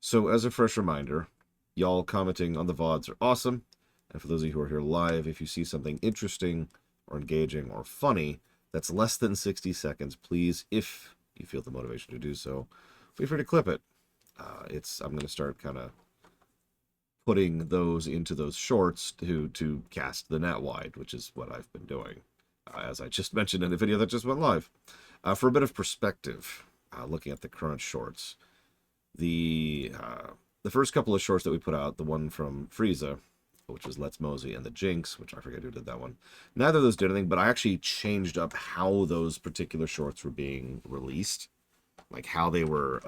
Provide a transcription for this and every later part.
So, as a fresh reminder, y'all commenting on the VODs are awesome. And for those of you who are here live, if you see something interesting or engaging or funny that's less than 60 seconds, please, if you feel the motivation to do so, feel free to clip it. I'm going to start kind of putting those into those shorts to cast the net wide, which is what I've been doing, as I just mentioned in a video that just went live. For a bit of perspective, looking at the current shorts, the first couple of shorts that we put out, the one from Frieza, which was Let's Mosey, and the Jinx, which I forget who did that one. Neither of those did anything, but I actually changed up how those particular shorts were being released, like how they were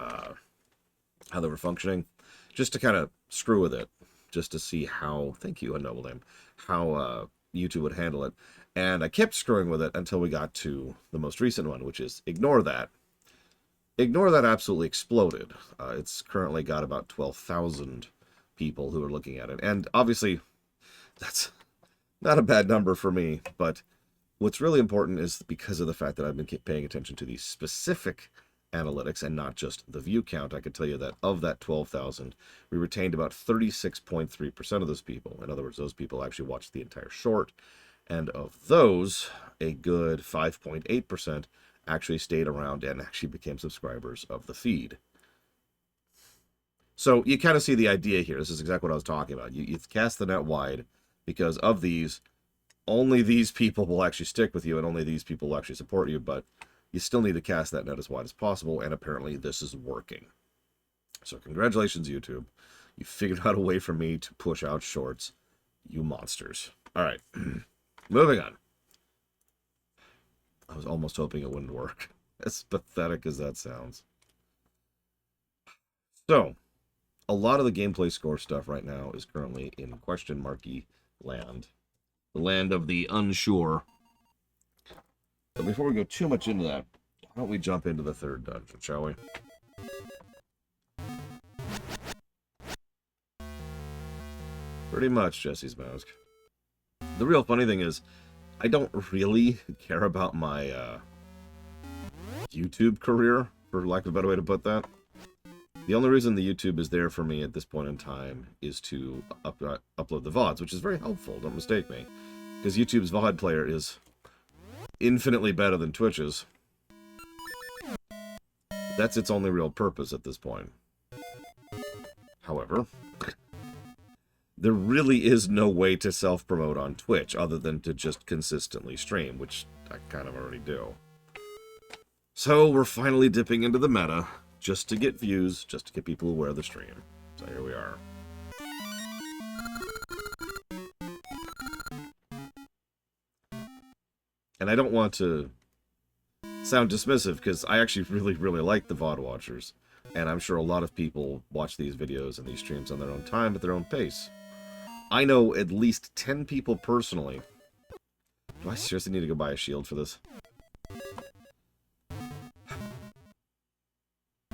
functioning, just to kind of screw with it, just to see how, thank you, a noble name, how YouTube would handle it. And I kept screwing with it until we got to the most recent one, which is Ignore That. Ignore That absolutely exploded. It's currently got about 12,000 people who are looking at it. And obviously, that's not a bad number for me, but what's really important is because of the fact that I've been paying attention to these specific analytics and not just the view count. I could tell you that of that 12,000, we retained about 36.3% of those people. In other words, those people actually watched the entire short. And of those, a good 5.8% actually stayed around and actually became subscribers of the feed. So you kind of see the idea here. This is exactly what I was talking about. You cast the net wide because of these, only these people will actually stick with you and only these people will actually support you, but you still need to cast that net as wide as possible, and apparently this is working. So congratulations, YouTube. You figured out a way for me to push out shorts, you monsters. All right, moving on. I was almost hoping it wouldn't work, as pathetic as that sounds. So, a lot of the gameplay score stuff right now is currently in question marky land. The land of the unsure. But before we go too much into that, why don't we jump into the third dungeon, shall we? Pretty much Jesse's Mask. The real funny thing is, I don't really care about my YouTube career, for lack of a better way to put that. The only reason the YouTube is there for me at this point in time is to upload the VODs, which is very helpful, don't mistake me. Because YouTube's VOD player is infinitely better than Twitch's. That's its only real purpose at this point. However, there really is no way to self-promote on Twitch other than to just consistently stream, which I kind of already do. So we're finally dipping into the meta, just to get views, just to get people aware of the stream. So here we are. And I don't want to sound dismissive, because I actually really like the VOD watchers. And I'm sure a lot of people watch these videos and these streams on their own time, at their own pace. I know at least 10 people personally. Do I seriously need to go buy a shield for this?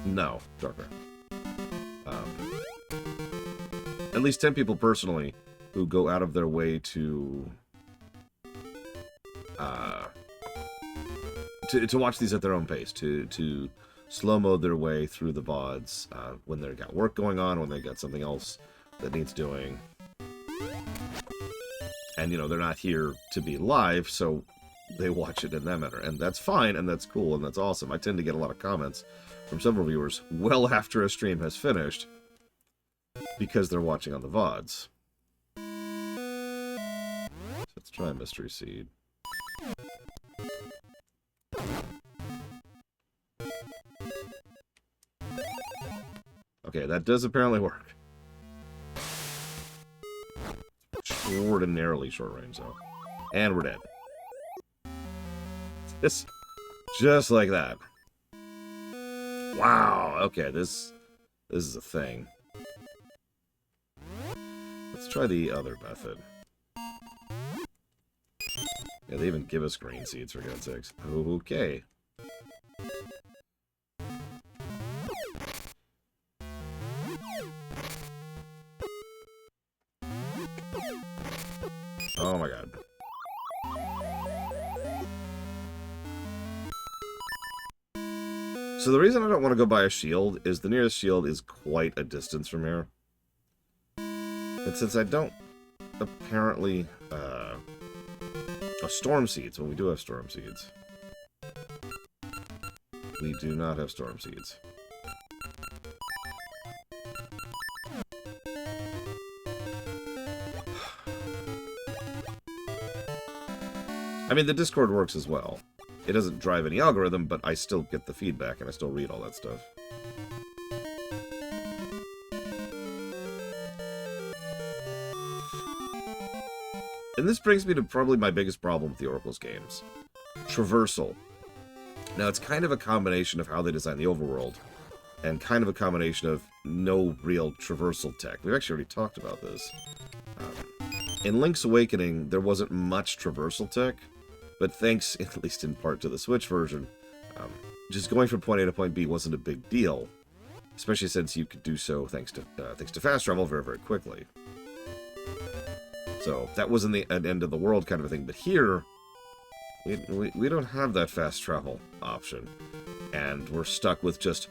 No, darker. At least 10 people personally who go out of their way to watch these at their own pace, to slow-mo their way through the VODs when they've got work going on, when they've got something else that needs doing. And, you know, they're not here to be live, so they watch it in that manner. And that's fine, and that's cool, and that's awesome. I tend to get a lot of comments from several viewers well after a stream has finished because they're watching on the VODs. So let's try Mystery Seed. Okay, that does apparently work. Extraordinarily short range, though. And we're dead. Just like that. Wow, okay, this is a thing. Let's try the other method. Yeah, they even give us green seeds, for God's sakes. Okay. Oh my god. So the reason I don't want to go buy a shield is the nearest shield is quite a distance from here. And since I don't apparently... storm seeds, when we do have storm seeds. We do not have storm seeds. I mean, the Discord works as well. It doesn't drive any algorithm, but I still get the feedback and I still read all that stuff. And this brings me to probably my biggest problem with the Oracle's games. Traversal. Now, it's kind of a combination of how they design the overworld, and kind of a combination of no real traversal tech. We've actually already talked about this. In Link's Awakening, there wasn't much traversal tech, but thanks, at least in part, to the Switch version, just going from point A to point B wasn't a big deal, especially since you could do so thanks to fast travel very, very quickly. So that wasn't an end of the world kind of a thing, but here, we don't have that fast travel option, and we're stuck with just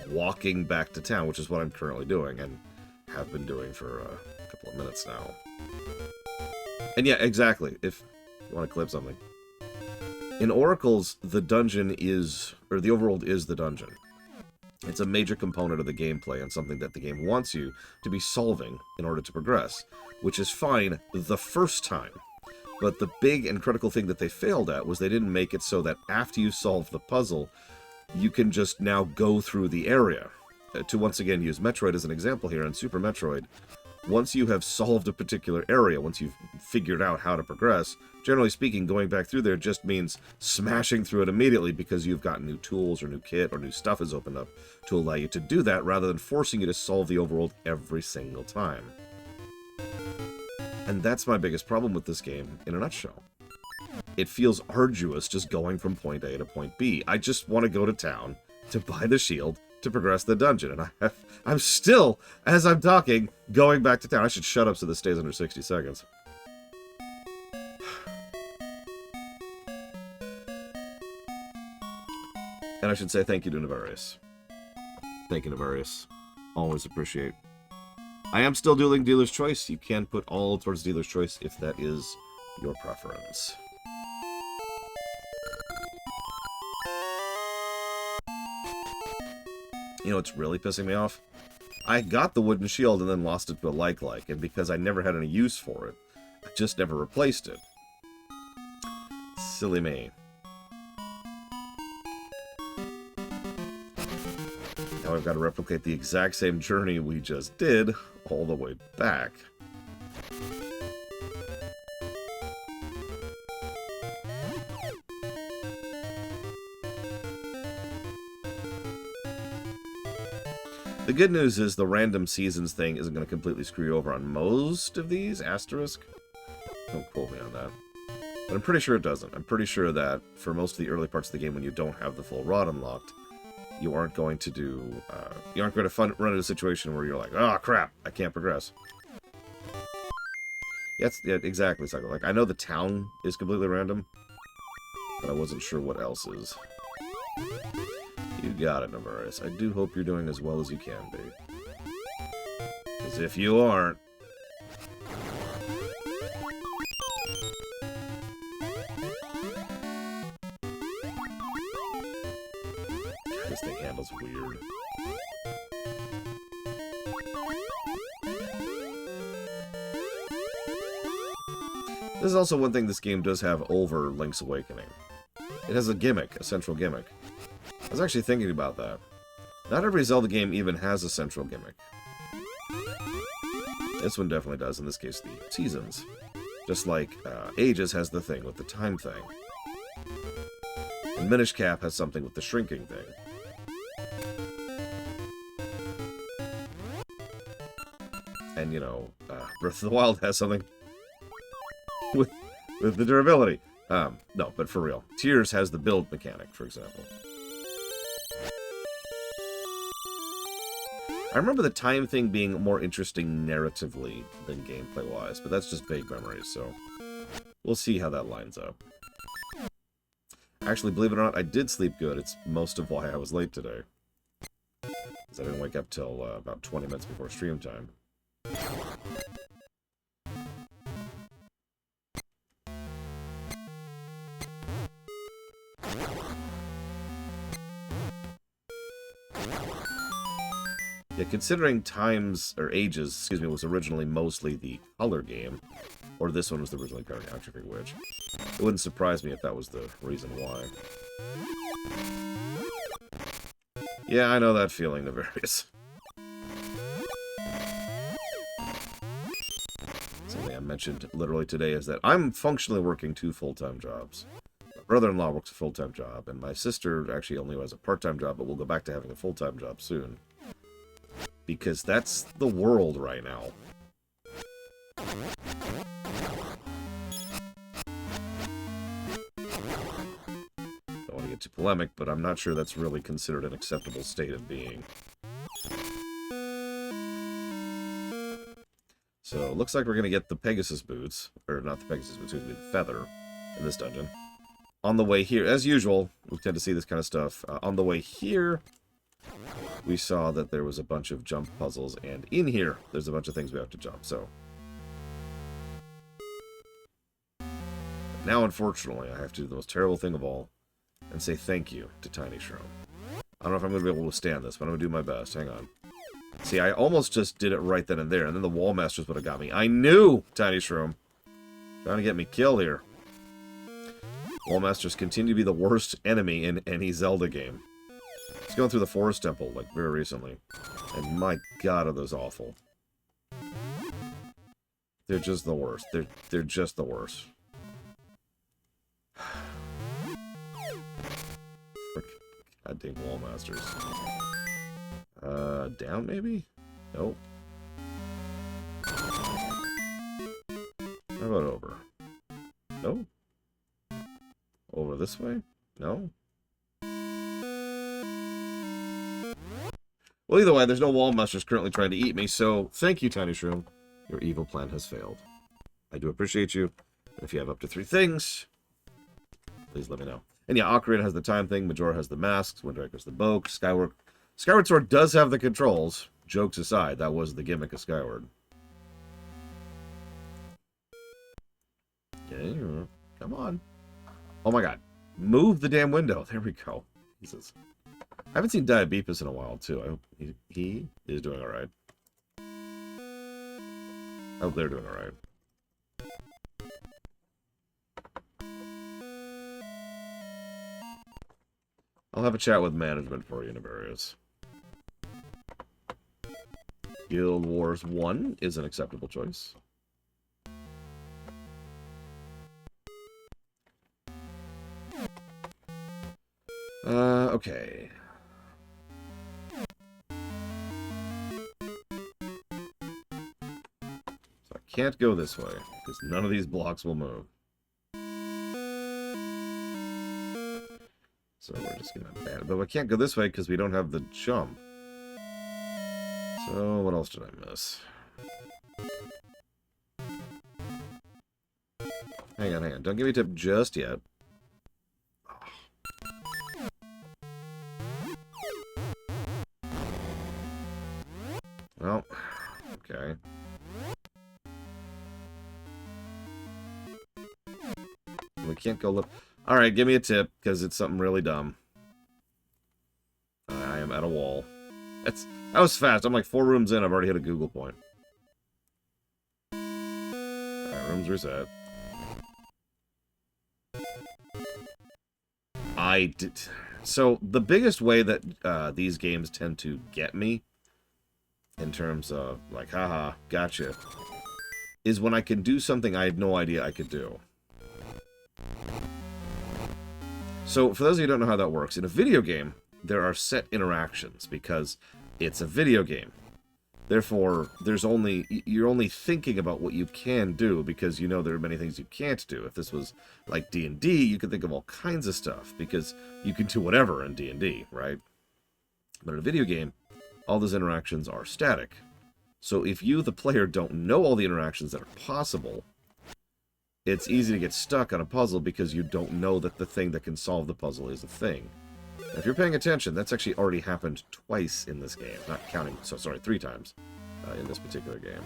walking back to town, which is what I'm currently doing, and have been doing for a couple of minutes now. And yeah, exactly, if you want to clip something. In Oracles, the dungeon is, or the overworld is the dungeon. It's a major component of the gameplay and something that the game wants you to be solving in order to progress, which is fine the first time. But the big and critical thing that they failed at was they didn't make it so that after you solve the puzzle, you can just now go through the area. To once again use Metroid as an example here, in Super Metroid, once you have solved a particular area, once you've figured out how to progress, generally speaking, going back through there just means smashing through it immediately because you've got new tools or new kit or new stuff has opened up to allow you to do that rather than forcing you to solve the overworld every single time. And that's my biggest problem with this game in a nutshell. It feels arduous just going from point A to point B. I just want to go to town to buy the shield to progress the dungeon, and I'm still, as I'm talking, going back to town. I should shut up so this stays under 60 seconds. And I should say thank you to Navarius. Thank you, Navarius. Always appreciate. I am still doing Dealer's Choice. You can put all towards Dealer's Choice if that is your preference. You know what's really pissing me off? I got the wooden shield and then lost it to a like, and because I never had any use for it, I just never replaced it. Silly me. Now I've got to replicate the exact same journey we just did all the way back. The good news is the random seasons thing isn't going to completely screw you over on most of these, asterisk. Don't quote me on that. But I'm pretty sure it doesn't. I'm pretty sure that for most of the early parts of the game when you don't have the full rod unlocked, you aren't going to do, you aren't going to run into a situation where you're like, oh crap, I can't progress. Yeah, exactly. Like, I know the town is completely random, but I wasn't sure what else is. You got it, Navarius. I do hope you're doing as well as you can be. Because if you aren't... This thing handles weird. This is also one thing this game does have over Link's Awakening. It has a gimmick, a central gimmick. I was actually thinking about that. Not every Zelda game even has a central gimmick. This one definitely does, in this case, the seasons. Just like Ages has the thing with the time thing. And Minish Cap has something with the shrinking thing. And, you know, Breath of the Wild has something with the durability. No, but for real. Tears has the build mechanic, for example. I remember the time thing being more interesting narratively than gameplay-wise, but that's just vague memories, so we'll see how that lines up. Actually, believe it or not, I did sleep good. It's most of why I was late today. Because I didn't wake up till about 20 minutes before stream time. Yeah, considering Times, or Ages, excuse me, was originally mostly the color game, or this one was originally cartography, which it wouldn't surprise me if that was the reason why. Yeah, I know that feeling, Nefarious. Something I mentioned literally today is that I'm functionally working 2 full-time jobs. My brother-in-law works a full-time job, and my sister actually only has a part-time job, but we'll go back to having a full-time job soon. Because that's the world right now. Don't want to get too polemic, but I'm not sure that's really considered an acceptable state of being. So, it looks like we're going to get the Pegasus boots, or not the Pegasus boots, excuse me, the feather in this dungeon. On the way here, as usual, we tend to see this kind of stuff. On the way here, we saw that there was a bunch of jump puzzles, and in here, there's a bunch of things we have to jump, so. Now, unfortunately, I have to do the most terrible thing of all, and say thank you to Tiny Shroom. I don't know if I'm going to be able to withstand this, but I'm going to do my best. Hang on. See, I almost just did it right then and there, and then the Wall Masters would have got me. I knew, Tiny Shroom. Trying to get me killed here. Wall Masters continue to be the worst enemy in any Zelda game. I was going through the Forest Temple, like, very recently. And my god, are those awful. They're just the worst. They're just the worst. Frick. Goddamn Wall Masters. Down maybe? Nope. How about over? No? Over this way? No? Well, either way, there's no Wall Masters currently trying to eat me, so thank you, Tiny Shroom. Your evil plan has failed. I do appreciate you. And if you have up to 3 things, please let me know. And yeah, Ocarina has the time thing, Majora has the masks, Wind Waker's the bow, Skyward Sword does have the controls. Jokes aside, that was the gimmick of Skyward. Okay, come on. Oh my god. Move the damn window. There we go. Jesus. I haven't seen Diabeepus in a while, too. I hope he is doing alright. I hope they're doing alright. I'll have a chat with management for you, Nefarious. Guild Wars 1 is an acceptable choice. Okay. So I can't go this way, because none of these blocks will move. So we're just gonna ban it. But I can't go this way because we don't have the jump. So what else did I miss? Hang on. Don't give me a tip just yet. Well, okay. We can't go look. Alright, give me a tip, because it's something really dumb. I am at a wall. That was fast. I'm like 4 rooms in, I've already hit a Google point. Alright, rooms reset. So, the biggest way that these games tend to get me, in terms of, like, haha, gotcha, is when I can do something I had no idea I could do. So, for those of you who don't know how that works, in a video game, there are set interactions, because it's a video game. Therefore, you're only thinking about what you can do, because you know there are many things you can't do. If this was like D&D, you could think of all kinds of stuff, because you can do whatever in D&D, right? But in a video game, all those interactions are static. So if you, the player, don't know all the interactions that are possible, it's easy to get stuck on a puzzle because you don't know that the thing that can solve the puzzle is a thing. If you're paying attention, that's actually already happened twice in this game. Not counting, so sorry, 3 times in this particular game.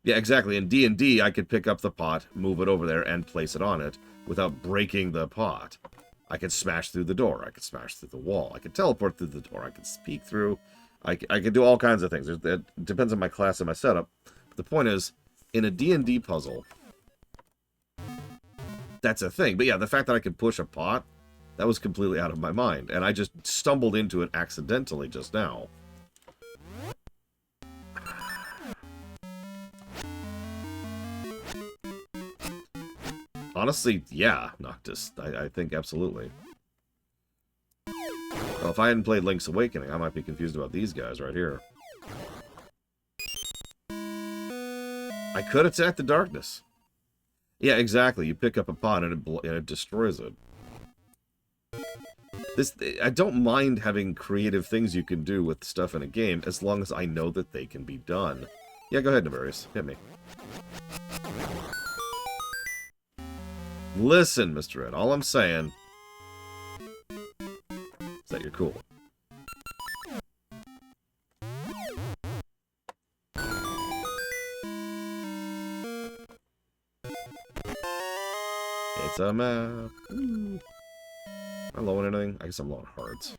Yeah, exactly. In D&D, I could pick up the pot, move it over there, and place it on it without breaking the pot. I could smash through the door. I could smash through the wall. I could teleport through the door. I could peek through. I could do all kinds of things. It depends on my class and my setup. But the point is, in a D&D puzzle, that's a thing. But yeah, the fact that I could push a pot, that was completely out of my mind. And I just stumbled into it accidentally just now. Honestly, yeah, Noctis. I think absolutely. Well, if I hadn't played Link's Awakening, I might be confused about these guys right here. I could attack the darkness. Yeah, exactly. You pick up a pot and it destroys it. I don't mind having creative things you can do with stuff in a game as long as I know that they can be done. Yeah, go ahead, Navarius. Hit me. Listen, Mr. Ed, all I'm saying is that you're cool. It's a map. Am I low on anything? I guess I'm low on hearts.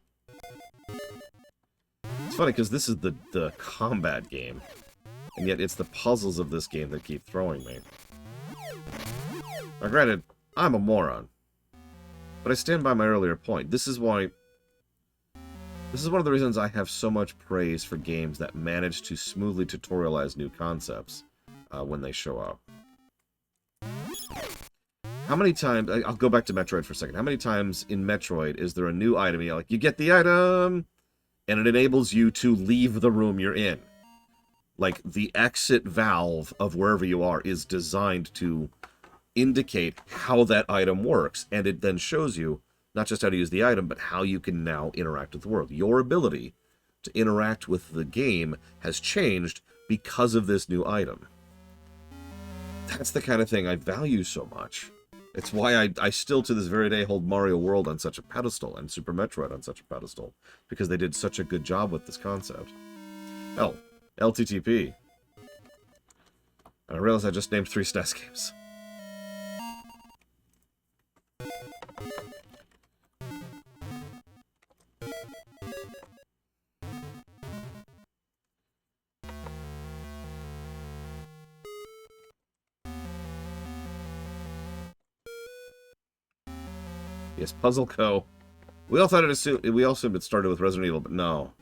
It's funny because this is the combat game, and yet it's the puzzles of this game that keep throwing me. Now, granted, I'm a moron, but I stand by my earlier point. This is one of the reasons I have so much praise for games that manage to smoothly tutorialize new concepts when they show up. How many times... I'll go back to Metroid for a second. How many times in Metroid is there a new item, and you're like, you get the item, and it enables you to leave the room you're in? Like, the exit valve of wherever you are is designed to indicate how that item works, and it then shows you not just how to use the item, but how you can now interact with the world. Your ability to interact with the game has changed because of this new item. That's the kind of thing I value so much. It's why I still to this very day hold Mario World on such a pedestal and Super Metroid on such a pedestal, because they did such a good job with this concept. Oh, LTTP. And I realized I just named 3 SNES games. Yes, Puzzle Co. We all thought it assumed, we also assumed it started with Resident Evil, but no.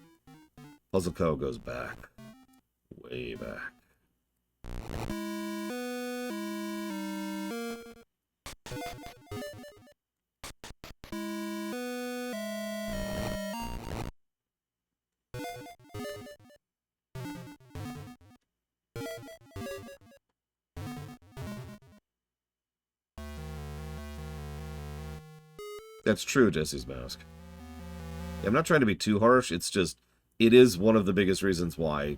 Puzzle Co. goes back. Way back. That's true, Jesse's Mask. I'm not trying to be too harsh, it's just, it is one of the biggest reasons why,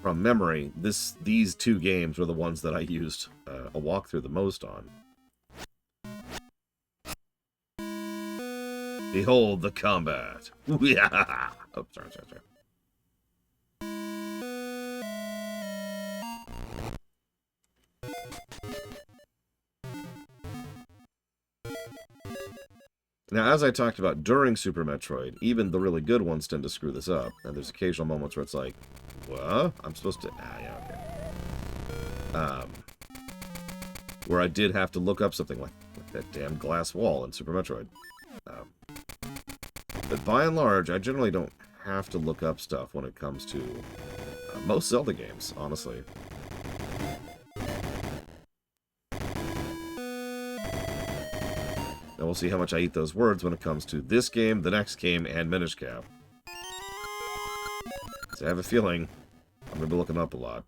from memory, these 2 games were the ones that I used a walkthrough the most on. Behold the combat! Yeah! Oh, sorry. Now, as I talked about during Super Metroid, even the really good ones tend to screw this up. And there's occasional moments where it's like, what? I'm supposed to... Ah, yeah, okay. Where I did have to look up something like that damn glass wall in Super Metroid. But by and large, I generally don't have to look up stuff when it comes to most Zelda games, honestly. And we'll see how much I eat those words when it comes to this game, the next game, and Minish Cap. So I have a feeling I'm going to be looking up a lot.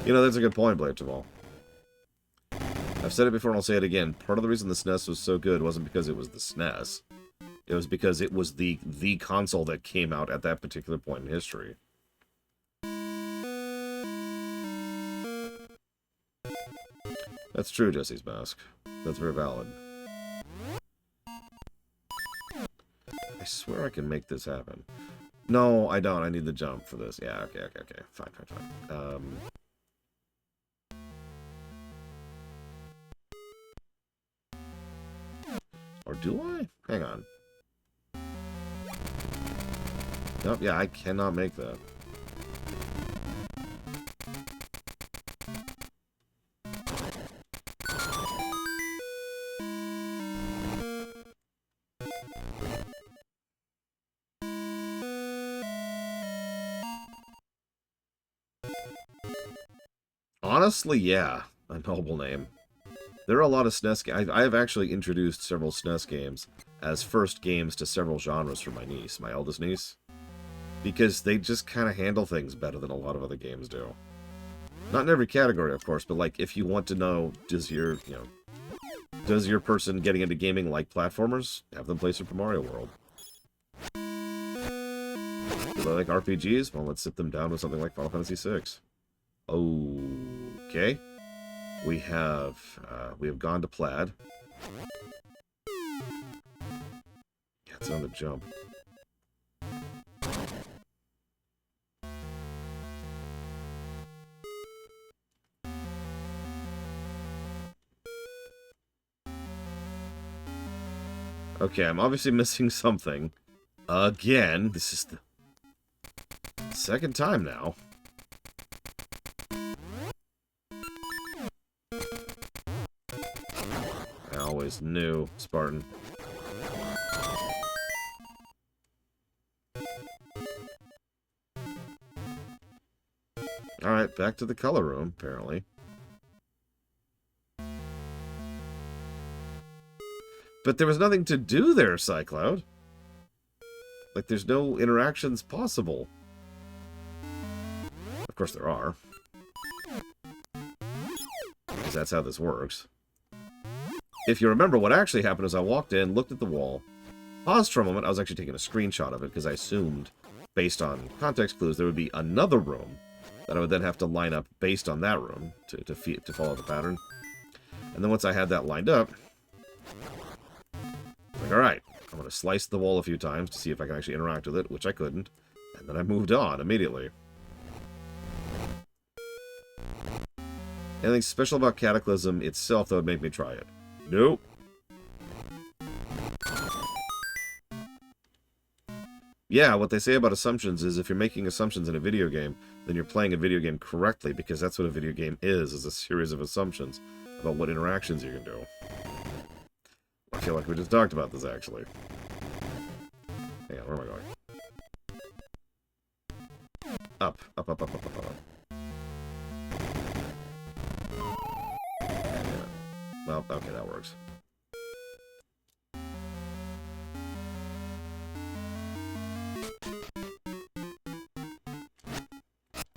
You know, that's a good point, Blade Jamal. I've said it before and I'll say it again. Part of the reason the SNES was so good wasn't because it was the SNES. It was because it was the console that came out at that particular point in history. That's true, Jesse's Mask. That's very valid. I swear I can make this happen. No, I don't. I need the jump for this. Yeah, okay. Fine. Or do I? Hang on. Nope, yeah, I cannot make that. Honestly, yeah, a noble name. There are a lot of SNES games. I have actually introduced several SNES games as first games to several genres for my niece, my eldest niece. Because they just kind of handle things better than a lot of other games do. Not in every category, of course, but like if you want to know, does your person getting into gaming like platformers? Have them play Super Mario World. Do they like RPGs? Well, let's sit them down with something like Final Fantasy VI. Okay. We have gone to Plaid. Yeah, it's on the jump. Okay, I'm obviously missing something. Again, this is the second time now. I always knew, Spartan. Alright, back to the color room, apparently. But there was nothing to do there, Cycloud. Like, there's no interactions possible. Of course there are. Because that's how this works. If you remember, what actually happened is I walked in, looked at the wall, paused for a moment. I was actually taking a screenshot of it because I assumed, based on context clues, there would be another room that I would then have to line up based on that room to follow the pattern. And then once I had that lined up, like, alright, I'm going to slice the wall a few times to see if I can actually interact with it, which I couldn't. And then I moved on immediately. Anything special about Cataclysm itself that would make me try it? Nope. Yeah, what they say about assumptions is if you're making assumptions in a video game, then you're playing a video game correctly, because that's what a video game is a series of assumptions about what interactions you can do. I feel like we just talked about this, actually. Hang on, where am I going? Up. Well, okay, that works.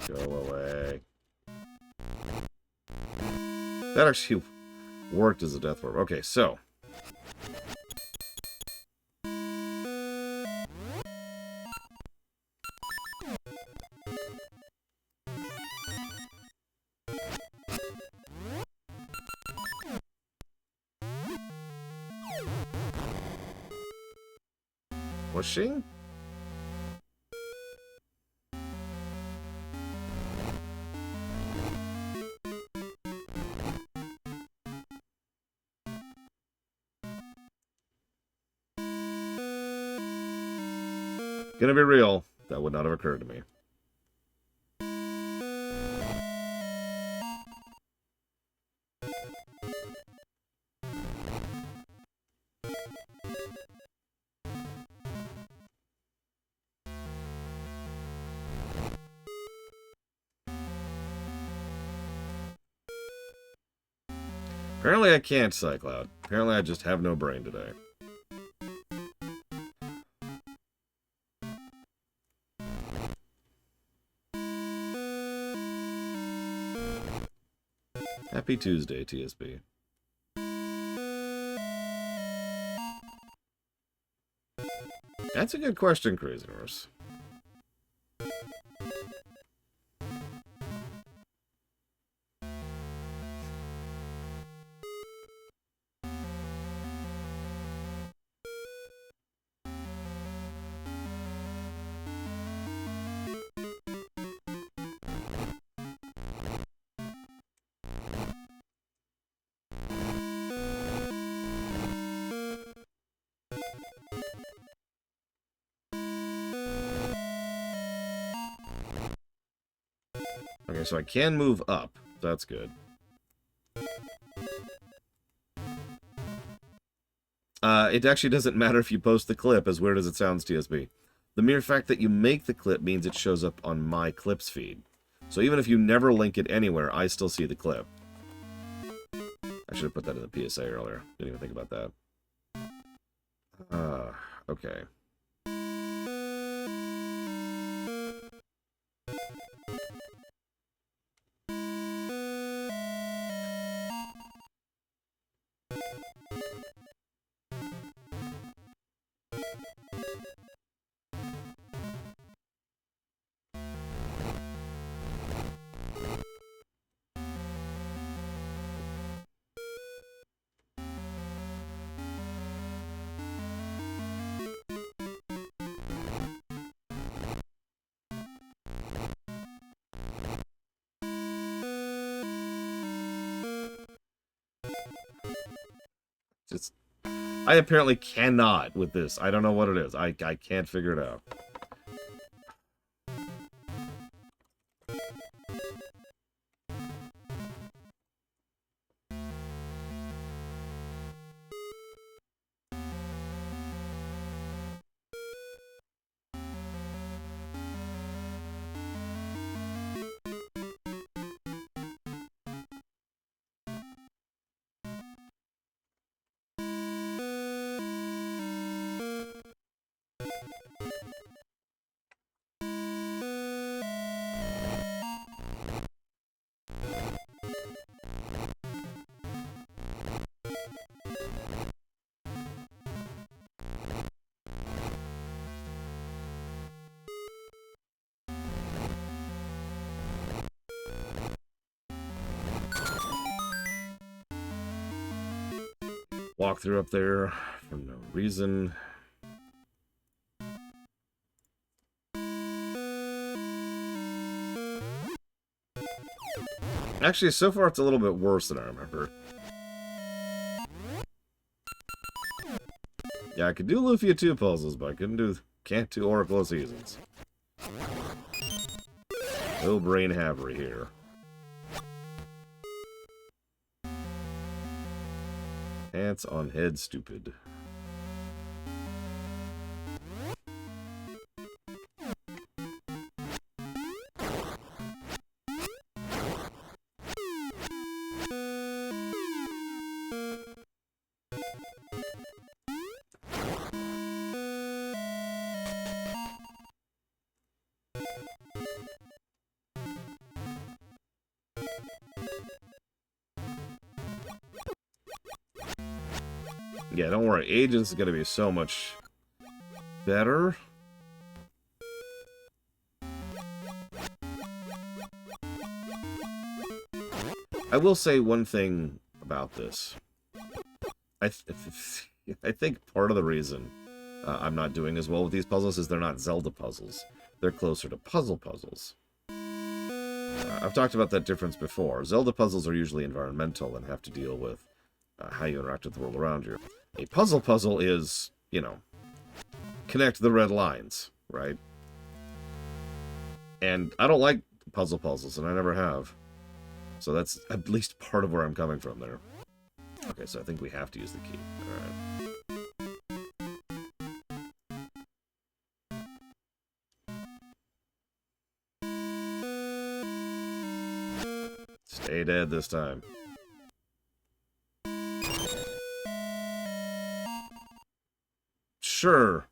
Go away. That actually worked as a death orb. Okay, so. Pushing? Gonna be real, that would not have occurred to me. Apparently I can't, Cycloud. Apparently I just have no brain today. Happy Tuesday, TSB. That's a good question, Crazy Horse. Okay, so I can move up. That's good. It actually doesn't matter if you post the clip, as weird as it sounds, TSB. The mere fact that you make the clip means it shows up on my clips feed. So even if you never link it anywhere, I still see the clip. I should have put that in the PSA earlier. Didn't even think about that. Okay. Just, I apparently cannot with this. I don't know what it is. I can't figure it out. Walk through up there for no reason. Actually, so far it's a little bit worse than I remember. Yeah, I could do Lufia 2 puzzles, but I can't do Oracle of Seasons. No brain havery here. Pants on head, stupid. Yeah, don't worry. Agents is going to be so much better. I will say one thing about this. I think part of the reason I'm not doing as well with these puzzles is they're not Zelda puzzles. They're closer to puzzles. I've talked about that difference before. Zelda puzzles are usually environmental and have to deal with how you interact with the world around you. A puzzle is, you know, connect the red lines, right? And I don't like puzzles, and I never have. So that's at least part of where I'm coming from there. Okay, so I think we have to use the key. Alright. Stay dead this time. Sure.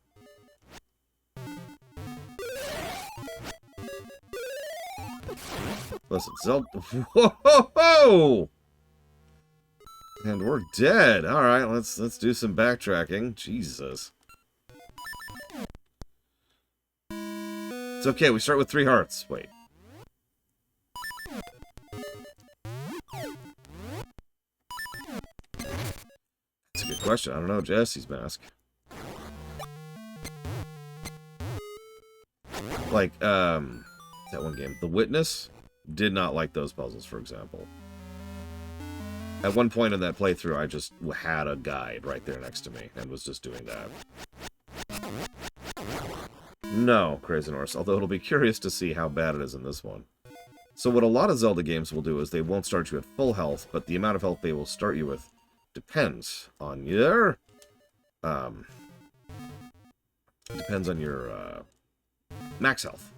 Listen, Zelda. Whoa! And we're dead. All right, let's do some backtracking. Jesus. It's okay, we start with 3 hearts. Wait. That's a good question. I don't know, Jesse's mask. Like, that one game. The Witness did not like those puzzles, for example. At one point in that playthrough, I just had a guide right there next to me and was just doing that. No, Crazy Norse, although it'll be curious to see how bad it is in this one. So what a lot of Zelda games will do is they won't start you at full health, but the amount of health they will start you with depends on your... depends on your, max health.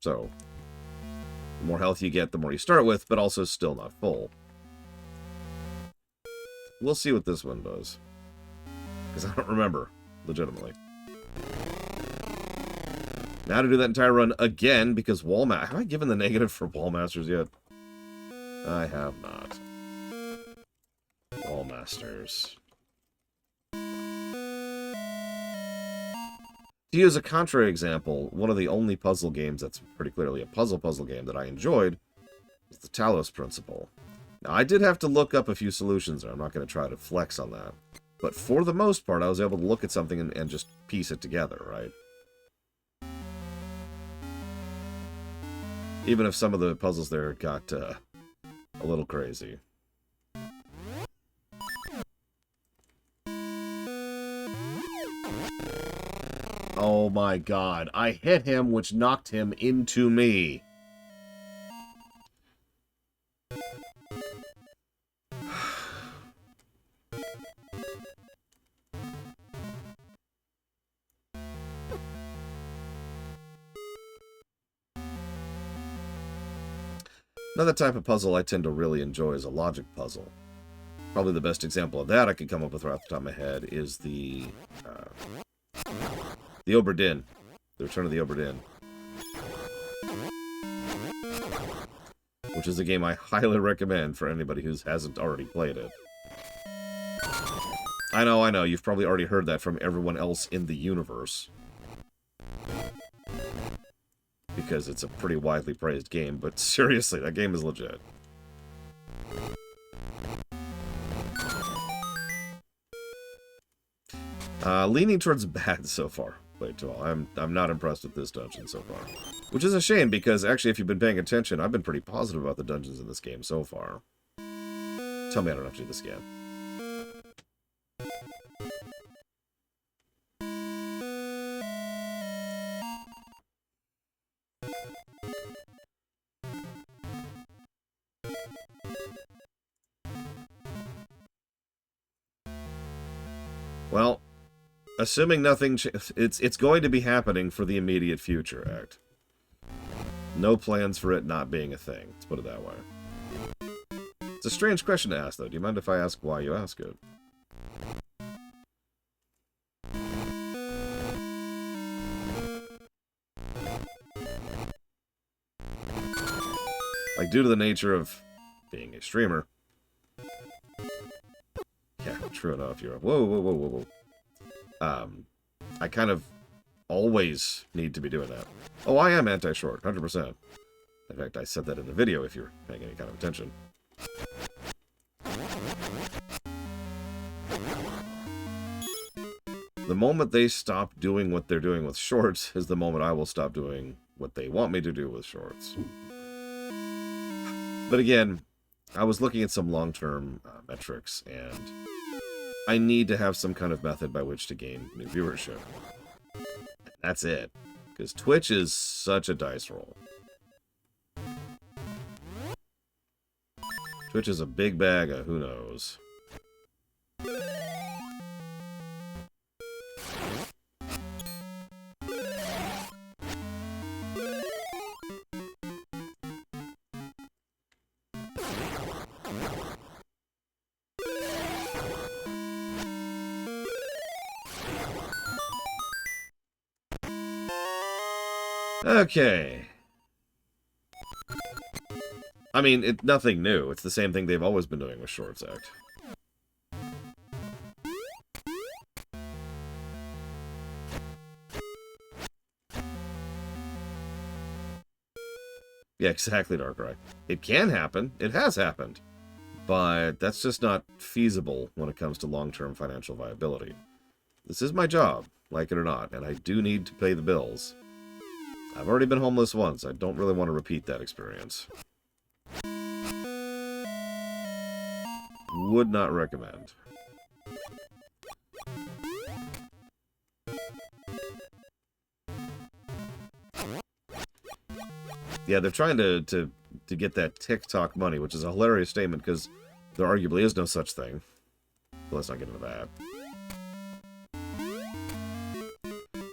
So, the more health you get, the more you start with, but also still not full. We'll see what this one does. Because I don't remember, legitimately. Now to do that entire run again, because Wallmaster... Have I given the negative for Wallmasters yet? I have not. Wallmasters. To use a contrary example, one of the only puzzle games that's pretty clearly a puzzle game that I enjoyed is the Talos Principle. Now, I did have to look up a few solutions there. I'm not going to try to flex on that. But for the most part, I was able to look at something and just piece it together, right? Even if some of the puzzles there got a little crazy. Oh my god, I hit him, which knocked him into me. Another type of puzzle I tend to really enjoy is a logic puzzle. Probably the best example of that I could come up with right off the top of my head is the Obra Dinn. The Return of the Obra Dinn. Which is a game I highly recommend for anybody who hasn't already played it. I know, you've probably already heard that from everyone else in the universe. Because it's a pretty widely praised game, but seriously, that game is legit. Leaning towards bad so far. Wait, I'm not impressed with this dungeon so far. Which is a shame, because actually, if you've been paying attention, I've been pretty positive about the dungeons in this game so far. Tell me I don't have to do this again. Well, assuming nothing... It's going to be happening for the immediate future, Act. No plans for it not being a thing. Let's put it that way. It's a strange question to ask, though. Do you mind if I ask why you ask it? Like, due to the nature of being a streamer... Yeah, true enough, you're... Whoa. I kind of always need to be doing that. Oh, I am anti-short, 100%. In fact, I said that in the video if you're paying any kind of attention. The moment they stop doing what they're doing with shorts is the moment I will stop doing what they want me to do with shorts. But again, I was looking at some long-term metrics, and I need to have some kind of method by which to gain new viewership. That's it. Because Twitch is such a dice roll. Twitch is a big bag of who knows. Okay. I mean, it's nothing new. It's the same thing they've always been doing with Shorts Act. Yeah, exactly, Darkrai. It can happen. It has happened. But that's just not feasible when it comes to long-term financial viability. This is my job, like it or not, and I do need to pay the bills. I've already been homeless once. I don't really want to repeat that experience. Would not recommend. Yeah, they're trying to get that TikTok money, which is a hilarious statement because there arguably is no such thing. But let's not get into that.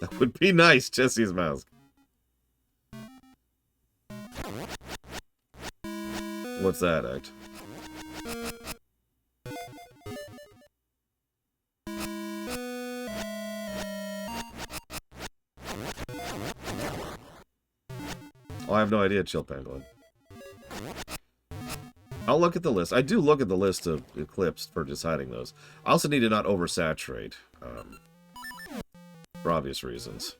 That would be nice, Jesse's mouse. What's that, Act? Oh, I have no idea, Chill Pangolin. I'll look at the list. I do look at the list of clips for deciding those. I also need to not oversaturate, for obvious reasons.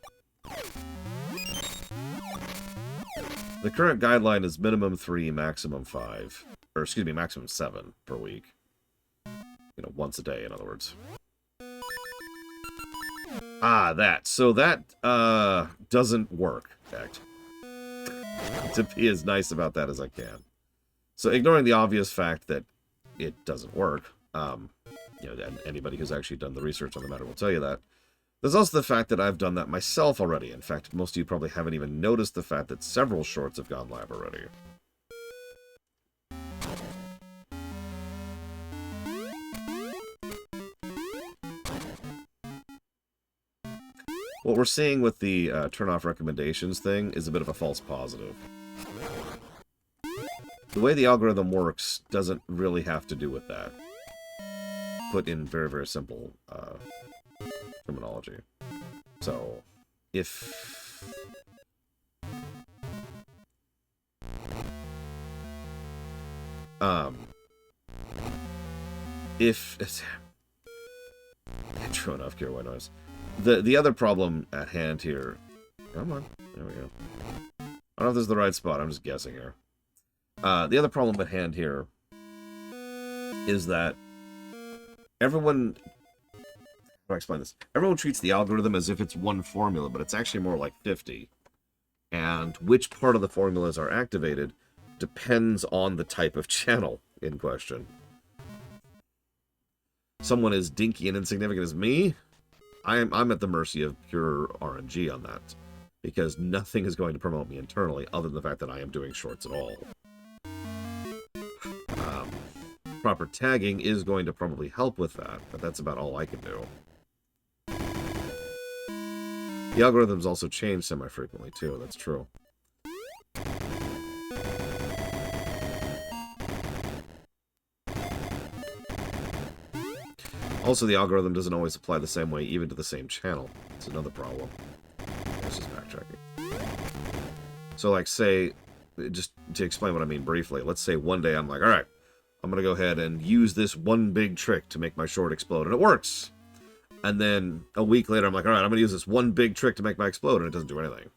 The current guideline is minimum 3, maximum 5. Or, excuse me, maximum 7 per week. You know, once a day, in other words. Ah, that. So that, doesn't work, Act. To be as nice about that as I can. So ignoring the obvious fact that it doesn't work, you know, and anybody who's actually done the research on the matter will tell you that. There's also the fact that I've done that myself already. In fact, most of you probably haven't even noticed the fact that several shorts have gone live already. What we're seeing with the turn off recommendations thing is a bit of a false positive. The way the algorithm works doesn't really have to do with that. Put in very, very simple terminology. So, if... True enough, Kira, white noise. The other problem at hand here... Come on. There we go. I don't know if this is the right spot. I'm just guessing here. The other problem at hand here is that everyone... How do I explain this? Everyone treats the algorithm as if it's one formula, but it's actually more like 50. And which part of the formulas are activated depends on the type of channel in question. Someone as dinky and insignificant as me, I'm at the mercy of pure RNG on that. Because nothing is going to promote me internally other than the fact that I am doing shorts at all. Proper tagging is going to probably help with that, but that's about all I can do. The algorithms also change semi-frequently, too. That's true. Also, the algorithm doesn't always apply the same way, even to the same channel. It's another problem. It's just backtracking. So, like, say, just to explain what I mean briefly, let's say one day I'm like, alright, I'm going to go ahead and use this one big trick to make my short explode, and it works! And then a week later, I'm like, alright, I'm going to use this one big trick to make my explode, and it doesn't do anything.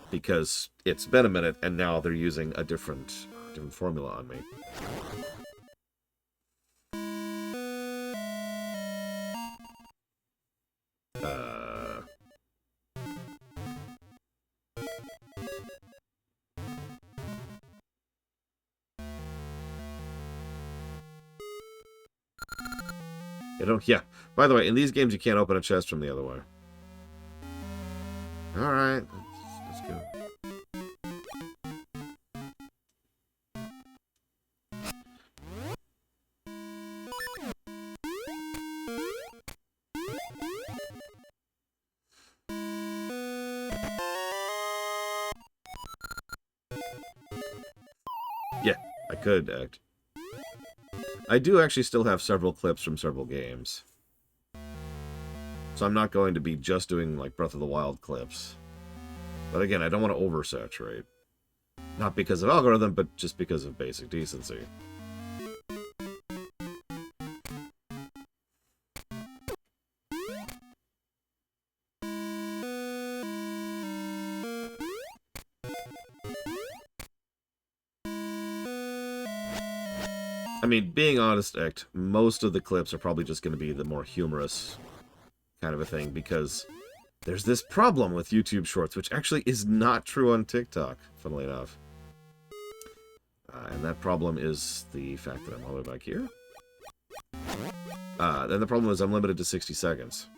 Because it's been a minute, and now they're using a different formula on me. Yeah. By the way, in these games, you can't open a chest from the other way. Alright. Let's go. Yeah, I could act. I do actually still have several clips from several games. So I'm not going to be just doing, like, Breath of the Wild clips. But again, I don't want to oversaturate. Not because of algorithm, but just because of basic decency. I mean, being honest, Ect, most of the clips are probably just going to be the more humorous kind of a thing, because there's this problem with YouTube Shorts, which actually is not true on TikTok, funnily enough. And that problem is the fact that I'm all the way back here. Then the problem is I'm limited to 60 seconds.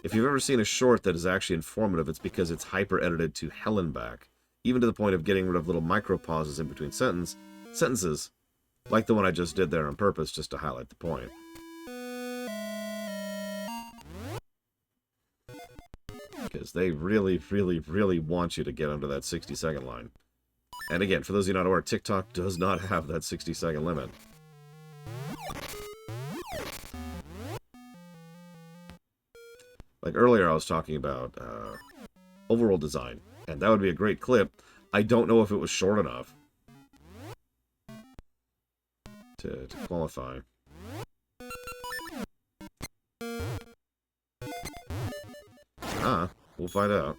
If you've ever seen a short that is actually informative, it's because it's hyper-edited to hell and back, even to the point of getting rid of little micro-pauses in between sentences, like the one I just did there on purpose, just to highlight the point. Because they really, really, really want you to get under that 60-second line. And again, for those of you not aware, TikTok does not have that 60-second limit. Like earlier I was talking about Overworld design, and that would be a great clip. I don't know if it was short enough to qualify. We'll find out.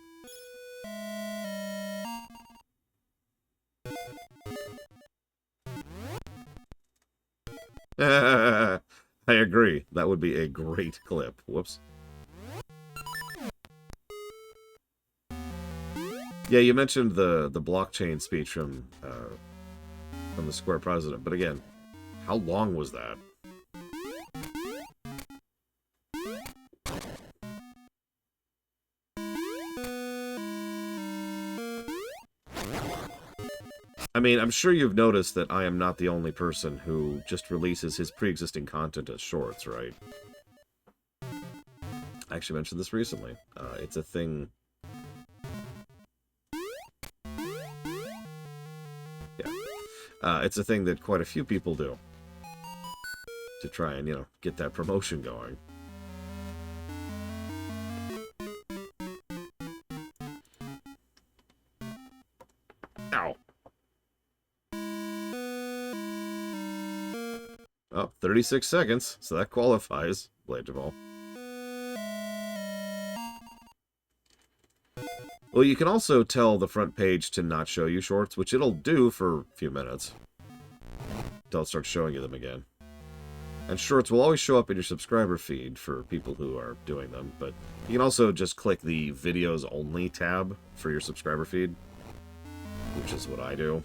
I agree. That would be a great clip. Whoops. Yeah, you mentioned the blockchain speech from the Square president, but again, how long was that? I mean, I'm sure you've noticed that I am not the only person who just releases his pre-existing content as shorts, right? I actually mentioned this recently. It's a thing... Yeah. It's a thing that quite a few people do to try and, you know, get that promotion going. Ow. Oh, 36 seconds, so that qualifies, Blade of All. Well, you can also tell the front page to not show you shorts, which it'll do for a few minutes. Until it starts showing you them again. And shorts will always show up in your subscriber feed for people who are doing them, but you can also just click the Videos Only tab for your subscriber feed, which is what I do.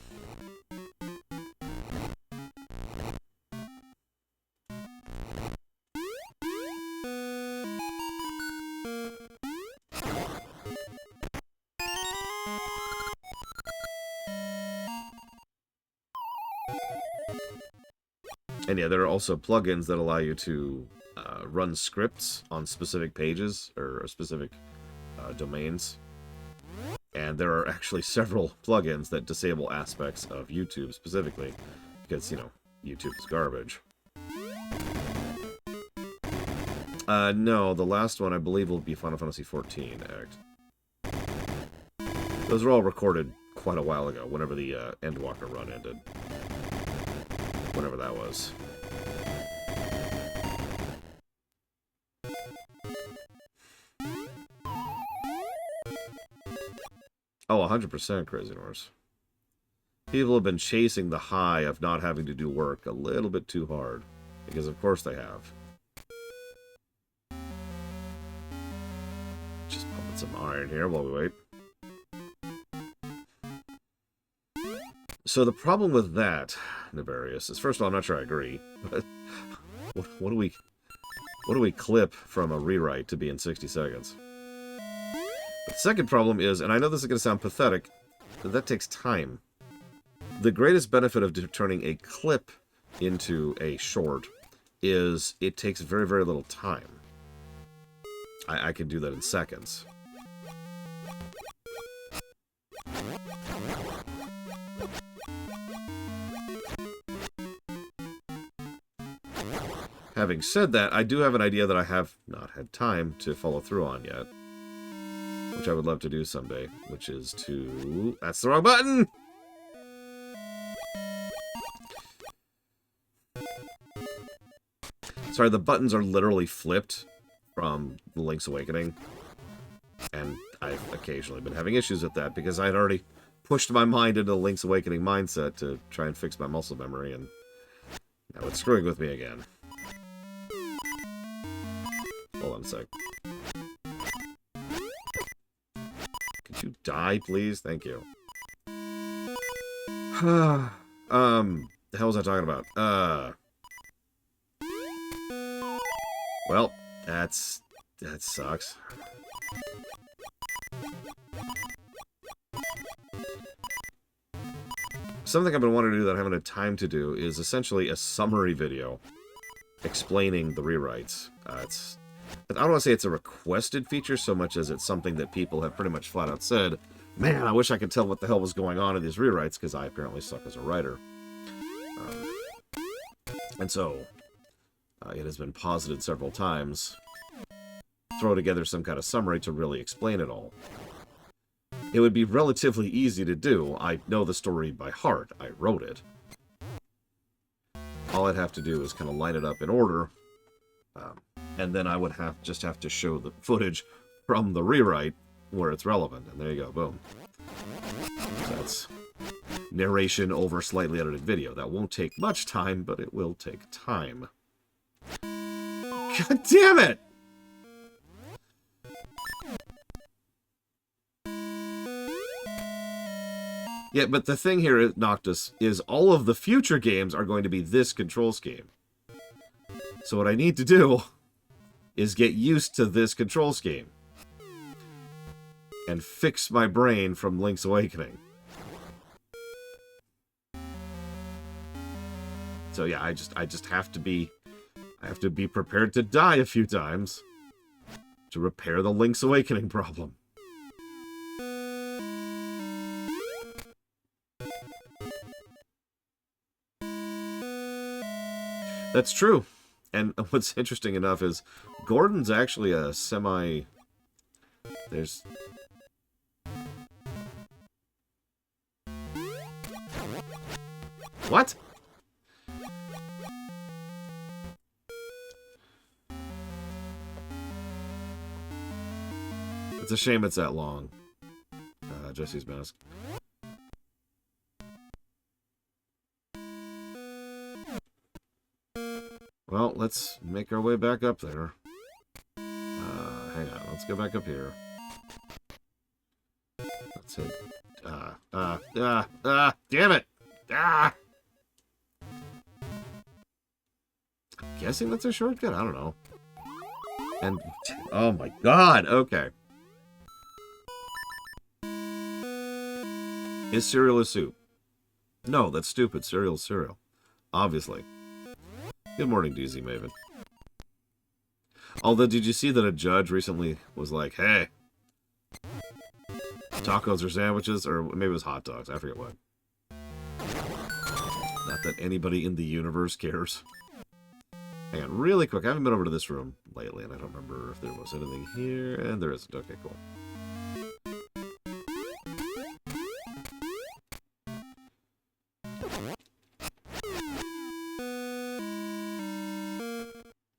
And yeah, there are also plugins that allow you to run scripts on specific pages or specific domains. And there are actually several plugins that disable aspects of YouTube specifically, because, you know, YouTube is garbage. No, the last one I believe will be Final Fantasy XIV Act. Those were all recorded quite a while ago, whenever the Endwalker run ended. Whenever that was. Oh, 100% Crazy Norse. People have been chasing the high of not having to do work a little bit too hard. Because of course they have. Just pumping some iron here while we wait. So the problem with that, Nefarious, is first of all, I'm not sure I agree, but what do we clip from a rewrite to be in 60 seconds? But the second problem is, and I know this is going to sound pathetic, but that takes time. The greatest benefit of turning a clip into a short is it takes very, very little time. I can do that in seconds. Having said that, I do have an idea that I have not had time to follow through on yet. Which I would love to do someday. Which is to... That's the wrong button! Sorry, the buttons are literally flipped from Link's Awakening. And I've occasionally been having issues with that because I'd already pushed my mind into the Link's Awakening mindset to try and fix my muscle memory, and now it's screwing with me again. Hold on a sec. Could you die, please? Thank you. The hell was I talking about? Well, that sucks. Something I've been wanting to do that I haven't had time to do is essentially a summary video explaining the rewrites. I don't want to say it's a requested feature so much as it's something that people have pretty much flat out said, man, I wish I could tell what the hell was going on in these rewrites, because I apparently suck as a writer. And so, it has been posited several times, throw together some kind of summary to really explain it all. It would be relatively easy to do. I know the story by heart. I wrote it. All I'd have to do is kind of line it up in order, and then I would just have to show the footage from the rewrite where it's relevant. And there you go, boom. So that's narration over slightly edited video. That won't take much time, but it will take time. God damn it! Yeah, but the thing here, Noctis, is all of the future games are going to be this control scheme. So what I need to do is get used to this control scheme. And fix my brain from Link's Awakening. So yeah, I just have to be prepared to die a few times to repair the Link's Awakening problem. That's true. And what's interesting enough is Gordon's actually a semi... There's... What? It's a shame it's that long. Jesse's mask. Well, let's make our way back up there. Hang on, let's go back up here. Let's hit... damn it! I'm guessing that's a shortcut? I don't know. And... Oh my god! Okay. Is cereal a soup? No, that's stupid. Cereal is cereal. Obviously. Good morning, DZ Maven. Although, did you see that a judge recently was like, hey, tacos or sandwiches? Or maybe it was hot dogs. I forget what. Not that anybody in the universe cares. Hang on, really quick. I haven't been over to this room lately, and I don't remember if there was anything here. And there isn't. Okay, cool.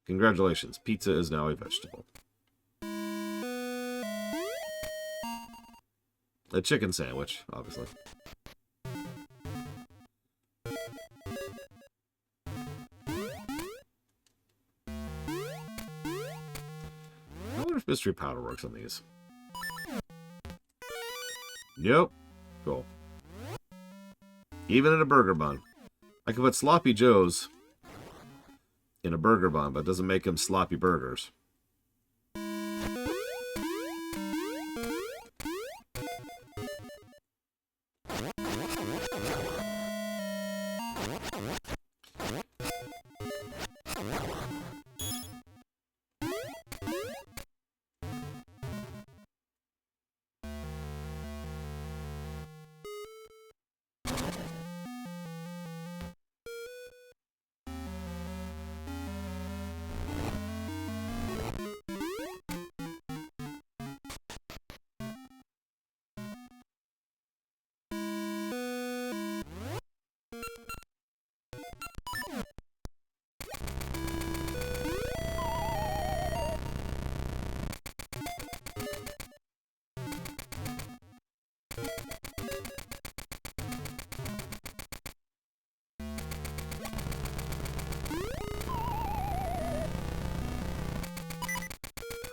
Congratulations, pizza is now a vegetable. A chicken sandwich, obviously. I wonder if mystery powder works on these. Nope. Cool. Even in a burger bun. I could put Sloppy Joe's in a burger bun, but it doesn't make them sloppy burgers.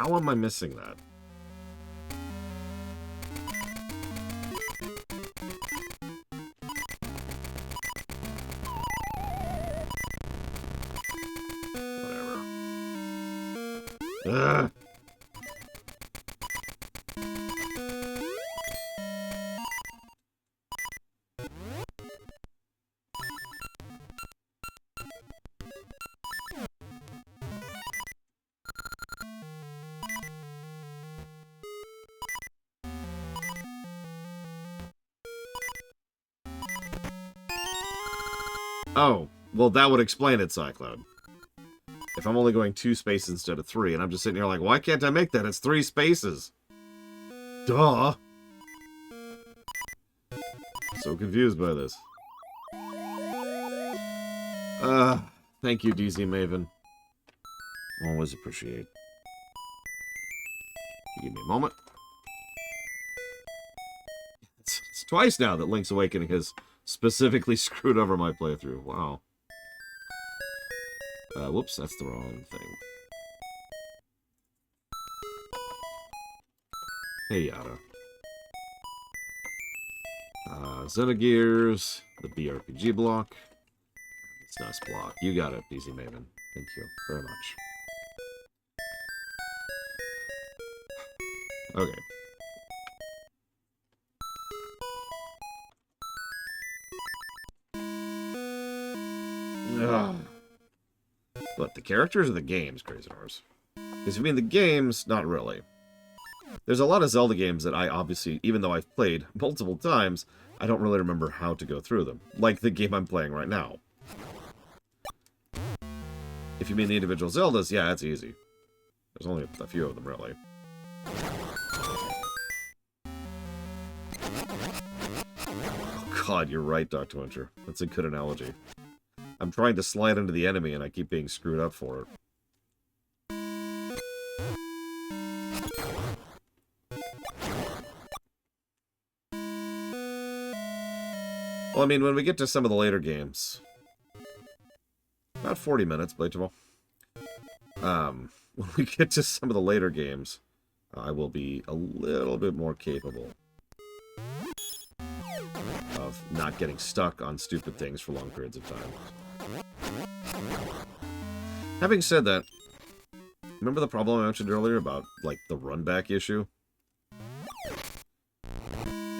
How am I missing that? Whatever. Ugh. Oh, well, that would explain it, Cyclone. If I'm only going 2 spaces instead of 3, and I'm just sitting here like, why can't I make that? It's 3 spaces. Duh. So confused by this. Thank you, DZ Maven. Always appreciate. Give me a moment. It's twice now that Link's Awakening has specifically screwed over my playthrough. Wow. Whoops, that's the wrong thing. Hey, Yada. Xenogears, the BRPG block. It's nice block. You got it, DZ Maven. Thank you very much. Okay. Ugh. What, the characters or the games, Crazy Horse? Because you mean the games, not really. There's a lot of Zelda games that I obviously, even though I've played multiple times, I don't really remember how to go through them. Like the game I'm playing right now. If you mean the individual Zeldas, yeah, it's easy. There's only a few of them, really. Oh god, you're right, Dr. Winter. That's a good analogy. I'm trying to slide into the enemy and I keep being screwed up for it. Well, I mean, when we get to some of the later games... About 40 minutes, Blatable. When we get to some of the later games, I will be a little bit more capable of not getting stuck on stupid things for long periods of time. Having said that, remember the problem I mentioned earlier about, like, the run-back issue?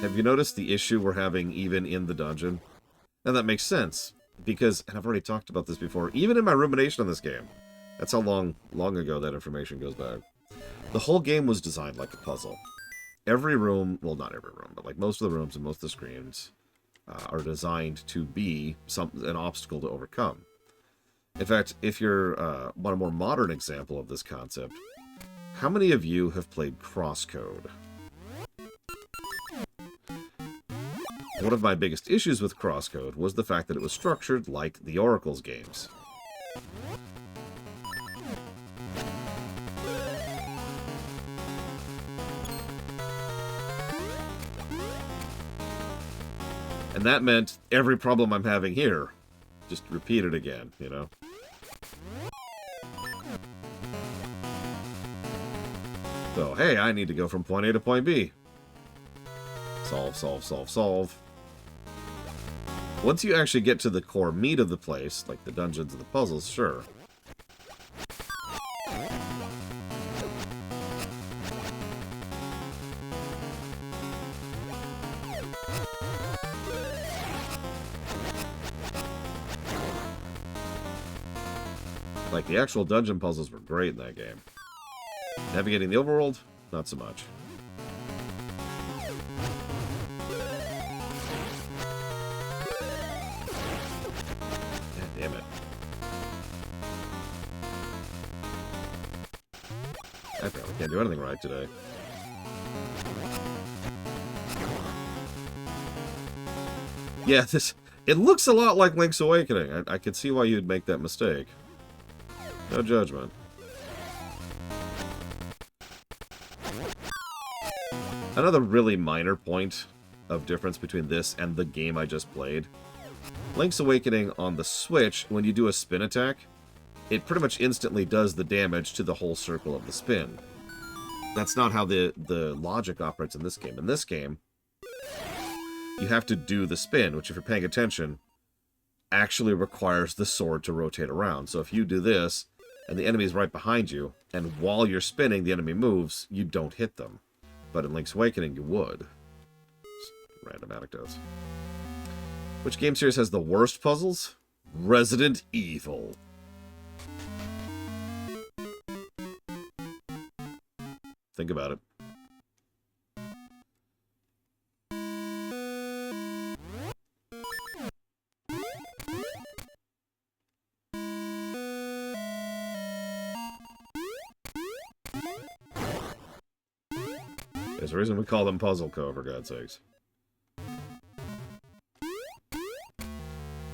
Have you noticed the issue we're having even in the dungeon? And that makes sense, because, and I've already talked about this before, even in my rumination on this game, that's how long ago that information goes back. The whole game was designed like a puzzle. Every room, well, not every room, but like most of the rooms and most of the screens are designed to be an obstacle to overcome. In fact, if you're want a more modern example of this concept, how many of you have played Crosscode? One of my biggest issues with Crosscode was the fact that it was structured like the Oracle's games. And that meant every problem I'm having here, just repeat it again, you know? So, hey, I need to go from point A to point B. Solve, solve, solve, solve. Once you actually get to the core meat of the place, like the dungeons and the puzzles, sure. Like, the actual dungeon puzzles were great in that game. Navigating the overworld, not so much. Damn it. I apparently can't do anything right today. Yeah, it looks a lot like Link's Awakening. I could see why you'd make that mistake. No judgment. Another really minor point of difference between this and the game I just played. Link's Awakening on the Switch, when you do a spin attack, it pretty much instantly does the damage to the whole circle of the spin. That's not how the logic operates in this game. In this game, you have to do the spin, which if you're paying attention, actually requires the sword to rotate around. So if you do this, and the enemy's right behind you, and while you're spinning, the enemy moves, you don't hit them. But in Link's Awakening, you would. Just random anecdotes. Which game series has the worst puzzles? Resident Evil. Think about it. There's a reason we call them Puzzle Co, for God's sakes.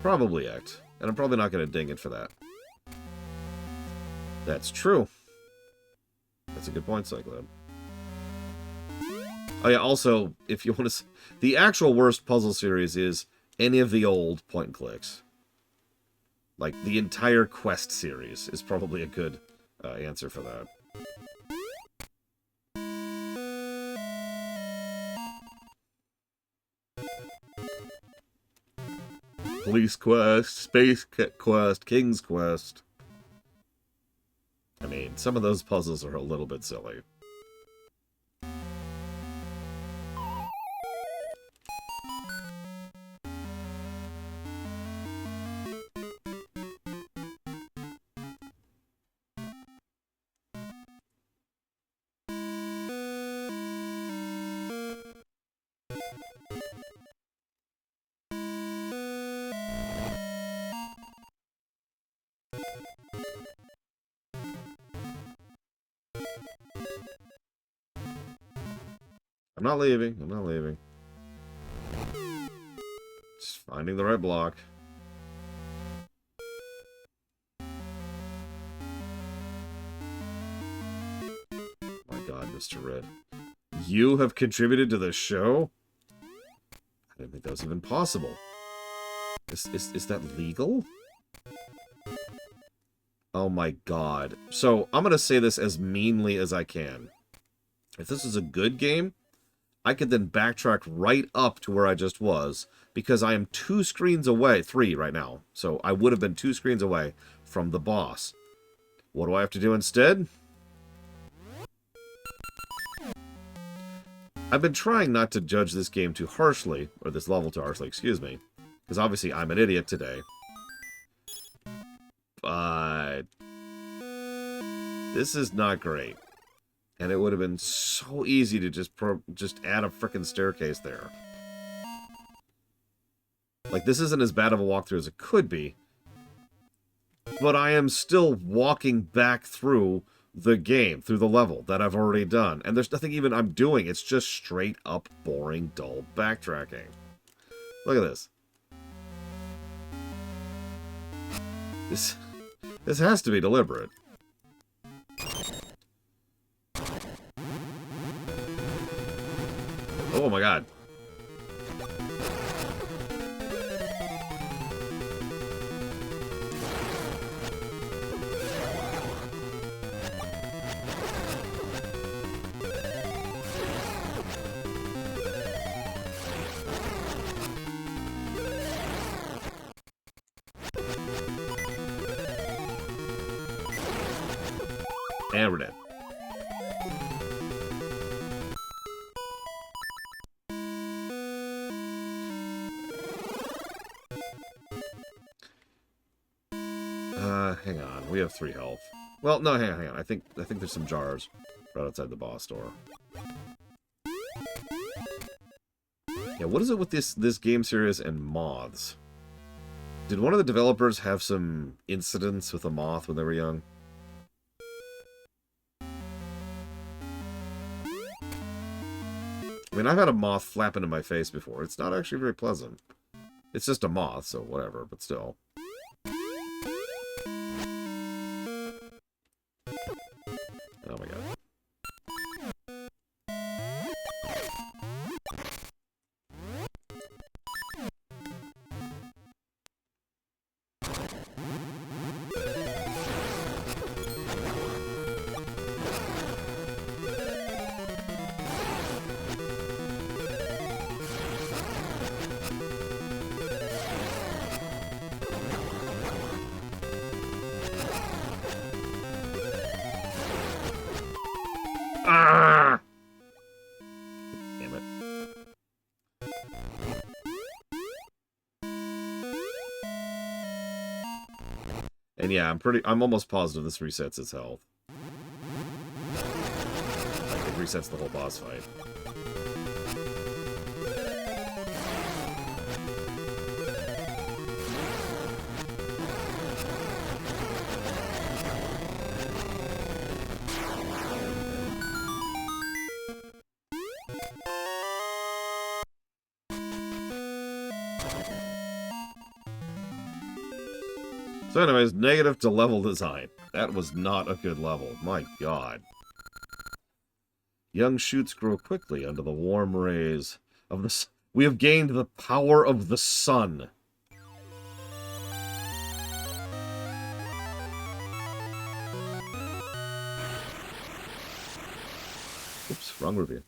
Probably Act. And I'm probably not going to ding it for that. That's true. That's a good point, Cyclone. Oh yeah, also, if you want to... The actual worst puzzle series is any of the old point and clicks. Like, the entire Quest series is probably a good answer for that. Police Quest, Space Quest, King's Quest. I mean, some of those puzzles are a little bit silly. I'm not leaving. I'm not leaving. Just finding the right block. My God, Mr. Red. You have contributed to the show? I didn't think that was even possible. Is that legal? Oh my God. So, I'm gonna say this as meanly as I can. If this is a good game, I could then backtrack right up to where I just was, because I am 2 screens away, 3 right now, so I would have been 2 screens away from the boss. What do I have to do instead? I've been trying not to judge this game too harshly, or this level too harshly, excuse me, because obviously I'm an idiot today. But this is not great. And it would have been so easy to just add a frickin' staircase there. Like, this isn't as bad of a walkthrough as it could be. But I am still walking back through the game, through the level that I've already done. And there's nothing even I'm doing. It's just straight up boring, dull backtracking. Look at this. This has to be deliberate. Oh my God. And we're dead. Hang on. We have 3 health. Well, no, hang on. I think there's some jars right outside the boss door. Yeah, what is it with this game series and moths? Did one of the developers have some incidents with a moth when they were young? I mean, I've had a moth flap into my face before. It's not actually very pleasant. It's just a moth, so whatever, but still. Oh my God. Ah! Damn it. And yeah, I'm almost positive this resets its health. Like, it resets the whole boss fight. So anyways, negative to level design. That was not a good level. My god. Young shoots grow quickly under the warm rays of the sun. We have gained the power of the sun. Oops, wrong review.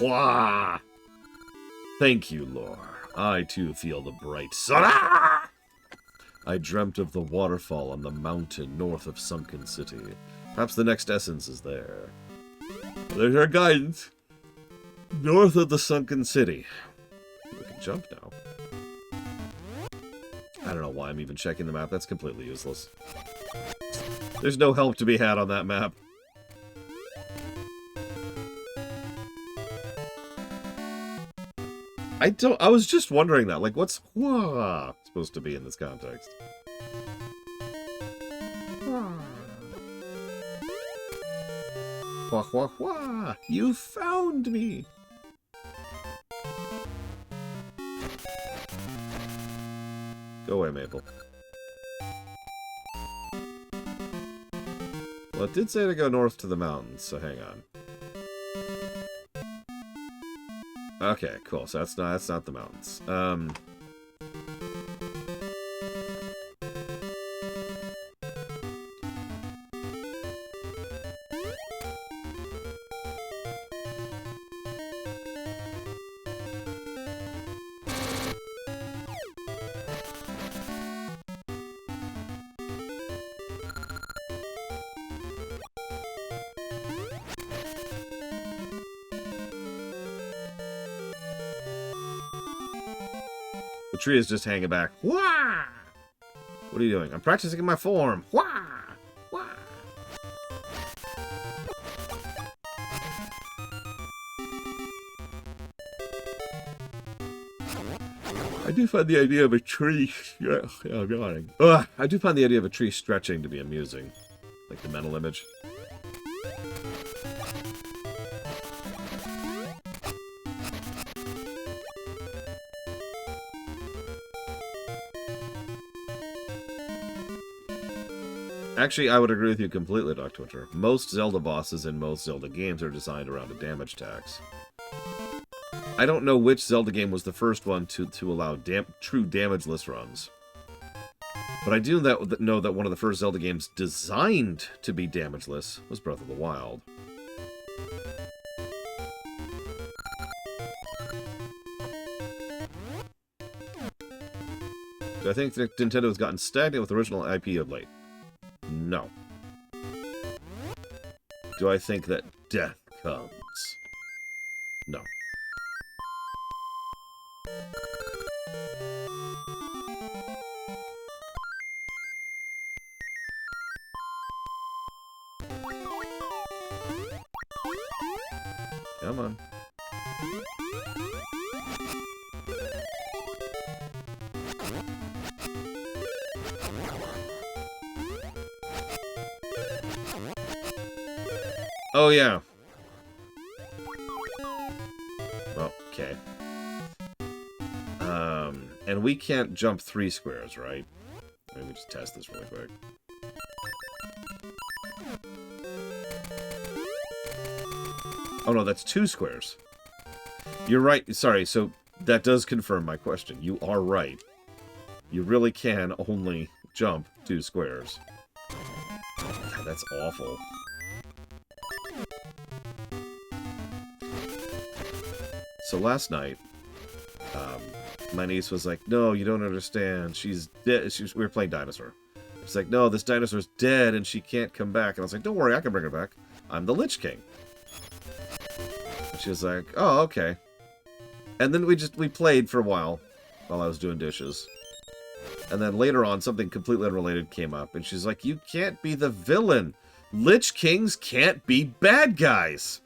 Wah! Thank you, Lore. I too feel the bright sun. Ah! I dreamt of the waterfall on the mountain north of Sunken City. Perhaps the next essence is there. There's our guidance. North of the Sunken City. We can jump now. I don't know why I'm even checking the map. That's completely useless. There's no help to be had on that map. I was just wondering that. Like, what's wah supposed to be in this context? Wah, wah, wah! You found me! Go away, Maple. Well, it did say to go north to the mountains, so hang on. Okay, cool. So that's not the mountains. The tree is just hanging back. Wah! What are you doing? I'm practicing my form. Wah! Wah! I do find the idea of a tree... Oh, God. Ugh. I do find the idea of a tree stretching to be amusing. Like the mental image. Actually, I would agree with you completely, Dr. Twitter. Most Zelda bosses in most Zelda games are designed around a damage tax. I don't know which Zelda game was the first one to allow true damageless runs. But I do know that one of the first Zelda games designed to be damageless was Breath of the Wild. Do I think that Nintendo has gotten stagnant with original IP of late? No. Do I think that death comes? No. Come on. Oh, yeah. Okay. And we can't jump 3 squares, right? Let me just test this really quick. Oh, no, that's 2 squares. You're right. Sorry, so that does confirm my question. You are right. You really can only jump 2 squares. God, that's awful. So last night, my niece was like, no, you don't understand. She's dead. We were playing dinosaur. It's like, no, this dinosaur's dead and she can't come back. And I was like, don't worry, I can bring her back. I'm the Lich King. And she was like, oh, okay. And then we played for a while I was doing dishes. And then later on, something completely unrelated came up. And she's like, you can't be the villain. Lich Kings can't be bad guys.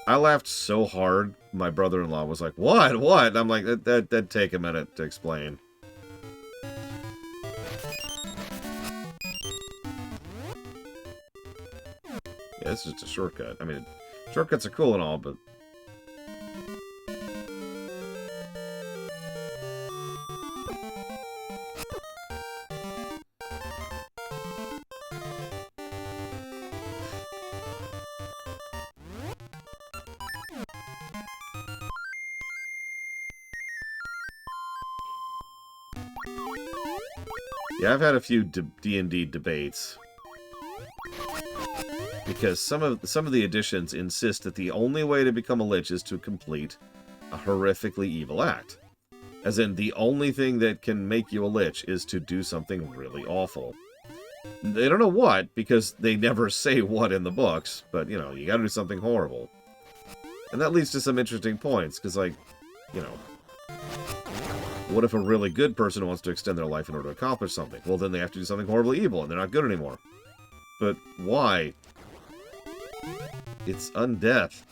I laughed so hard, my brother-in-law was like, what? What? And I'm like, that'd take a minute to explain. Yeah, it's just a shortcut. I mean, shortcuts are cool and all, but... Yeah, I've had a few D&D debates. Because some of the editions insist that the only way to become a lich is to complete a horrifically evil act. As in, the only thing that can make you a lich is to do something really awful. They don't know what, because they never say what in the books, but, you know, you gotta do something horrible. And that leads to some interesting points, because, like, you know, what if a really good person wants to extend their life in order to accomplish something? Well, then they have to do something horribly evil, and they're not good anymore. But why? It's undeath.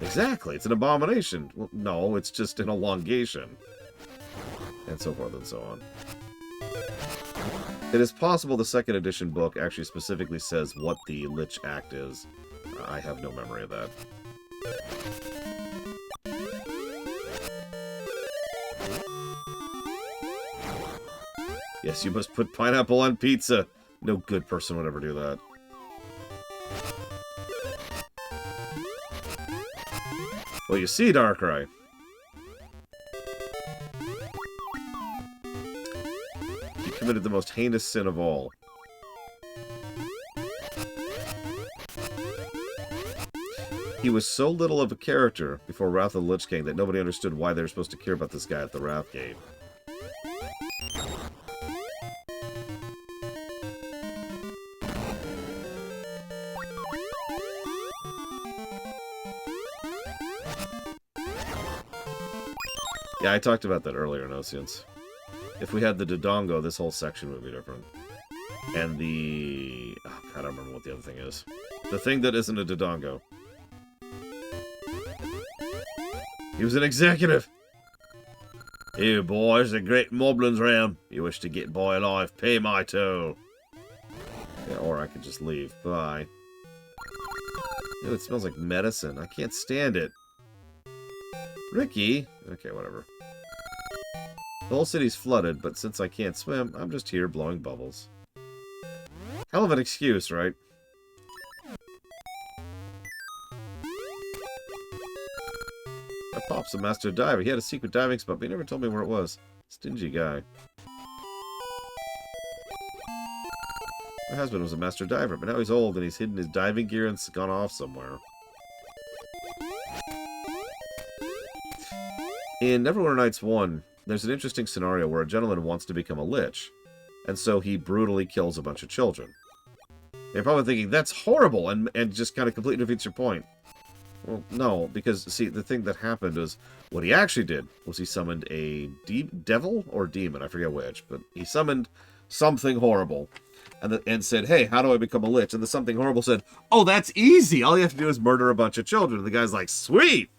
Exactly, it's an abomination. Well, no, it's just an elongation. And so forth and so on. It is possible the 2nd edition book actually specifically says what the Lich Act is. I have no memory of that. Yes, you must put pineapple on pizza. No good person would ever do that. Well, you see, Darkrai. He committed the most heinous sin of all. He was so little of a character before Wrath of the Lich King that nobody understood why they were supposed to care about this guy at the Wrath Gate. Yeah, I talked about that earlier, Nosians. If we had the Dodongo, this whole section would be different. And the... oh, God, I don't remember what the other thing is. The thing that isn't a Dodongo. He was an executive! Here, boys, the great moblin's round. You wish to get by alive, pay my toll. Yeah, or I could just leave. Bye. Ew, it smells like medicine. I can't stand it. Ricky? Okay, whatever. The whole city's flooded, but since I can't swim, I'm just here blowing bubbles. Hell of an excuse, right? My pop's a master diver. He had a secret diving spot, but he never told me where it was. Stingy guy. My husband was a master diver, but now he's old and he's hidden his diving gear and gone off somewhere. In Neverwinter Nights 1, there's an interesting scenario where a gentleman wants to become a lich, and so he brutally kills a bunch of children. You're probably thinking, that's horrible, and just kind of completely defeats your point. Well, no, because, see, the thing that happened is, what he actually did was he summoned a devil or demon, I forget which, but he summoned something horrible, and said, hey, how do I become a lich? And the something horrible said, oh, that's easy, all you have to do is murder a bunch of children. And the guy's like, sweet!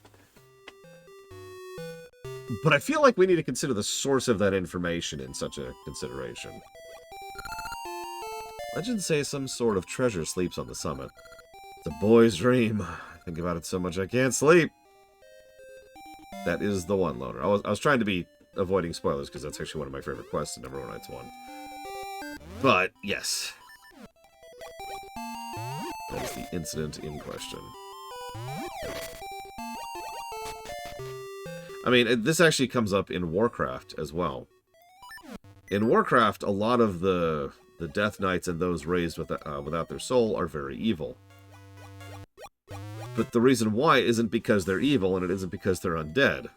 But I feel like we need to consider the source of that information in such a consideration. Legends say some sort of treasure sleeps on the summit. It's a boy's dream. I think about it so much I can't sleep. That is the one, Loner. I was trying to be avoiding spoilers, because that's actually one of my favorite quests in Neverwinter's 1. But, yes. That is the incident in question. I mean, this actually comes up in Warcraft as well. In Warcraft, a lot of the Death Knights and those raised without their soul are very evil. But the reason why isn't because they're evil, and it isn't because they're undead.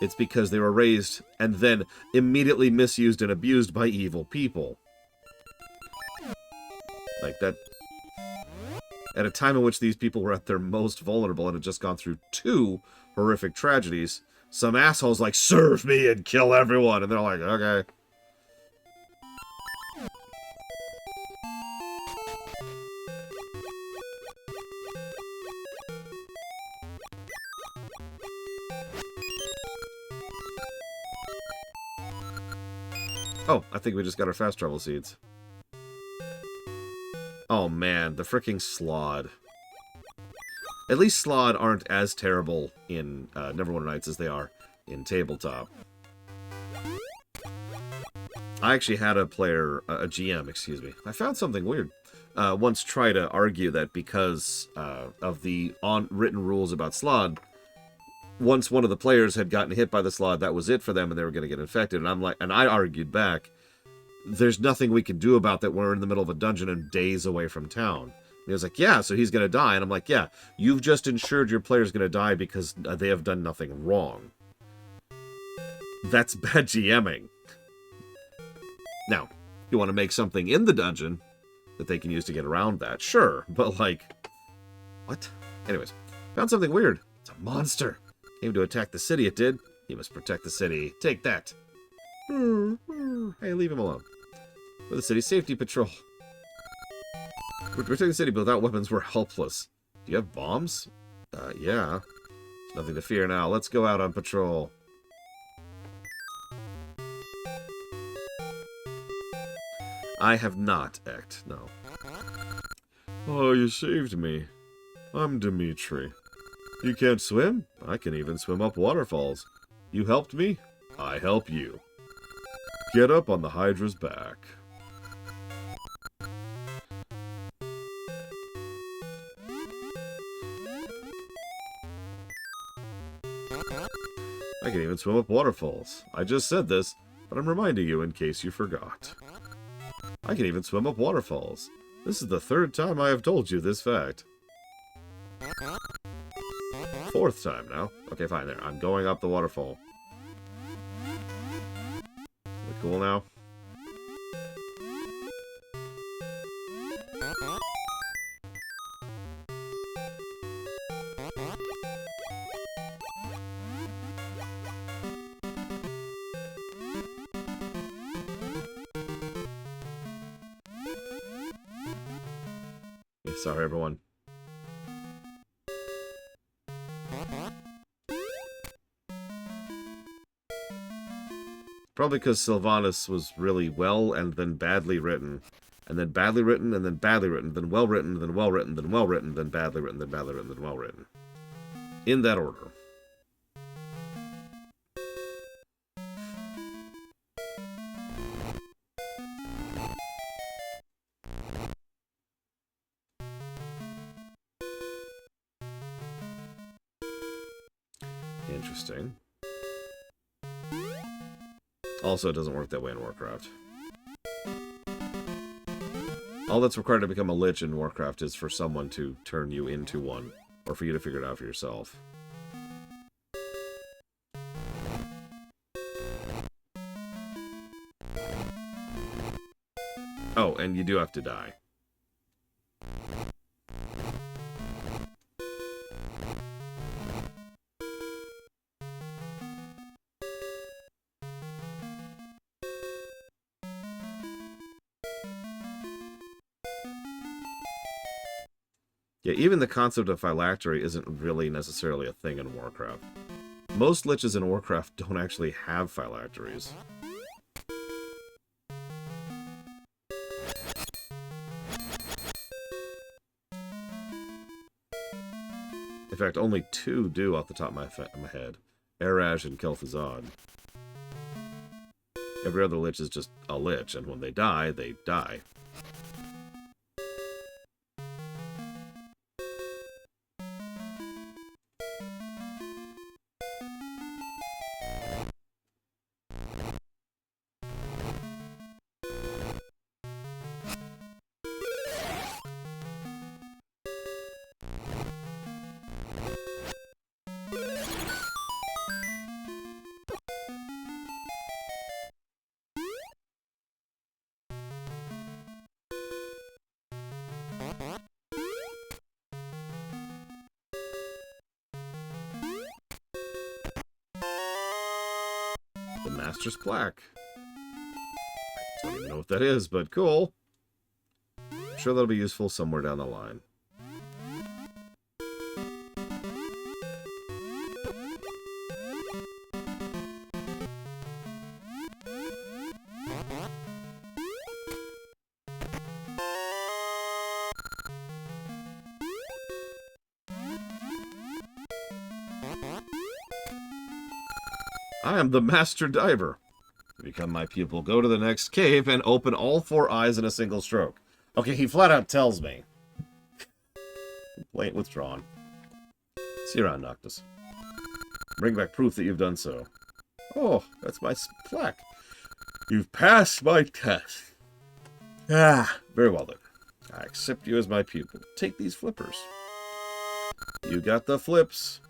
It's because they were raised and then immediately misused and abused by evil people. Like that. At a time in which these people were at their most vulnerable and had just gone through 2 horrific tragedies, some assholes like, serve me and kill everyone. And they're like, okay. Oh, I think we just got our fast travel seeds. Oh man, the fricking Slod. At least Slod aren't as terrible in Neverwinter Nights as they are in Tabletop. I actually had a player, a GM, excuse me. I found something weird. Once try to argue that because of the written rules about Slod, once one of the players had gotten hit by the Slod, that was it for them and they were going to get infected. And I argued back, there's nothing we can do about that. We're in the middle of a dungeon and days away from town. And he was like, yeah, so he's going to die. And I'm like, yeah, you've just ensured your player's going to die because they have done nothing wrong. That's bad GMing. Now, you want to make something in the dungeon that they can use to get around that, sure. But like, what? Anyways, found something weird. It's a monster. Came to attack the city, it did. He must protect the city. Take that. Hey, leave him alone. We're the city safety patrol. We're protecting the city, but without weapons, we're helpless. Do you have bombs? Yeah. Nothing to fear now. Let's go out on patrol. I have not, Ect, no. Oh, you saved me. I'm Dimitri. You can't swim? I can even swim up waterfalls. You helped me? I help you. Get up on the Hydra's back. I can even swim up waterfalls. I just said this, but I'm reminding you in case you forgot. I can even swim up waterfalls. This is the 3rd time I have told you this fact. 4th time now. Okay, fine, there. I'm going up the waterfall. We cool now? Yeah, sorry, everyone. Probably because Sylvanas was really well and then badly written. And then badly written, and then badly written, then well written, then well written, then well written, then badly written, then badly written, then well written. In that order. Interesting. Also, it doesn't work that way in Warcraft. All that's required to become a Lich in Warcraft is for someone to turn you into one, or for you to figure it out for yourself. Oh, and you do have to die. Yeah, even the concept of phylactery isn't really necessarily a thing in Warcraft. Most liches in Warcraft don't actually have phylacteries. In fact, only 2 do off the top of my head. Erash and Kel'Thuzad. Every other Lich is just a Lich, and when they die, they die. The Master's Plaque. I don't even know what that is, but cool. I'm sure that'll be useful somewhere down the line. I am the Master Diver. Become my pupil. Go to the next cave and open all 4 eyes in a single stroke. Okay, he flat out tells me. Complaint withdrawn. See you around, Noctis. Bring back proof that you've done so. Oh, that's my plaque. You've passed my test. Ah, very well then. I accept you as my pupil. Take these flippers. You got the flips.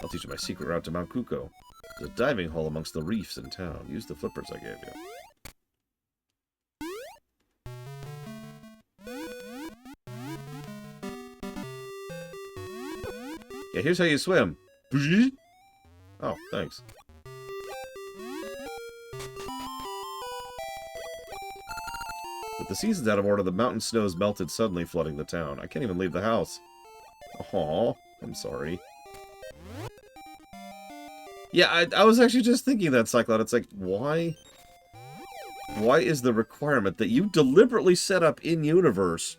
I'll teach you my secret route to Mount Kuko. There's a diving hole amongst the reefs in town. Use the flippers I gave you. Yeah, here's how you swim. Oh, thanks. With the seasons out of order, the mountain snows melted suddenly, flooding the town. I can't even leave the house. Aw, I'm sorry. Yeah, I was actually just thinking that, Cyclone. It's like, why? Why is the requirement that you deliberately set up in-universe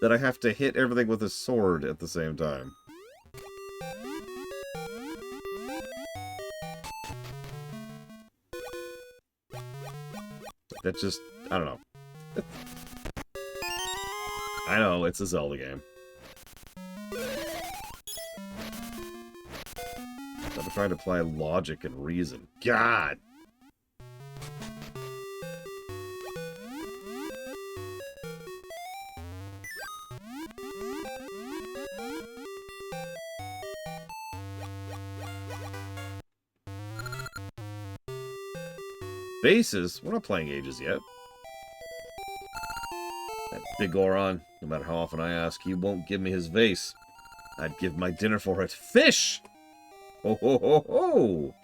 that I have to hit everything with a sword at the same time? That just, I don't know. I know, it's a Zelda game. I'm trying to apply logic and reason. God! Bases? We're not playing Ages yet. That big Goron, no matter how often I ask, he won't give me his vase. I'd give my dinner for it. Fish! Ho ho ho ho!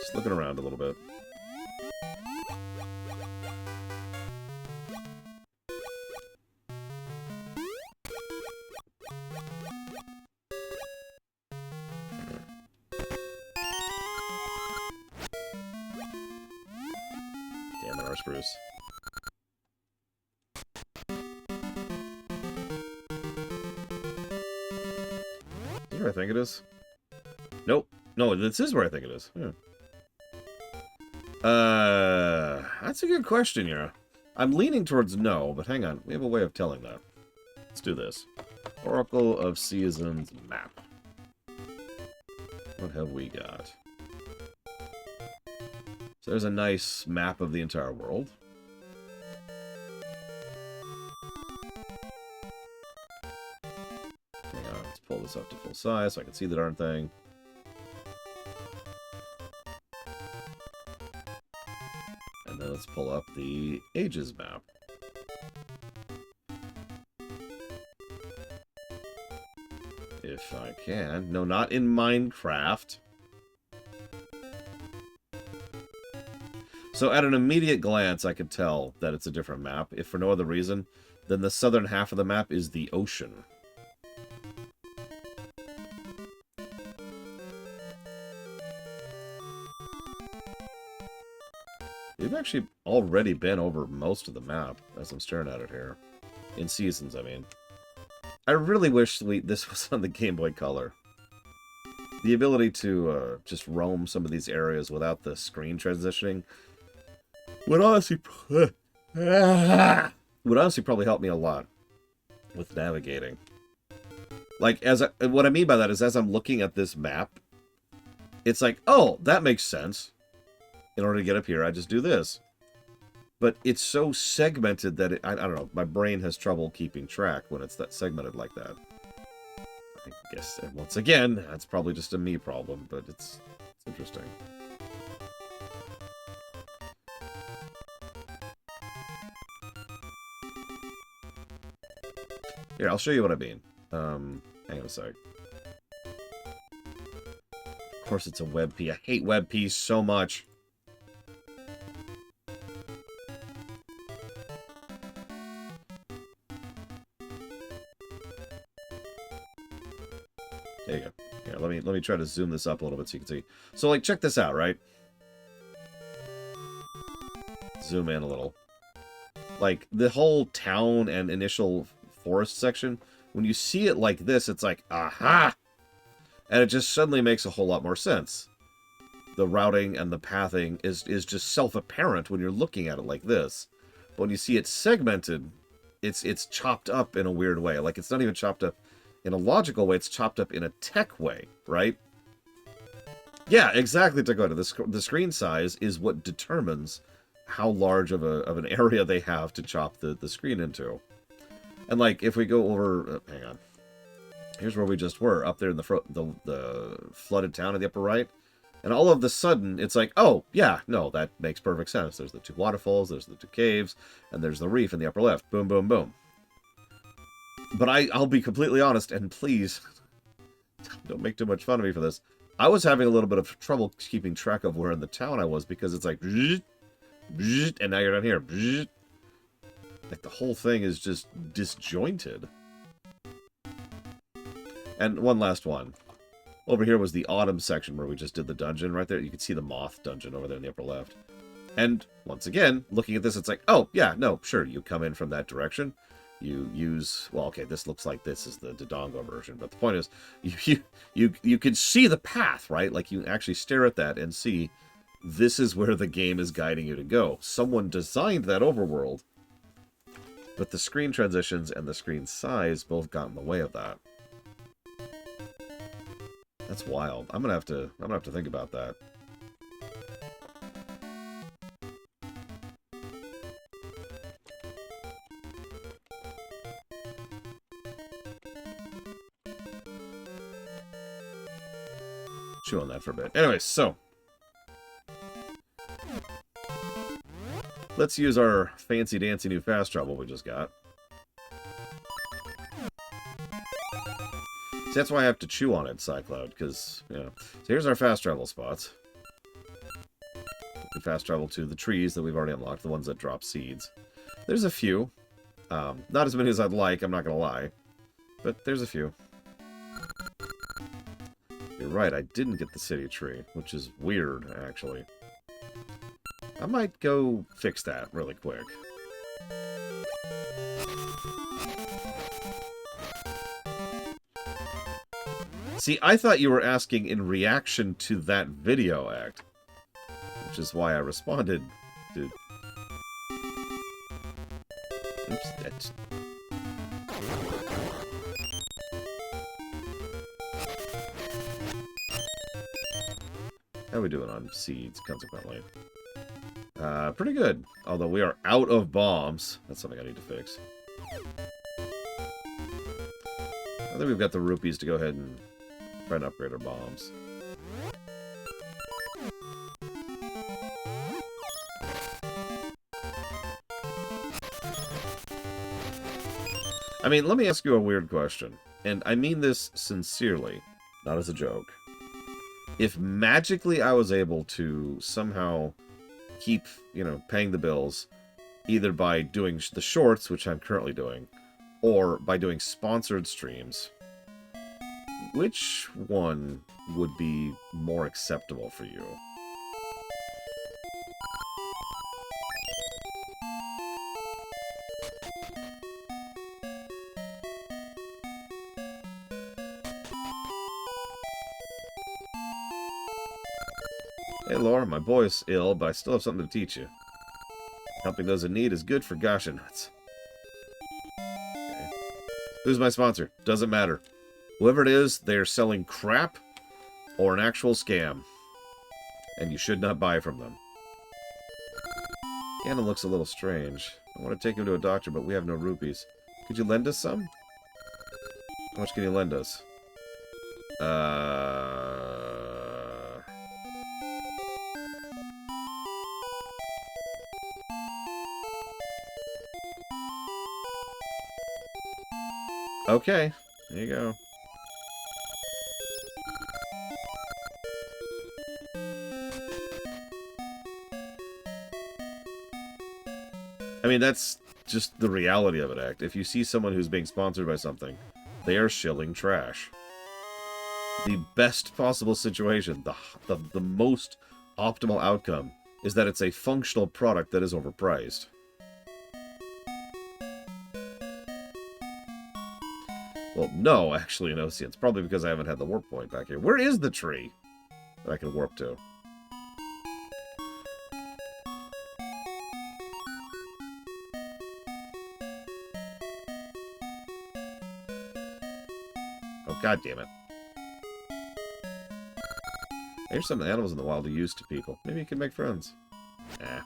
Just looking around a little bit. Damn it, our spruce. Is this where I think it is? Nope. No, this is where I think it is. Yeah. That's a good question, Yara. I'm leaning towards no, but hang on. We have a way of telling that. Let's do this. Oracle of Seasons map. What have we got? So there's a nice map of the entire world. Hang on, let's pull this up to full size so I can see the darn thing. And then let's pull up the Ages map. If I can. No, not in Minecraft. So at an immediate glance, I could tell that it's a different map, if for no other reason than the southern half of the map is the ocean. We've actually already been over most of the map as I'm staring at it here. In seasons, I mean. I really wish this was on the Game Boy Color. The ability to just roam some of these areas without the screen transitioning would honestly probably help me a lot with navigating. Like, what I mean by that is as I'm looking at this map, it's like, oh, that makes sense. In order to get up here, I just do this. But it's so segmented that I don't know, my brain has trouble keeping track when it's that segmented like that. I guess, and once again, that's probably just a me problem, but it's interesting. Here, I'll show you what I mean. Hang on a sec. Of course it's a WebP. I hate WebP so much. There you go. Here, let me try to zoom this up a little bit so you can see. So, like, check this out, right? Zoom in a little. Like, the whole town and initial forest section, when you see it like this, it's like, aha! And it just suddenly makes a whole lot more sense. The routing and the pathing is just self-apparent when you're looking at it like this. But when you see it segmented, it's chopped up in a weird way. Like, it's not even chopped up in a logical way, it's chopped up in a tech way, right? Yeah, exactly, Dakota. The screen size is what determines how large of an area they have to chop the screen into. And, like, if we go over... hang on. Here's where we just were, up there in the flooded town in the upper right. And all of a sudden, it's like, oh, yeah, no, that makes perfect sense. There's the two waterfalls, there's the two caves, and there's the reef in the upper left. Boom, boom, boom. But I'll be completely honest, and please, don't make too much fun of me for this. I was having a little bit of trouble keeping track of where in the town I was, because it's like, and now you're down here. Like, the whole thing is just disjointed. And one last one. Over here was the autumn section where we just did the dungeon right there. You can see the moth dungeon over there in the upper left. And once again, looking at this, it's like, oh, yeah, no, sure, you come in from that direction. You use, well, okay, this looks like this is the Dodongo version, but the point is, you can see the path, right? Like, you actually stare at that and see this is where the game is guiding you to go. Someone designed that overworld, but the screen transitions and the screen size both got in the way of that. That's wild. I'm gonna have to think about that. Chew on that for a bit. Anyways, so let's use our fancy dancy new fast travel we just got. See, that's why I have to chew on it, Cycloud, because, you know. So here's our fast travel spots. We can fast travel to the trees that we've already unlocked, the ones that drop seeds. There's a few. Not as many as I'd like, I'm not gonna lie. But there's a few. You're right, I didn't get the city tree, which is weird, actually. I might go fix that really quick. See, I thought you were asking in reaction to that video act, which is why I responded, dude. Oops, that's... How are we doing on seeds, consequently? Pretty good. Although we are out of bombs. That's something I need to fix. I think we've got the rupees to go ahead and try and upgrade our bombs. I mean, let me ask you a weird question. And I mean this sincerely, not as a joke. If magically I was able to somehow keep, paying the bills, either by doing the shorts, which I'm currently doing, or by doing sponsored streams. Which one would be more acceptable for you? Hey, Laura, my boy's ill, but I still have something to teach you. Helping those in need is good for gosh and nuts. Okay. Who's my sponsor? Doesn't matter. Whoever it is, they're selling crap or an actual scam. And you should not buy from them. Ganon looks a little strange. I want to take him to a doctor, but we have no rupees. Could you lend us some? How much can you lend us? Okay, there you go. I mean, that's just the reality of it, Act. If you see someone who's being sponsored by something, they are shilling trash. The best possible situation, the most optimal outcome, is that it's a functional product that is overpriced. Well, no, actually, no. See, it's probably because I haven't had the warp point back here. Where is the tree that I can warp to? Oh, god damn it. Here's some animals in the wild to use to people. Maybe you can make friends. Ah.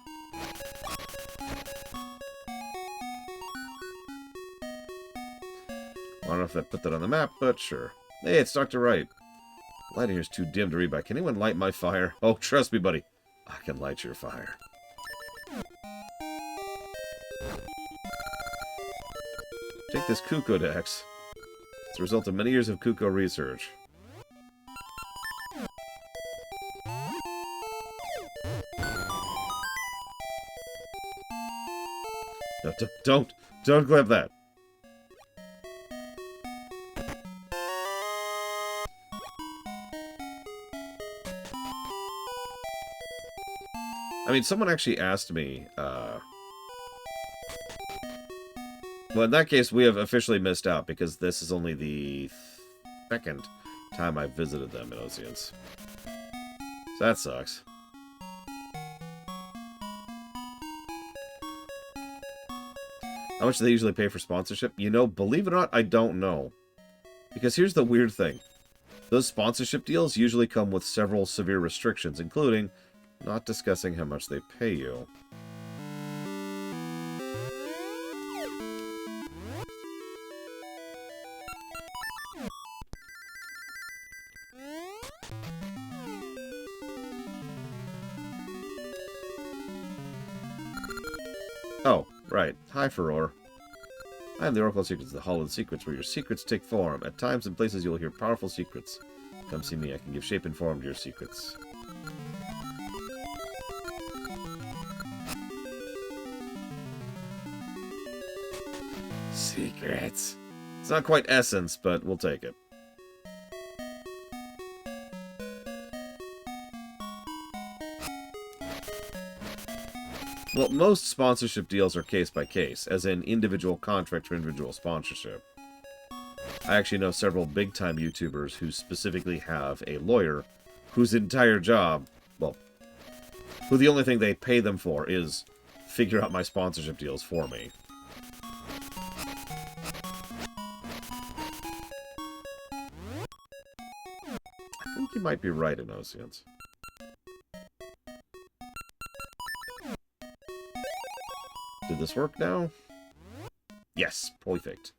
I don't know if I put that on the map, but sure. Hey, it's Dr. Wright. The light here is too dim to read by. Can anyone light my fire? Oh, trust me, buddy. I can light your fire. Take this Kukodex. It's the result of many years of Kuko research. No, don't grab that. I mean, someone actually asked me, well, in that case, we have officially missed out, because this is only the second time I've visited them in Oceans. So that sucks. How much do they usually pay for sponsorship? You know, believe it or not, I don't know. Because here's the weird thing. Those sponsorship deals usually come with several severe restrictions, including not discussing how much they pay you. Oh, right. Hi, Furor. I am the Oracle of Secrets, the Hall of the Secrets, where your secrets take form. At times and places you will hear powerful secrets. Come see me, I can give shape and form to your secrets. Secrets. It's not quite essence, but we'll take it. Well, most sponsorship deals are case by case, as in individual contract for individual sponsorship. I actually know several big-time YouTubers who specifically have a lawyer whose entire job, well, who the only thing they pay them for is figure out my sponsorship deals for me. I think you might be right in Oceans. Did this work now? Yes, perfect.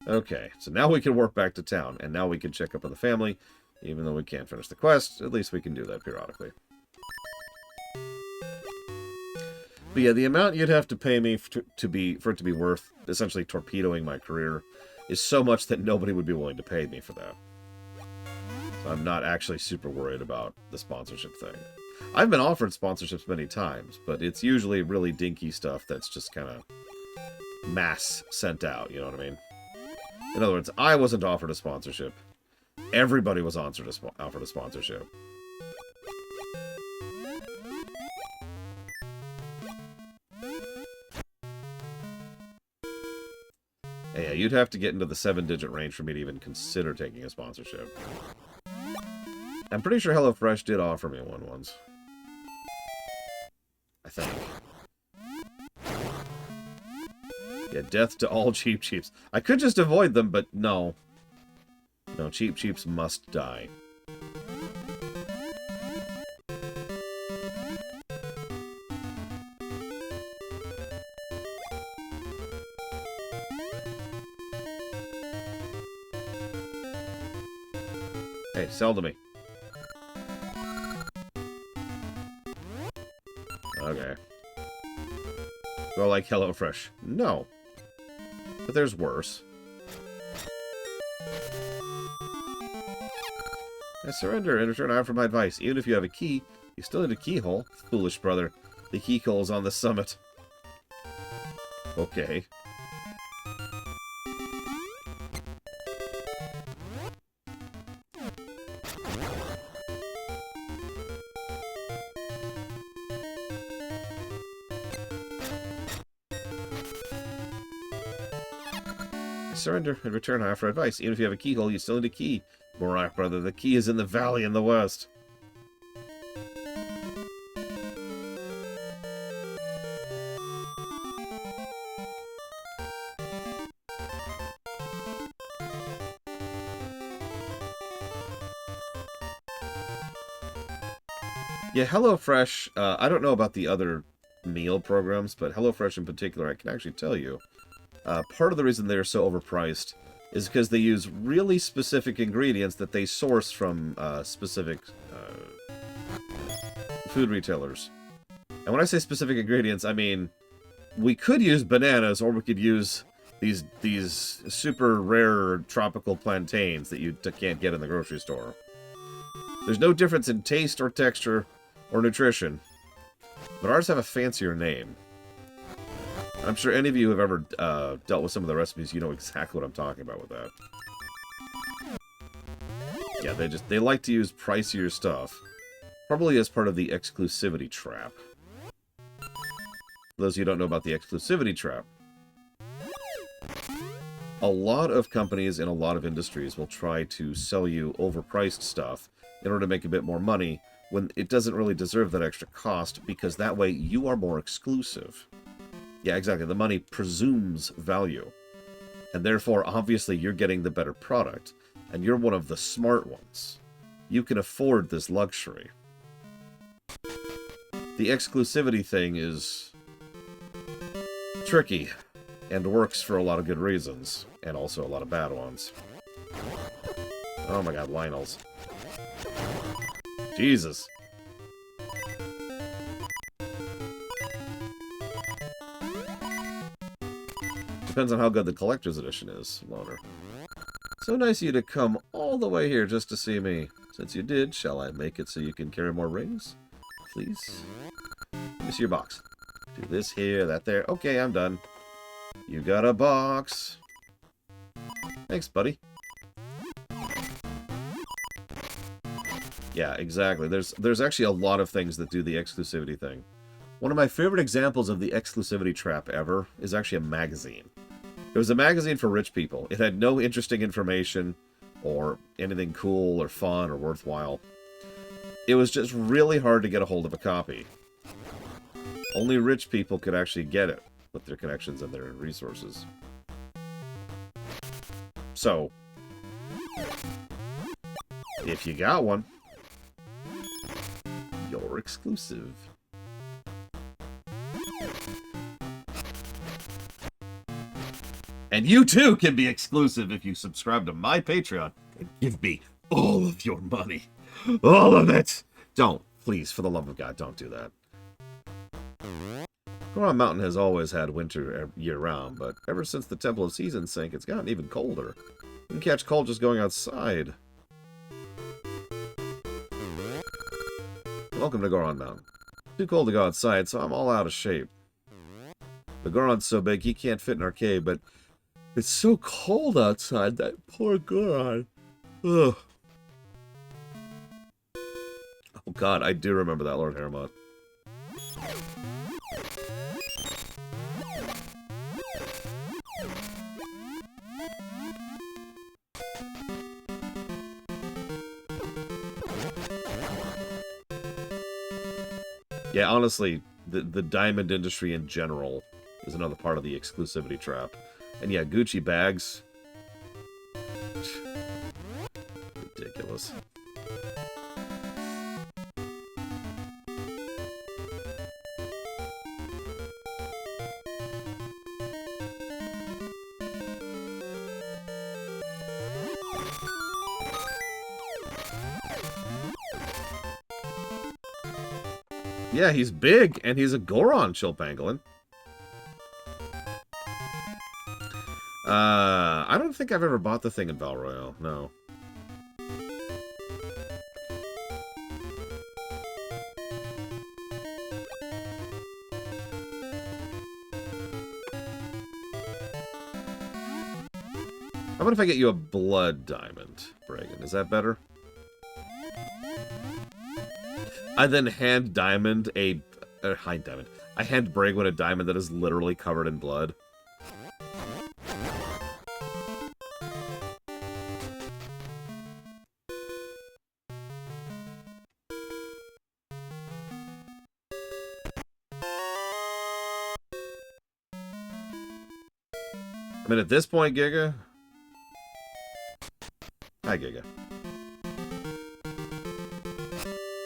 Okay, so now we can work back to town, and now we can check up on the family. Even though we can't finish the quest, at least we can do that periodically. But yeah, the amount you'd have to pay me for it to be worth essentially torpedoing my career is so much that nobody would be willing to pay me for that. So I'm not actually super worried about the sponsorship thing. I've been offered sponsorships many times, but it's usually really dinky stuff that's just kind of mass sent out, you know what I mean? In other words, I wasn't offered a sponsorship. Everybody was offered a sponsorship. Yeah, you'd have to get into the 7-digit range for me to even consider taking a sponsorship. I'm pretty sure HelloFresh did offer me one once. I think. Yeah, death to all Cheap Cheeps. I could just avoid them, but no. No, Cheap Cheeps must die. Hey, sell to me. Okay. Do I like HelloFresh? No. But there's worse. I surrender and return for my advice. Even if you have a key, you still need a keyhole. Foolish brother. The keyhole's on the summit. Okay. Surrender and return higher for advice. Even if you have a keyhole, you still need a key. Morak, brother, the key is in the valley in the west. Yeah, HelloFresh, I don't know about the other meal programs, but HelloFresh in particular, I can actually tell you. Part of the reason they're so overpriced is because they use really specific ingredients that they source from specific food retailers. And when I say specific ingredients, I mean, we could use bananas, or we could use these super rare tropical plantains that you can't get in the grocery store. There's no difference in taste or texture or nutrition, but ours have a fancier name. I'm sure any of you have ever dealt with some of the recipes, you know exactly what I'm talking about with that. Yeah, they like to use pricier stuff, probably as part of the exclusivity trap. For those of you who don't know about the exclusivity trap, a lot of companies in a lot of industries will try to sell you overpriced stuff in order to make a bit more money when it doesn't really deserve that extra cost, because that way you are more exclusive. Yeah, exactly. The money presumes value. And therefore, obviously, you're getting the better product. And you're one of the smart ones. You can afford this luxury. The exclusivity thing is tricky and works for a lot of good reasons, and also a lot of bad ones. Oh my god, Lionels. Jesus. Depends on how good the collector's edition is, Loner. So nice of you to come all the way here just to see me. Since you did, shall I make it so you can carry more rings? Please? Let me see your box. Do this here, that there. Okay, I'm done. You got a box. Thanks, buddy. Yeah, exactly. There's actually a lot of things that do the exclusivity thing. One of my favorite examples of the exclusivity trap ever is actually a magazine. It was a magazine for rich people. It had no interesting information or anything cool or fun or worthwhile. It was just really hard to get a hold of a copy. Only rich people could actually get it with their connections and their resources. So, if you got one, you're exclusive. And you too can be exclusive if you subscribe to my Patreon and give me all of your money. All of it! Don't. Please, for the love of God, don't do that. Goron Mountain has always had winter year-round, but ever since the Temple of Seasons sank, it's gotten even colder. You can catch cold just going outside. Welcome to Goron Mountain. Too cold to go outside, so I'm all out of shape. The Goron's so big he can't fit in our cave, but it's so cold outside, that poor Goron. Ugh. Oh god, I do remember that, Lord Hermod. Yeah, honestly, the diamond industry in general is another part of the exclusivity trap. And yeah, Gucci bags. Ridiculous. Yeah, he's big, and he's a Goron, Chillpangolin. I don't think I've ever bought the thing in Val Royale, no. How about if I get you a blood diamond, Bragan? Is that better? I then hand Diamond a... hi, Diamond. I hand Bragwin a diamond that is literally covered in blood. I mean, at this point, Giga... Hi, Giga.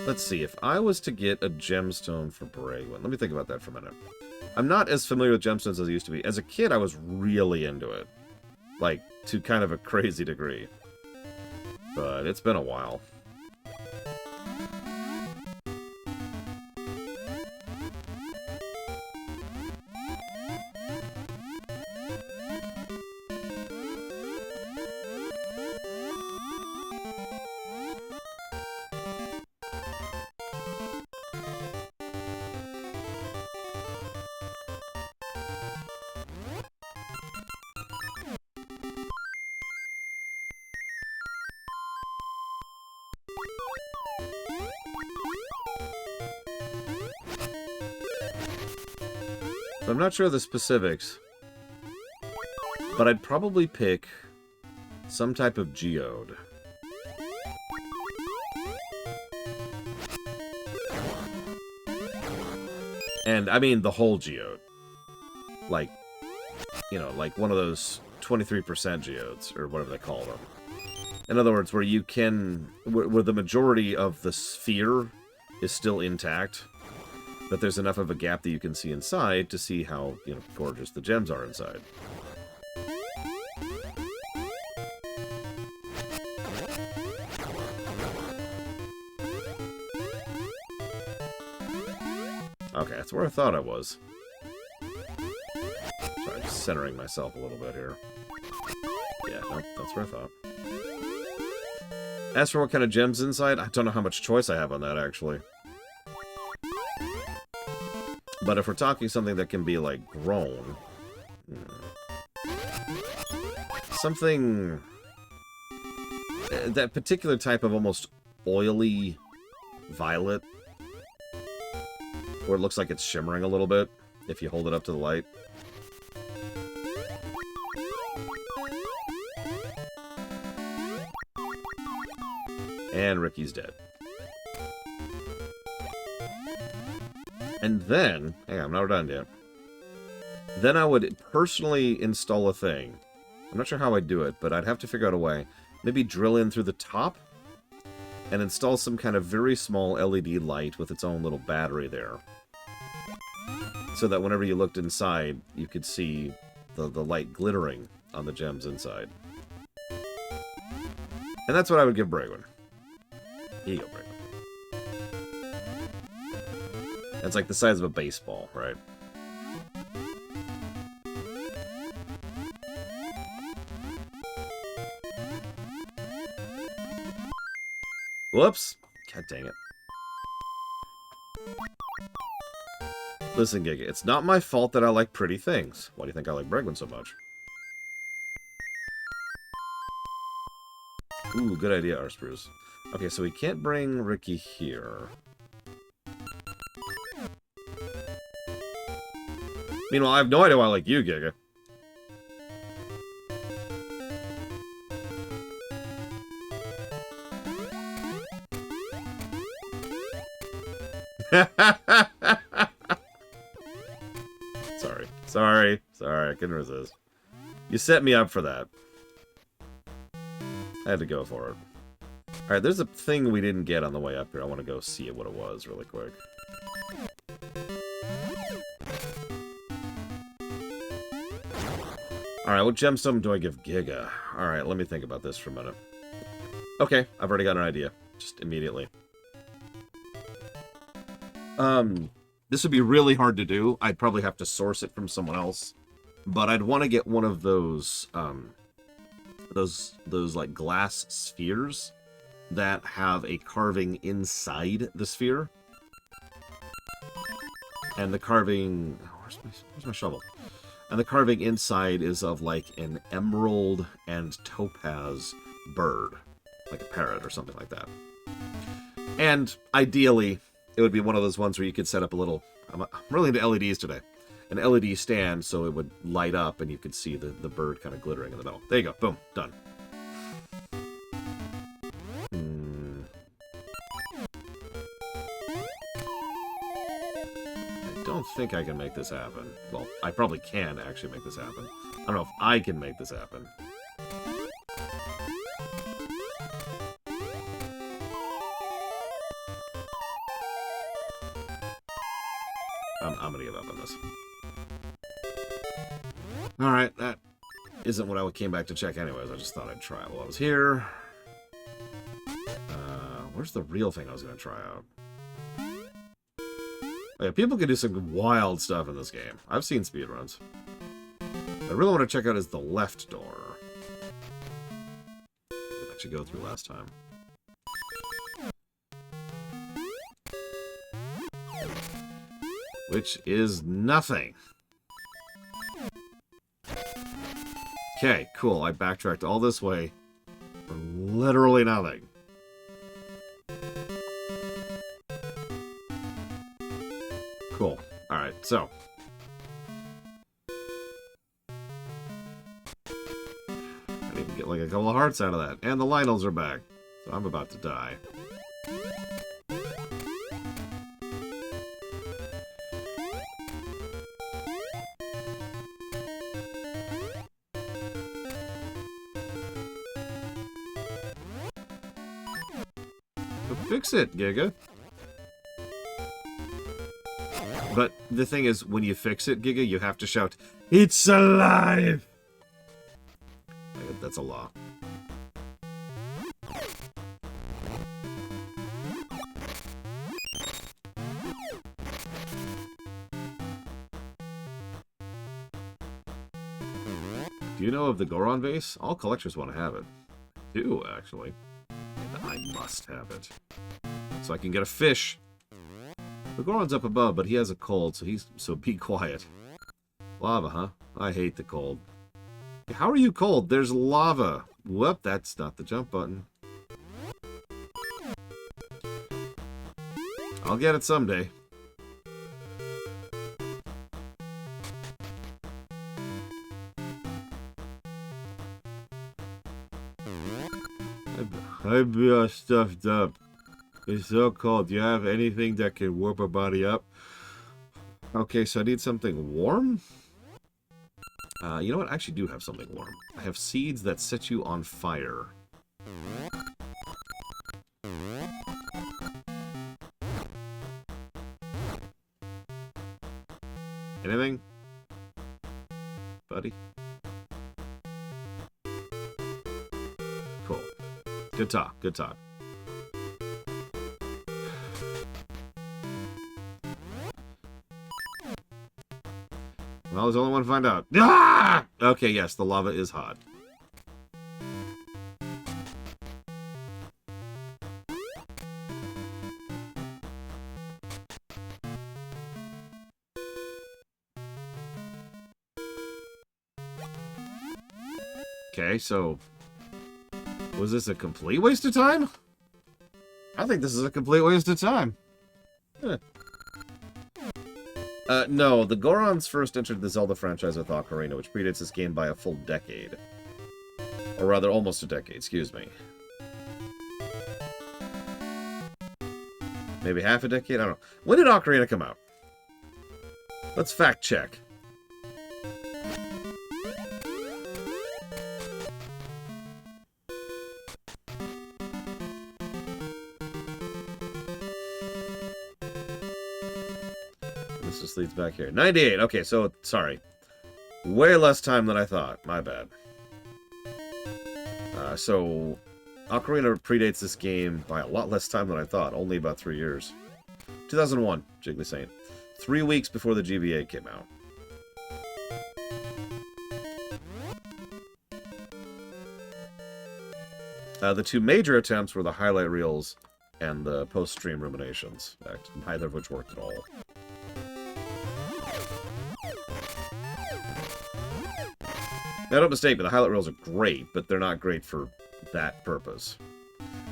Let's see, if I was to get a gemstone for Bragwin... Let me think about that for a minute. I'm not as familiar with gemstones as I used to be. As a kid, I was really into it. Like, to kind of a crazy degree. But it's been a while. I'm not sure of the specifics, but I'd probably pick some type of geode. And I mean the whole geode. Like, you know, like one of those 23% geodes, or whatever they call them. In other words, where you can, where the majority of the sphere is still intact, but there's enough of a gap that you can see inside to see how, you know, gorgeous the gems are inside. Okay, that's where I thought I was. Sorry, just centering myself a little bit here. Yeah, no, that's where I thought. As for what kind of gems inside, I don't know how much choice I have on that, actually. But if we're talking something that can be, like, grown... something... that particular type of almost oily violet, where it looks like it's shimmering a little bit, if you hold it up to the light. And Ricky's dead. And then, hang on, I'm not done yet. Then I would personally install a thing. I'm not sure how I'd do it, but I'd have to figure out a way. Maybe drill in through the top and install some kind of very small LED light with its own little battery there. So that whenever you looked inside, you could see the light glittering on the gems inside. And that's what I would give Bragwin. Here you go, Bragwin. It's like the size of a baseball, right? Whoops! God dang it. Listen, Giga, it's not my fault that I like pretty things. Why do you think I like Bregman so much? Ooh, good idea, Arspruce. Okay, so we can't bring Ricky here. Meanwhile, I have no idea why I like you, Giga. Sorry, I couldn't resist. You set me up for that. I had to go for it. Alright, there's a thing we didn't get on the way up here. I want to go see what it was really quick. Alright, what gemstone do I give Giga? Alright, let me think about this for a minute. Okay, I've already got an idea. Just immediately. This would be really hard to do. I'd probably have to source it from someone else. But I'd want to get one of those like glass spheres that have a carving inside the sphere. And the carving... where's my shovel? And the carving inside is of like an emerald and topaz bird. Like a parrot or something like that. And ideally, it would be one of those ones where you could set up a little... I'm really into LEDs today. An LED stand so it would light up and you could see the bird kind of glittering in the middle. There you go. Boom. Done. I don't think I can make this happen. Well, I probably can actually make this happen. I don't know if I can make this happen. I'm gonna give up on this. Alright, that isn't what I came back to check anyways. I just thought I'd try it while I was here. Where's the real thing I was gonna try out? Oh, yeah, people can do some wild stuff in this game. I've seen speedruns. I really want to check out is the left door. That should go through last time. Which is nothing. Okay, cool. I backtracked all this way for literally nothing. Cool. Alright, so. I didn't even get like a couple of hearts out of that. And the Lionels are back. So I'm about to die. Fix it, Giga. But the thing is, when you fix it, Giga, you have to shout, "It's alive!" That's a law. Do you know of the Goron vase? All collectors want to have it. I do, actually. I must have it. So I can get a fish. The Goron's up above, but he has a cold, so be quiet. Lava, huh? I hate the cold. How are you cold? There's lava. Whoop, that's not the jump button. I'll get it someday. I'm stuffed up. It's so cold. Do you have anything that can warp a body up? Okay, so I need something warm? You know what? I actually do have something warm. I have seeds that set you on fire. Anything? Buddy? Cool. Good talk, good talk. Well, there's only one to find out. Ah! Okay, yes, the lava is hot. Okay, so... Was this a complete waste of time? I think this is a complete waste of time. Huh. No, the Gorons first entered the Zelda franchise with Ocarina, which predates this game by a full decade. Or rather, almost a decade, excuse me. Maybe half a decade? I don't know. When did Ocarina come out? Let's fact check. This just leads back here. 98. Okay, so, sorry. Way less time than I thought. My bad. So, Ocarina predates this game by a lot less time than I thought. Only about 3 years. 2001, Jiggly saying. 3 weeks before the GBA came out. The two major attempts were the highlight reels and the post-stream ruminations. In fact, neither of which worked at all. Now, don't mistake me, the highlight reels are great, but they're not great for that purpose.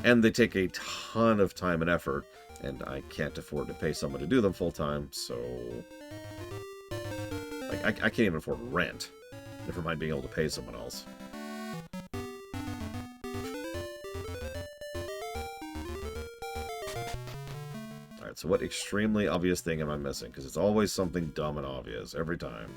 And they take a ton of time and effort, and I can't afford to pay someone to do them full-time, so... Like, I can't even afford rent. Never mind being able to pay someone else. Alright, so what extremely obvious thing am I missing? Because it's always something dumb and obvious, every time.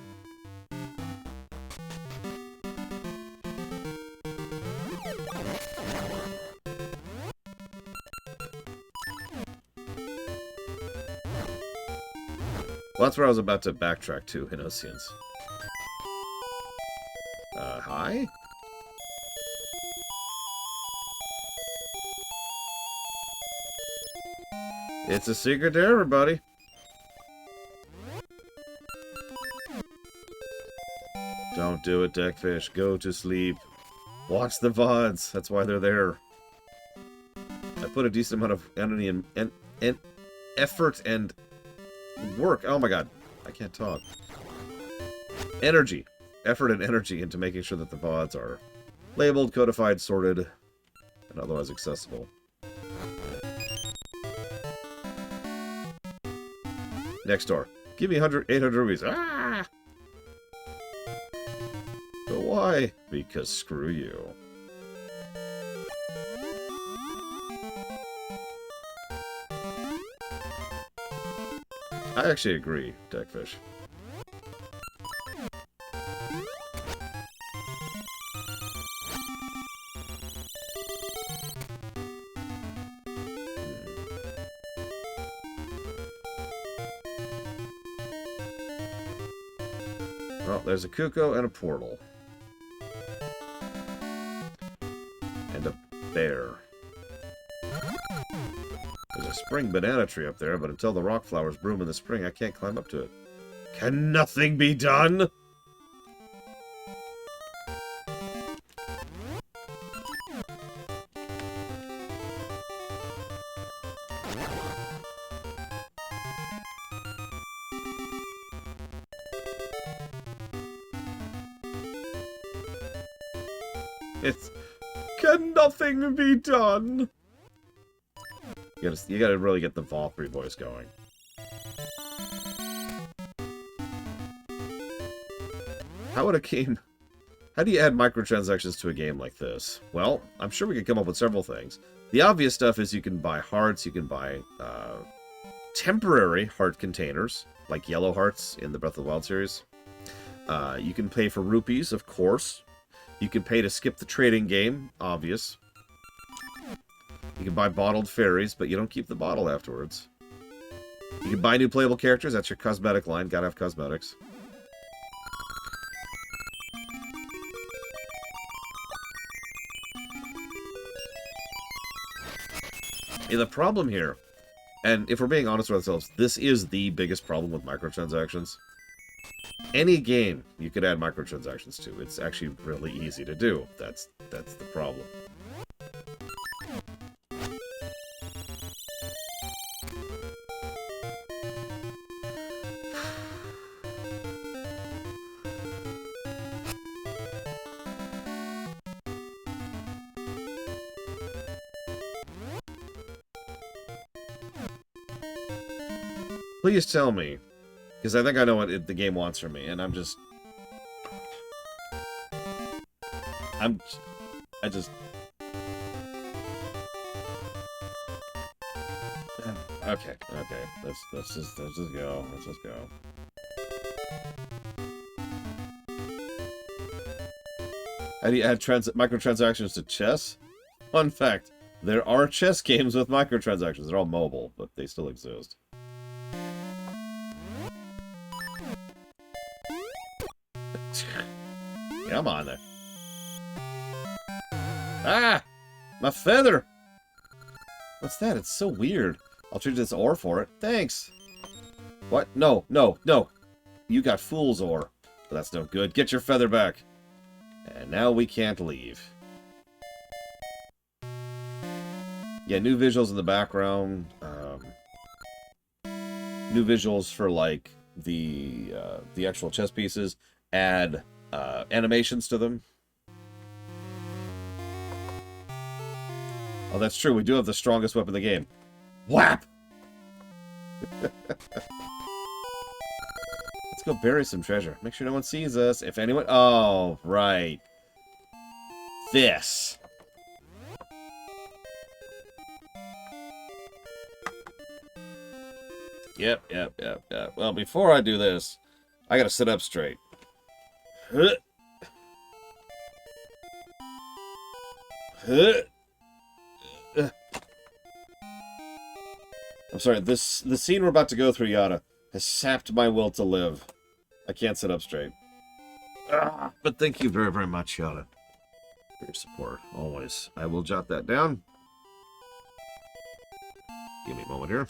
Well, that's where I was about to backtrack to, Hinosians. Hi? It's a secret to everybody. Don't do it, Deckfish. Go to sleep. Watch the VODs. That's why they're there. I put a decent amount of energy and effort and work. Oh my god. I can't talk. Energy. Effort and energy into making sure that the VODs are labeled, codified, sorted, and otherwise accessible. Next door. Give me 800 rupees. Ah! But why? Because screw you. I actually agree, Deckfish. Well, there's a cuckoo and a portal. And a bear. There's a spring banana tree up there, but until the rock flowers bloom in the spring, I can't climb up to it. Can nothing be done? Can nothing be done? You gotta really get the Valkyrie voice going. How would a game... How do you add microtransactions to a game like this? Well, I'm sure we could come up with several things. The obvious stuff is you can buy hearts, you can buy temporary heart containers, like yellow hearts in the Breath of the Wild series. You can pay for rupees, of course. You can pay to skip the trading game, obvious. You can buy bottled fairies, but you don't keep the bottle afterwards. You can buy new playable characters, that's your cosmetic line, gotta have cosmetics. Yeah, the problem here, and if we're being honest with ourselves, this is the biggest problem with microtransactions. Any game you could add microtransactions to. It's actually really easy to do. That's the problem. Please tell me. Because I think I know what the game wants from me, and I'm just... I just... Okay. Let's just go. Let's just go. How do you add microtransactions to chess? Fun fact, there are chess games with microtransactions. They're all mobile, but they still exist. Come on there. Ah! My feather! What's that? It's so weird. I'll trade this ore for it. Thanks. What? No. You got fool's ore. But that's no good. Get your feather back. And now we can't leave. Yeah, new visuals in the background. New visuals for, like, the actual chess pieces. Add animations to them. Oh, that's true. We do have the strongest weapon in the game. Whap! Let's go bury some treasure. Make sure no one sees us. If anyone... Oh, right. This. Yep. Well, before I do this, I gotta sit up straight. I'm sorry, the scene we're about to go through, Yada, has sapped my will to live. I can't sit up straight. But thank you very, very much, Yada, for your support. Always. I will jot that down. Give me a moment here.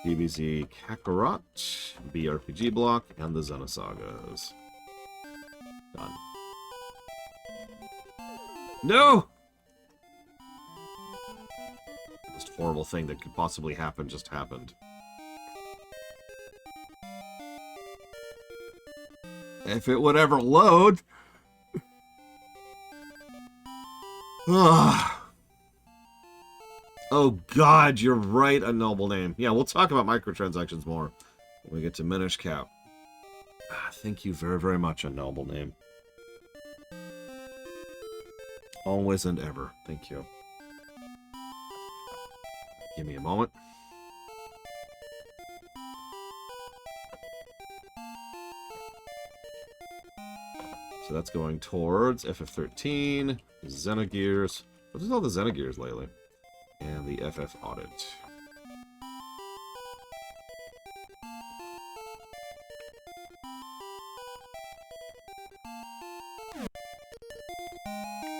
DBZ Kakarot, BRPG block, and the Xenosagas. Done. No! The most horrible thing that could possibly happen just happened. If it would ever load... Oh god, you're right, a noble name. Yeah, we'll talk about microtransactions more when we get to Minish Cap. Thank you very, very much, a noble name. Always and ever. Thank you. Give me a moment. So that's going towards FF13, Xenogears. What is all the Xenogears lately? And the FF Audit.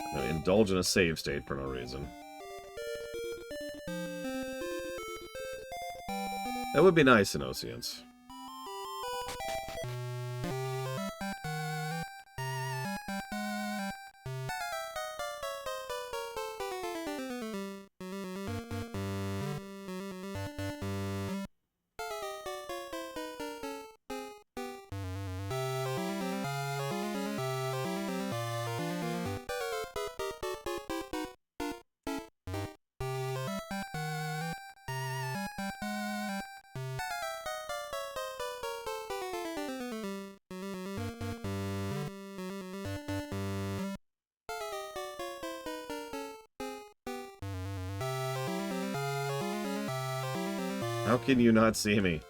I'm gonna indulge in a save state for no reason. That would be nice in Oceans. How can you not see me?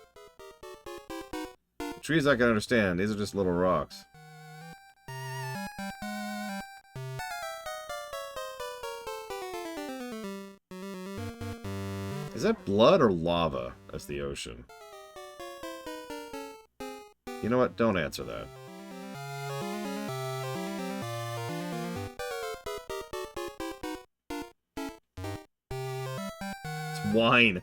Trees I can understand. These are just little rocks. Is that blood or lava as the ocean? You know what? Don't answer that. It's wine.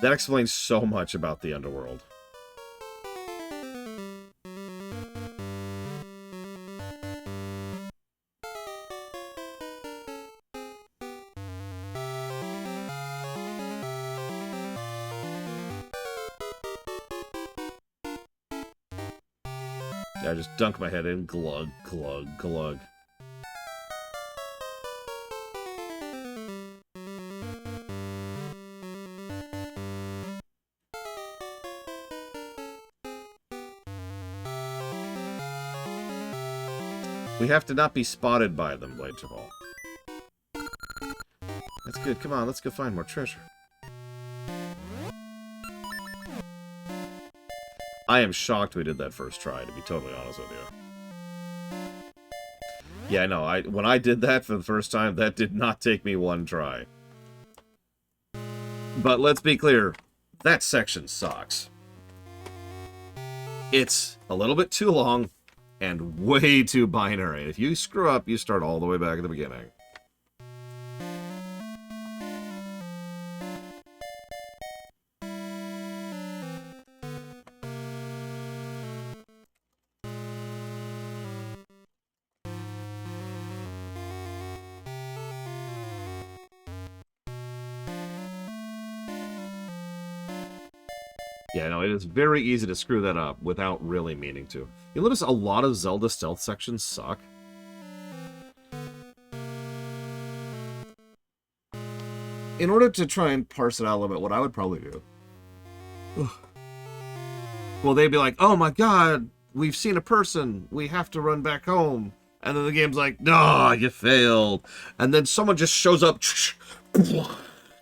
That explains so much about the underworld. Yeah, I just dunk my head in. Glug, glug, glug. We have to not be spotted by them, Blade Tribal. That's good. Come on, let's go find more treasure. I am shocked we did that first try, to be totally honest with you. Yeah, no, when I did that for the first time, that did not take me one try. But let's be clear, that section sucks. It's a little bit too long and way too binary. If you screw up, you start all the way back at the beginning. Yeah, no, it is very easy to screw that up without really meaning to. You'll notice a lot of Zelda stealth sections suck. In order to try and parse it out a little bit, what I would probably do... Well, they'd be like, oh my god, we've seen a person, we have to run back home. And then the game's like, no, you failed. And then someone just shows up,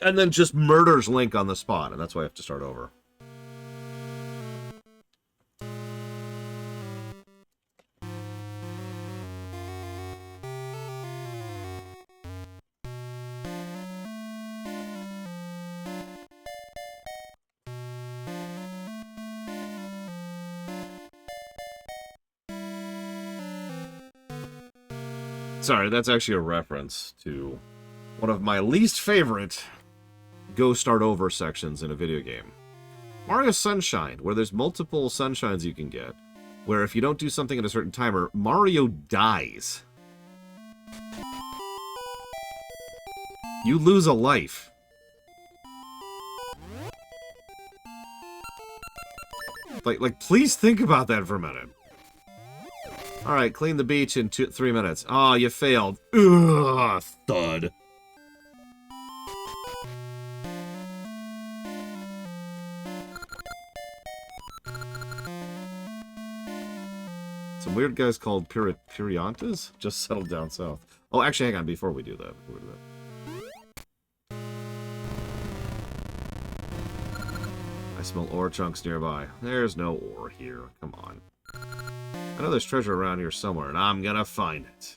and then just murders Link on the spot, and that's why I have to start over. Sorry, that's actually a reference to one of my least favorite go start over sections in a video game. Mario Sunshine, where there's multiple sunshines you can get, where if you don't do something at a certain timer, Mario dies. You lose a life. Like, please think about that for a minute. Alright, clean the beach in 3 minutes. Oh, you failed. Ugh, thud. Some weird guys called Piriantas just settled down south. Oh, actually, hang on, before we do that. I smell ore chunks nearby. There's no ore here. Come on. I know there's treasure around here somewhere, and I'm gonna find it.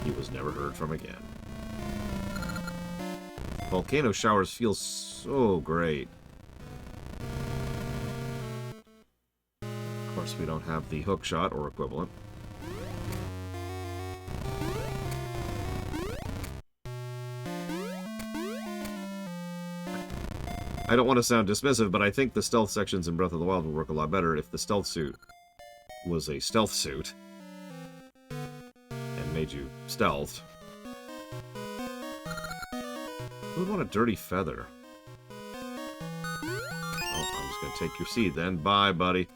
He was never heard from again. Volcano showers feel so great. Of course, we don't have the hook shot or equivalent. I don't want to sound dismissive, but I think the stealth sections in Breath of the Wild would work a lot better if the stealth suit was a stealth suit and made you stealthed. Who would want a dirty feather? Oh, I'm just going to take your seed then. Bye, buddy.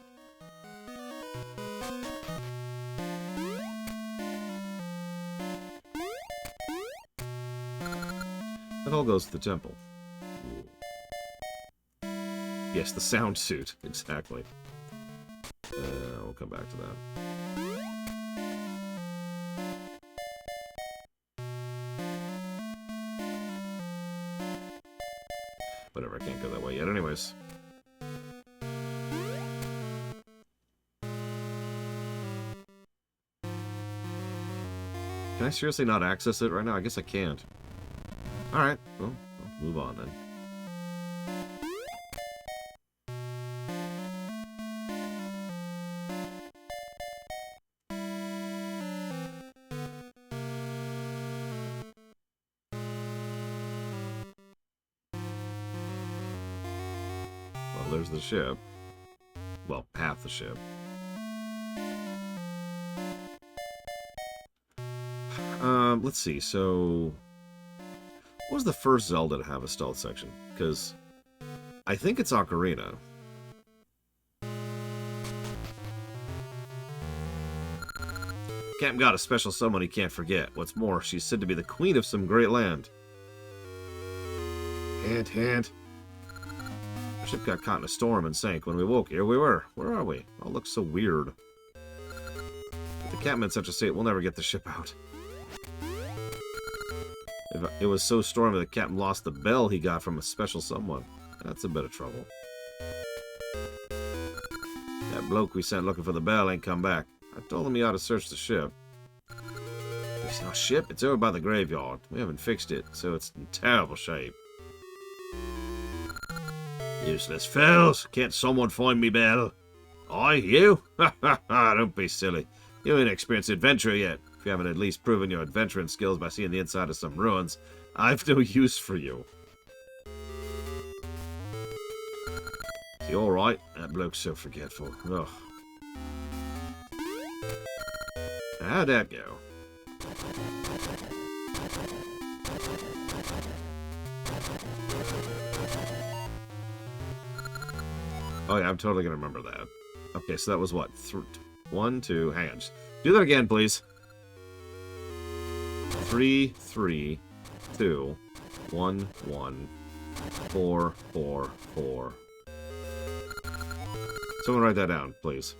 That all goes to the temple. Ooh. Yes, the sound suit. Exactly. We'll come back to that. Whatever, I can't go that way yet anyways. Can I seriously not access it right now? I guess I can't. Alright, well, I'll move on then. There's the ship. Well, half the ship. Let's see, so... What was the first Zelda to have a stealth section? Because I think it's Ocarina. Captain got a special someone he can't forget. What's more, she's said to be the queen of some great land. Hint, hint. Our ship got caught in a storm and sank. When we woke, here we were. Where are we? All looks so weird. With the captain in such a state, we'll never get the ship out. If it was so stormy the captain lost the bell he got from a special someone. That's a bit of trouble. That bloke we sent looking for the bell ain't come back. I told him he ought to search the ship. There's no ship. It's over by the graveyard. We haven't fixed it, so it's in terrible shape. Useless fellows. Can't someone find me bell? I, you? Ha ha ha, don't be silly. You ain't experienced adventurer yet. If you haven't at least proven your adventuring skills by seeing the inside of some ruins, I've no use for you. Is he alright? That bloke's so forgetful. Ugh. How'd that go? Oh yeah, I'm totally gonna remember that. Okay, so that was what? 1, 2, hang on. Just do that again, please. 3, 3, 2, 1, 1, 4, 4, 4. Someone write that down, please.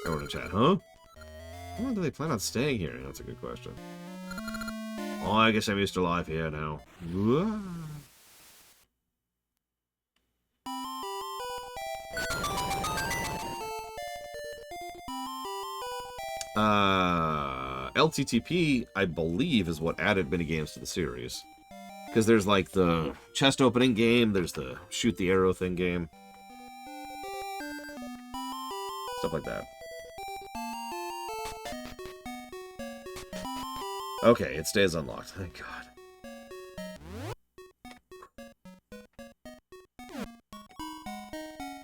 Everyone in chat, huh? How long do they plan on staying here? That's a good question. Oh, I guess I'm used to life here now. LTTP, I believe, is what added minigames to the series. Because there's like the chest opening game, there's the shoot the arrow thing game. Stuff like that. Okay, it stays unlocked. Thank God.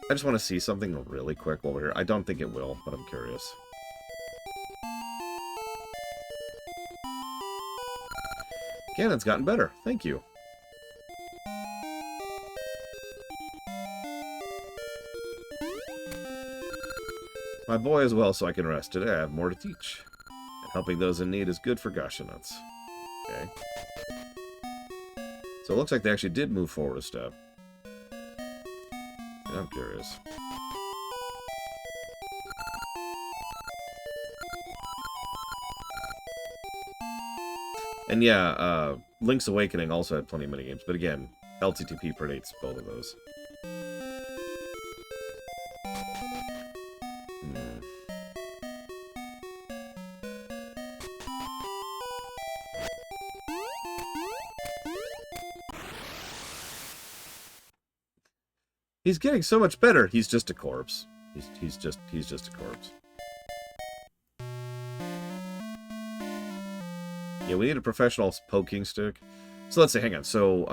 I just want to see something really quick while we're here. I don't think it will, but I'm curious. Ganon's gotten better. Thank you. My boy is well, so I can rest. Today I have more to teach. And helping those in need is good for Gashonauts. Okay. So it looks like they actually did move forward a step. And I'm curious. And yeah, Link's Awakening also had plenty of minigames, but again, LTTP predates both of those. He's getting so much better. He's just a corpse. He's just a corpse. Yeah, we need a professional poking stick. So let's say, hang on. So,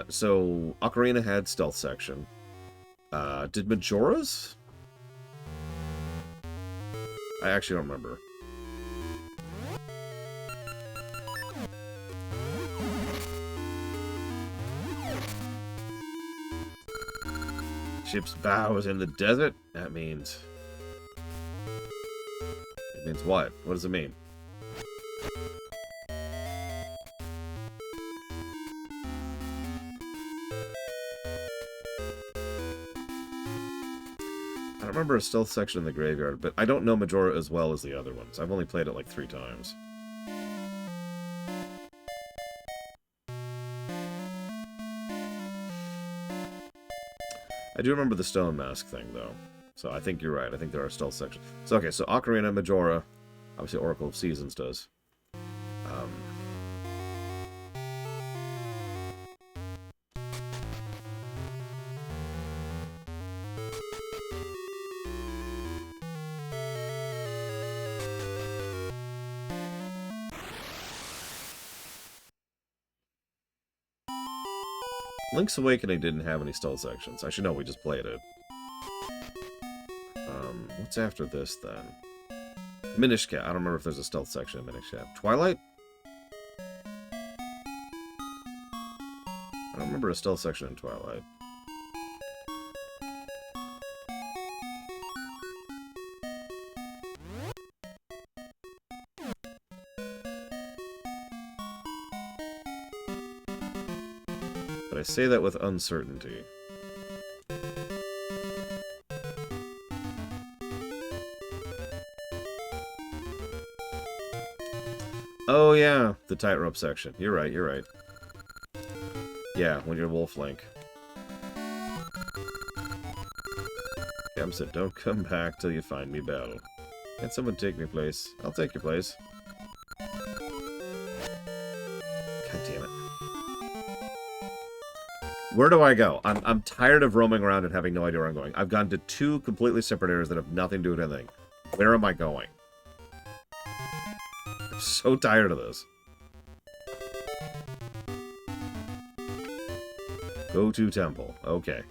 so Ocarina had stealth section. Did Majora's? I actually don't remember. Ship's bow is in the desert? That means... It means what? What does it mean? I don't remember a stealth section in the graveyard, but I don't know Majora as well as the other ones. I've only played it like 3 times. I do remember the stone mask thing, though. So I think you're right. I think there are stealth sections. So, okay, so Ocarina, Majora. Obviously, Oracle of Seasons does. Link's Awakening didn't have any stealth sections. Actually, no, we just played it. What's after this, then? Minish Cap. I don't remember if there's a stealth section in Minish Cap. Twilight? I don't remember a stealth section in Twilight. But I say that with uncertainty. Oh yeah, the tightrope section. You're right, you're right. Yeah, when you're Wolf Link. Cam said, don't come back till you find me battle. Can someone take me place? I'll take your place. God damn it. Where do I go? I'm tired of roaming around and having no idea where I'm going. I've gone to 2 completely separate areas that have nothing to do with anything. Where am I going? I'm so tired of this. Go to temple. Okay.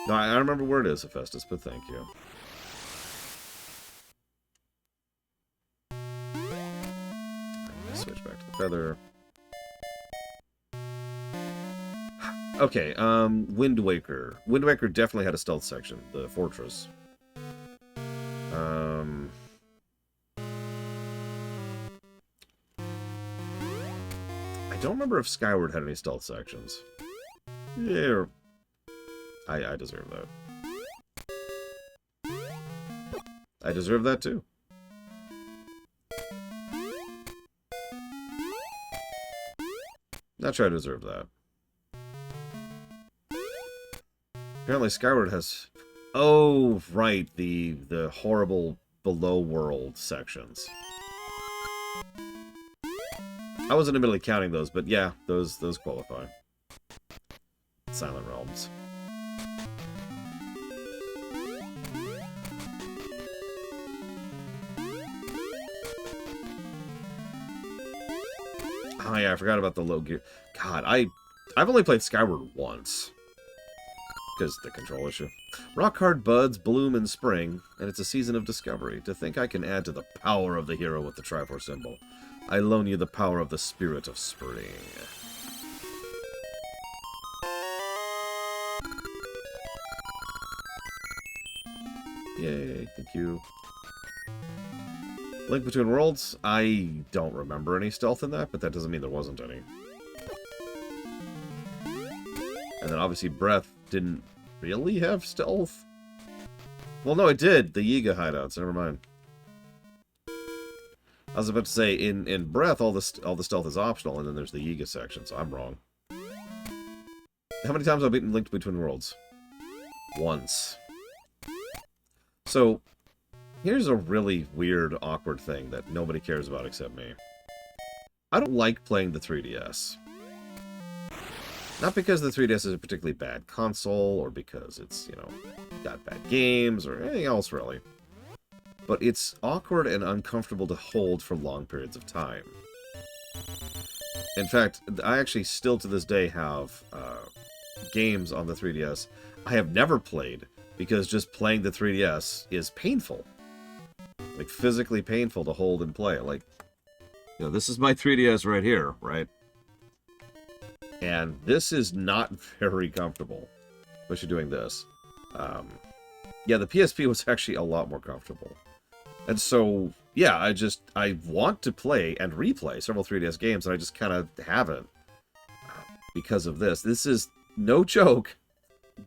No, I don't remember where it is, Hephaestus, but thank you. Switch back to the feather. Okay, Wind Waker. Wind Waker definitely had a stealth section, the fortress. I don't remember if Skyward had any stealth sections. Yeah, I deserve that. I deserve that too. Not sure I deserve that. Apparently Skyward has... Oh, right, the horrible below world sections. I wasn't admittedly counting those, but yeah, those qualify. Silent Realms. Oh yeah, I forgot about the low gear. God, I've only played Skyward once. Because the control issue. Rock-hard buds bloom in spring, and it's a season of discovery. To think I can add to the power of the hero with the Triforce symbol. I loan you the power of the spirit of spring. Yay, thank you. Link Between Worlds, I don't remember any stealth in that, but that doesn't mean there wasn't any. And then obviously Breath didn't really have stealth. Well, no, it did. The Yiga hideouts, never mind. I was about to say, in Breath, all the stealth is optional, and then there's the Yiga section, so I'm wrong. How many times have I beaten Linked Between Worlds? Once. So, here's a really weird, awkward thing that nobody cares about except me. I don't like playing the 3DS. Not because the 3DS is a particularly bad console, or because it's, you know, got bad games, or anything else, really. But it's awkward and uncomfortable to hold for long periods of time. In fact, I actually still to this day have games on the 3DS I have never played, because just playing the 3DS is painful. Like, physically painful to hold and play. Like, you know, this is my 3DS right here, right? And this is not very comfortable, especially doing this. Yeah, the PSP was actually a lot more comfortable. And so, yeah, I want to play and replay several 3DS games, and I just kind of haven't because of this. This is, no joke,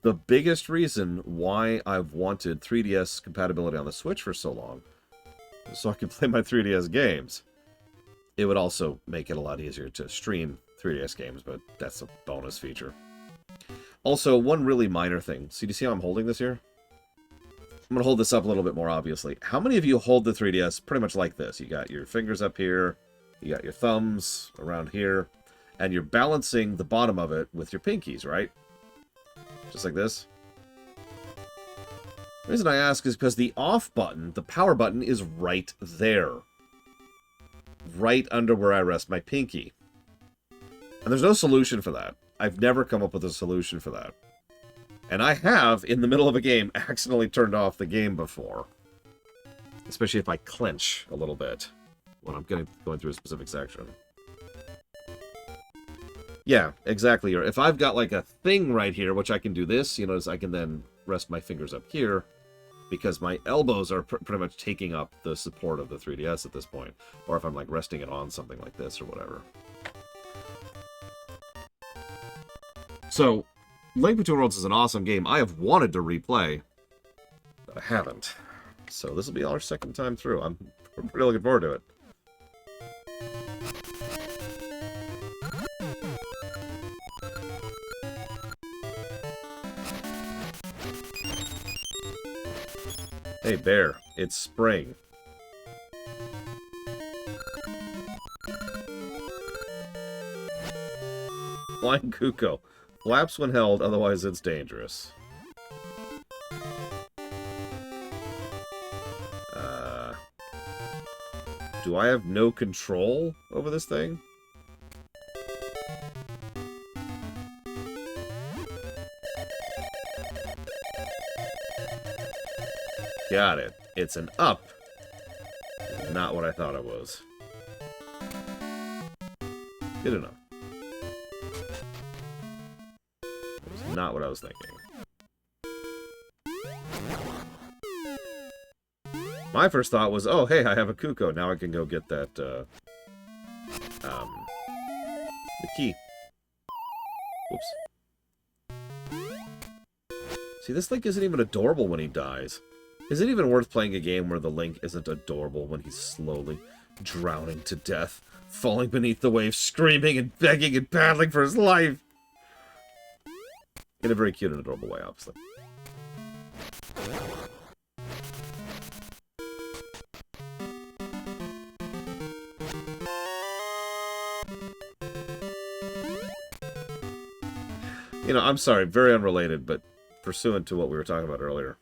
the biggest reason why I've wanted 3DS compatibility on the Switch for so long, so I can play my 3DS games. It would also make it a lot easier to stream 3DS games, but that's a bonus feature. Also, one really minor thing. See, do you see how I'm holding this here? I'm going to hold this up a little bit more obviously. How many of you hold the 3DS pretty much like this? You got your fingers up here, you got your thumbs around here, and you're balancing the bottom of it with your pinkies, right? Just like this. The reason I ask is because the off button, the power button, is right there. Right under where I rest my pinky. And there's no solution for that. I've never come up with a solution for that. And I have, in the middle of a game, accidentally turned off the game before. Especially if I clench a little bit. when I'm going through a specific section. Yeah, exactly. Or if I've got like a thing right here, which I can do this, you notice I can then rest my fingers up here, because my elbows are pretty much taking up the support of the 3DS at this point. Or if I'm like resting it on something like this or whatever. So, Link Between Worlds is an awesome game. I have wanted to replay, but I haven't. So this will be our second time through. I'm really looking forward to it. Hey, bear. It's spring. Flying Kuko. Flaps when held, otherwise it's dangerous. Do I have no control over this thing? Got it. It's an up. Not what I thought it was. Good enough. That was not what I was thinking. My first thought was, oh, hey, I have a Kuko. Now I can go get that, the key. Whoops. See, this Link isn't even adorable when he dies. Is it even worth playing a game where the Link isn't adorable when he's slowly drowning to death, falling beneath the waves, screaming and begging and battling for his life? In a very cute and adorable way, obviously. You know, I'm sorry, very unrelated, but pursuant to what we were talking about earlier.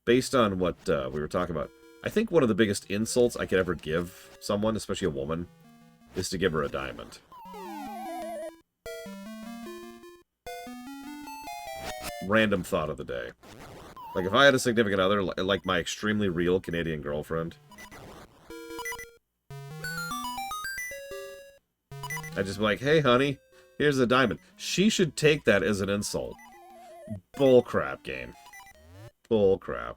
Based on what we were talking about, I think one of the biggest insults I could ever give someone, especially a woman, is to give her a diamond. Random thought of the day. Like, if I had a significant other, like my extremely real Canadian girlfriend, I'd just be like, hey, honey, here's a diamond. She should take that as an insult. Bullcrap game. Bullcrap.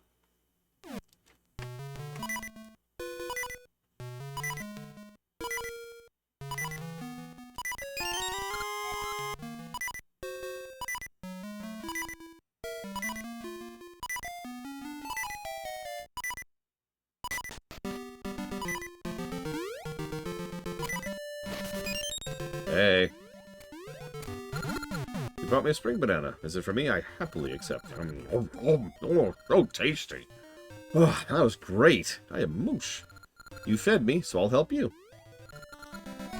Hey. You brought me a spring banana. Is it for me? I happily accept. Oh, tasty. Oh, that was great. I am moosh. You fed me, so I'll help you.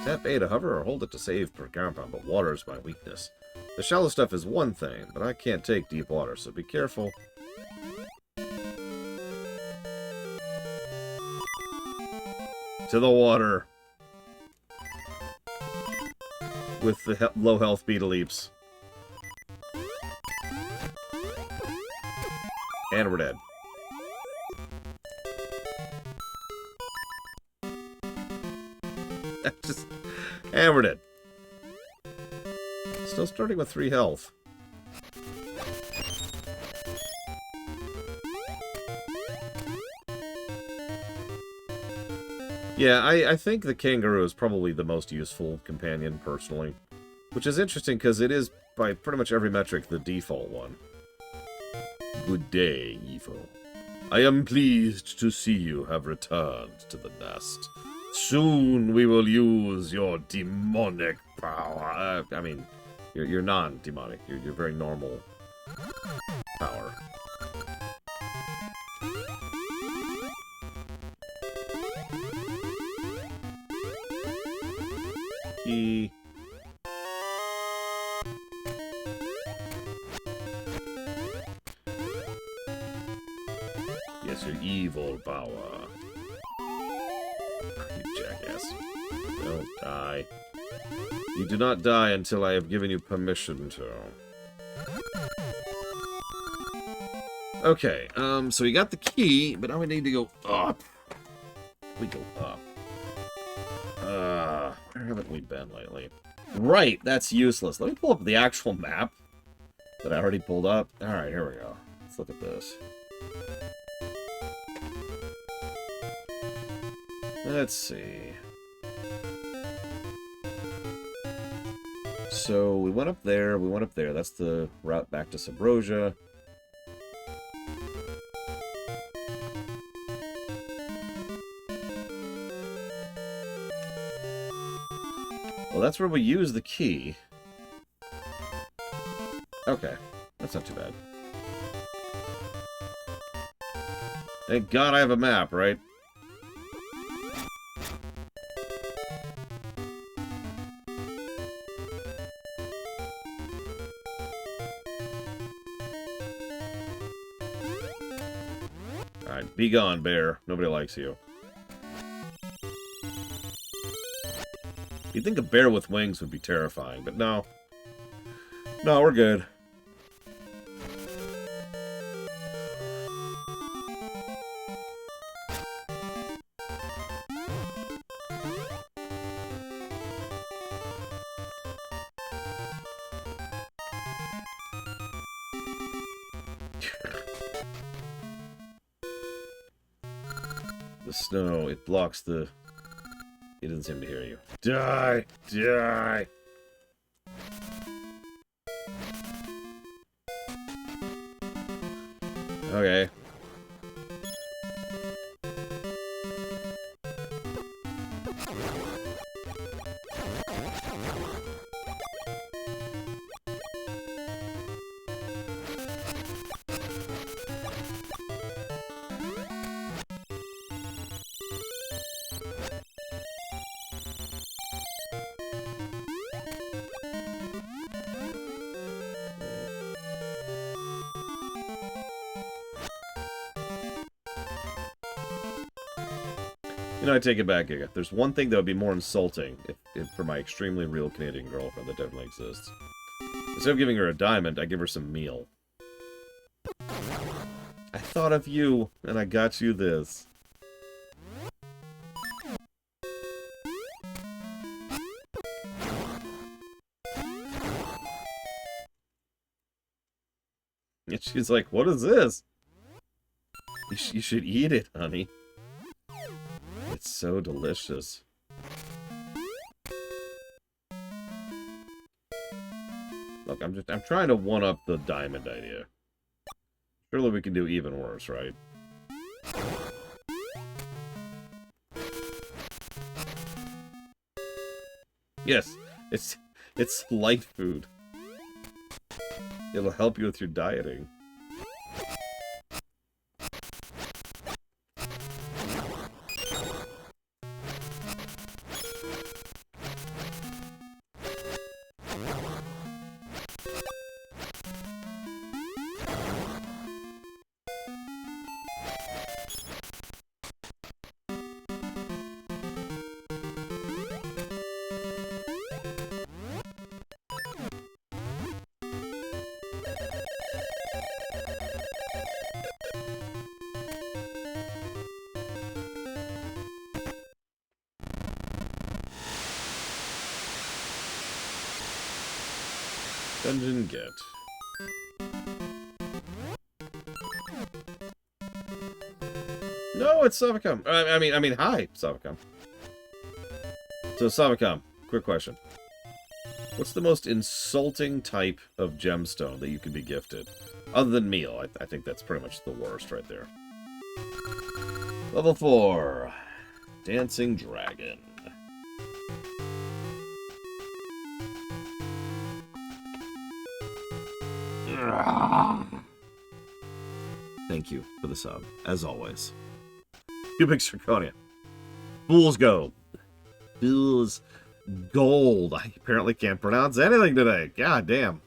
Tap A to hover or hold it to save per compound, but water is my weakness. The shallow stuff is one thing, but I can't take deep water, so be careful. To the water. With the low health Beetle Leaps. And we're dead. And we're dead. Still starting with 3 health. Yeah, I think the kangaroo is probably the most useful companion, personally. Which is interesting, because it is, by pretty much every metric, the default one. Good day, Evo. I am pleased to see you have returned to the nest. Soon we will use your demonic power. I mean, you're non-demonic. You're very normal power. Yes, your evil power. You jackass. Don't die. You do not die until I have given you permission to. Okay, so we got the key, but now we need to go up. We go up. we been lately? Right, that's useless. Let me pull up the actual map that I already pulled up. Alright, here we go. Let's look at this. Let's see. So, we went up there, That's the route back to Subrosia. Well, that's where we use the key. Okay, that's not too bad. Thank God I have a map, right? Alright, be gone, bear. Nobody likes you. You'd think a bear with wings would be terrifying, but no. No, we're good. The snow, it blocks the... He doesn't seem to hear you. Die! Die! Okay. You know, I take it back, Giga. There's one thing that would be more insulting if for my extremely real Canadian girlfriend that definitely exists. Instead of giving her a diamond, I give her some meal. I thought of you, and I got you this. And she's like, what is this? You should eat it, honey. It's so delicious. Look, I'm trying to one-up the diamond idea. Surely we can do even worse, right? Yes, it's light food. It'll help you with your dieting. Dungeon get. No, it's Savacom. I mean, hi, Savacom. So, Savacom, quick question. What's the most insulting type of gemstone that you can be gifted? Other than meal, I think that's pretty much the worst right there. Level 4. Dancing Dragon. Thank you for the sub, as always. Cubic Zirconia. Fool's Gold. Fool's Gold. I apparently can't pronounce anything today. God damn.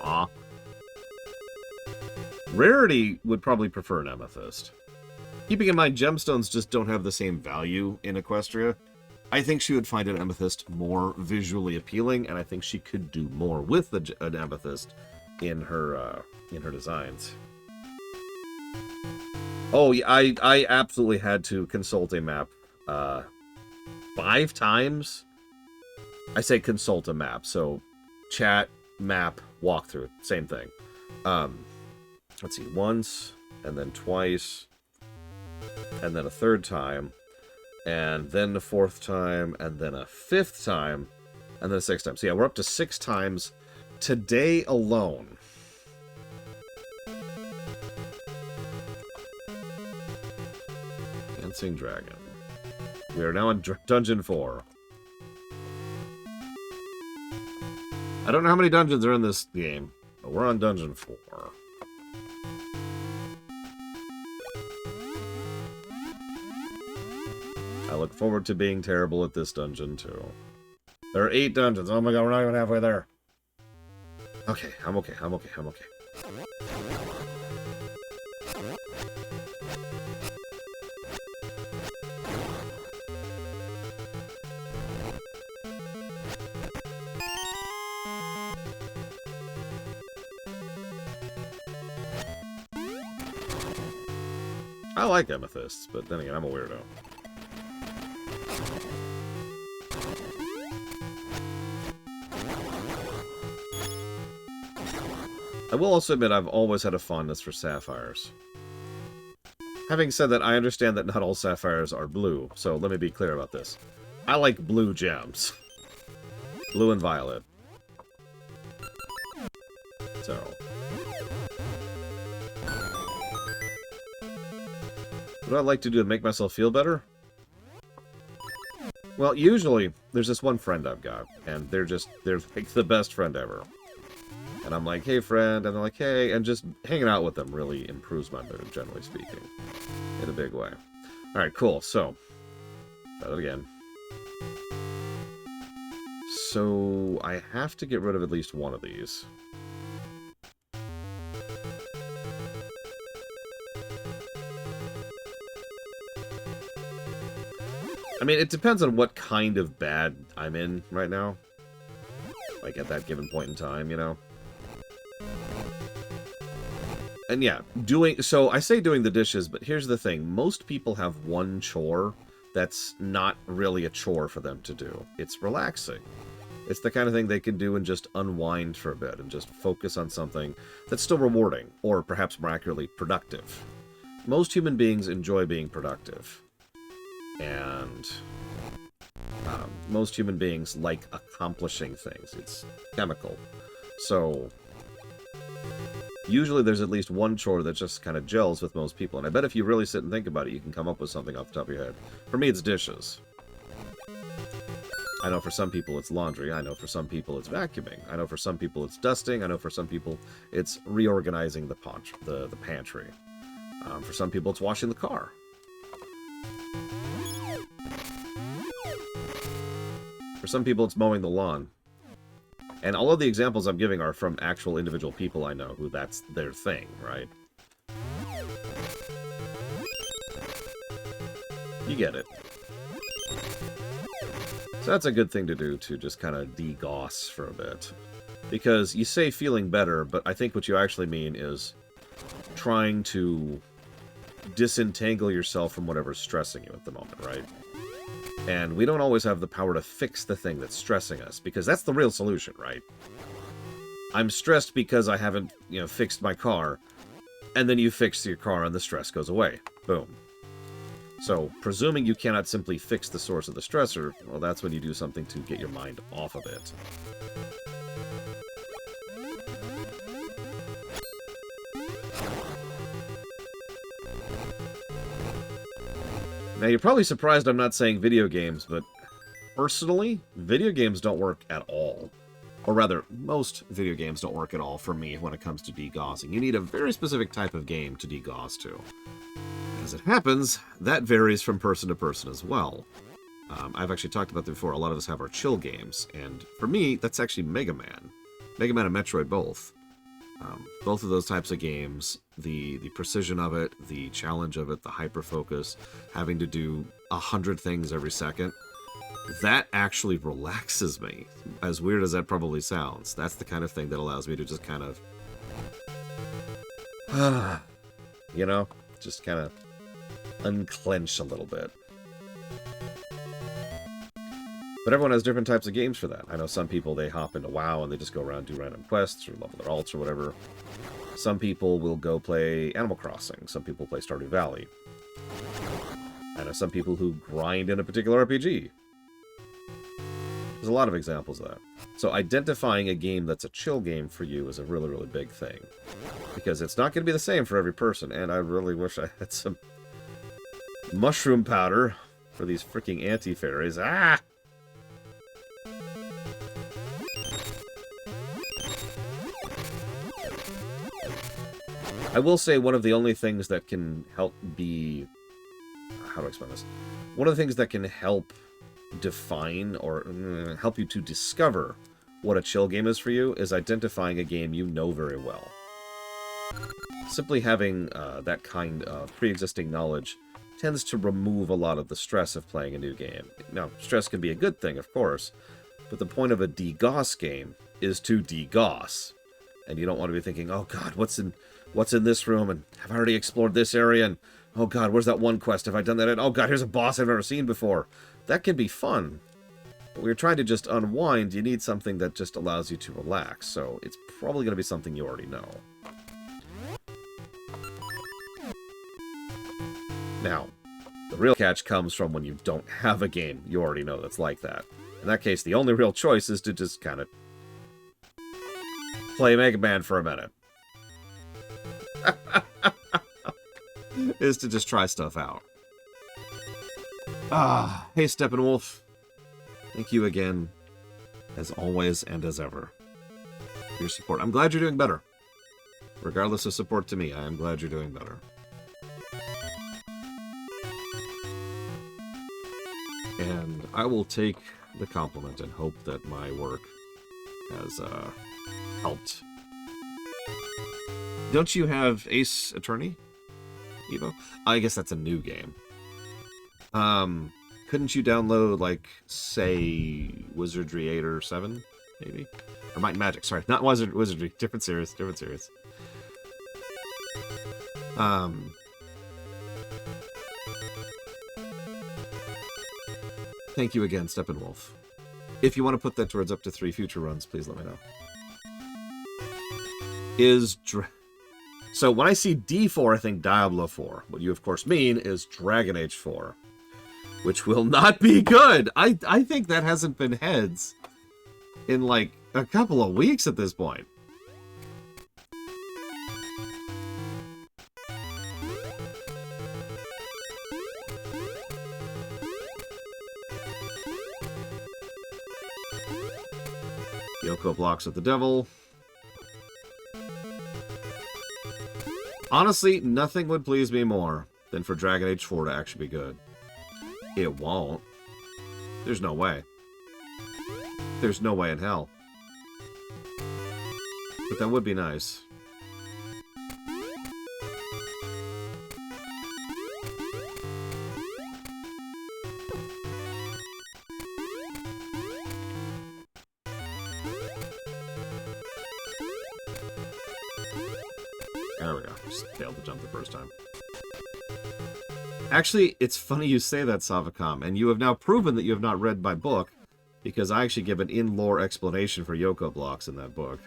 Aw. Rarity would probably prefer an amethyst. Keeping in mind, gemstones just don't have the same value in Equestria. I think she would find an amethyst more visually appealing, and I think she could do more with an amethyst in her designs. Oh, yeah, I absolutely had to consult a map 5 times. I say consult a map, so chat, map, walkthrough, same thing. Let's see, once, and then twice, and then a 3rd time, and then a 4th time, and then a 5th time, and then a 6th time. So yeah, we're up to 6 times today alone. Dancing Dragon. We are now in Dungeon 4. I don't know how many dungeons are in this game, but we're on Dungeon 4. I look forward to being terrible at this dungeon, too. There are 8 dungeons. Oh my god, we're not even halfway there. Okay, I'm okay. I like amethysts, but then again, I'm a weirdo. I will also admit I've always had a fondness for sapphires. Having said that, I understand that not all sapphires are blue, so let me be clear about this. I like blue gems. Blue and violet. So. What do I like to do to make myself feel better? Well, usually, there's this one friend I've got, and they're like the best friend ever. And I'm like, hey, friend, and they're like, hey, and just hanging out with them really improves my mood, generally speaking, in a big way. All right, cool. So, try that again. So, I have to get rid of at least one of these. I mean, it depends on what kind of bad I'm in right now. Like, at that given point in time, you know? And yeah, so I say doing the dishes, but here's the thing. Most people have one chore that's not really a chore for them to do. It's relaxing. It's the kind of thing they can do and just unwind for a bit and just focus on something that's still rewarding, or perhaps more accurately, productive. Most human beings enjoy being productive. And most human beings like accomplishing things. It's chemical. So usually there's at least one chore that just kind of gels with most people. And I bet if you really sit and think about it, you can come up with something off the top of your head. For me, it's dishes. I know for some people it's laundry. I know for some people it's vacuuming. I know for some people it's dusting. I know for some people it's reorganizing the pantry. For some people it's washing the car. For some people it's mowing the lawn. And all of the examples I'm giving are from actual individual people I know who that's their thing, right? You get it. So that's a good thing to do, to just kind of de-goss for a bit. Because you say feeling better, but I think what you actually mean is trying to disentangle yourself from whatever's stressing you at the moment, right? And we don't always have the power to fix the thing that's stressing us, because that's the real solution, right? I'm stressed because I haven't, fixed my car, and then you fix your car and the stress goes away. Boom. So, presuming you cannot simply fix the source of the stressor, well, that's when you do something to get your mind off of it. Now, you're probably surprised I'm not saying video games, but personally, video games don't work at all. Or rather, most video games don't work at all for me when it comes to degaussing. You need a very specific type of game to degauss to. As it happens, that varies from person to person as well. I've actually talked about that before. A lot of us have our chill games, and for me, that's actually Mega Man. Mega Man and Metroid both. Both of those types of games, the precision of it, the challenge of it, the hyper focus, having to do 100 things every second, that actually relaxes me. As weird as that probably sounds, that's the kind of thing that allows me to just kind of, you know, just kind of unclench a little bit. But everyone has different types of games for that. I know some people, they hop into WoW and they just go around do random quests or level their alts or whatever. Some people will go play Animal Crossing. Some people play Stardew Valley. I know some people who grind in a particular RPG. There's a lot of examples of that. So identifying a game that's a chill game for you is a really, really big thing. Because it's not going to be the same for every person. And I really wish I had some mushroom powder for these freaking anti-fairies. Ah! I will say one of the only things that can help be... How do I explain this? One of the things that can help define or help you to discover what a chill game is for you is identifying a game you know very well. Simply having that kind of pre-existing knowledge tends to remove a lot of the stress of playing a new game. Now, stress can be a good thing, of course, but the point of a DGOS game is to DGOS. And you don't want to be thinking, oh god, what's in this room, and have I already explored this area, and oh god, where's that one quest, have I done that, and oh god, here's a boss I've never seen before. That can be fun. But when you're trying to just unwind, you need something that just allows you to relax, so it's probably going to be something you already know. Now, the real catch comes from when you don't have a game you already know that's like that. In that case, the only real choice is to just kind of play Mega Man for a minute. Is to just try stuff out. Hey Steppenwolf. Thank you again, as always and as ever, for your support. I'm glad you're doing better. Regardless of support to me, I am glad you're doing better. And I will take the compliment and hope that my work has helped. Don't you have Ace Attorney, Evo? I guess that's a new game. Couldn't you download, like, say, Wizardry 8 or 7, maybe? Or Might and Magic, sorry. Not Wizardry. Different series, different series. Thank you again, Steppenwolf. If you want to put that towards up to 3 future runs, please let me know. So when I see D4, I think Diablo 4. What you, of course, mean is Dragon Age 4. Which will not be good! I think that hasn't been heads in, like, a couple of weeks at this point. Yoko blocks with the devil. Honestly, nothing would please me more than for Dragon Age 4 to actually be good. It won't. There's no way. There's no way in hell. But that would be nice. There we go. Just failed to jump the first time. Actually, it's funny you say that, Savacom, and you have now proven that you have not read my book, because I actually give an in-lore explanation for Yoko blocks in that book.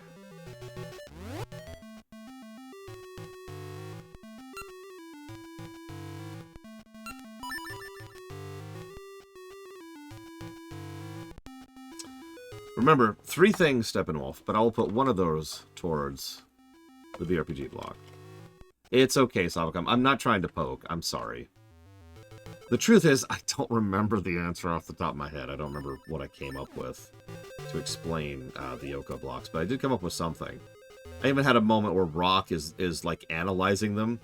Remember, 3 things, Steppenwolf, but I will put one of those towards the VRPG block. It's okay, Savacom. I'm not trying to poke. I'm sorry. The truth is, I don't remember the answer off the top of my head. I don't remember what I came up with to explain the Yoko blocks, but I did come up with something. I even had a moment where Rock is like, analyzing them,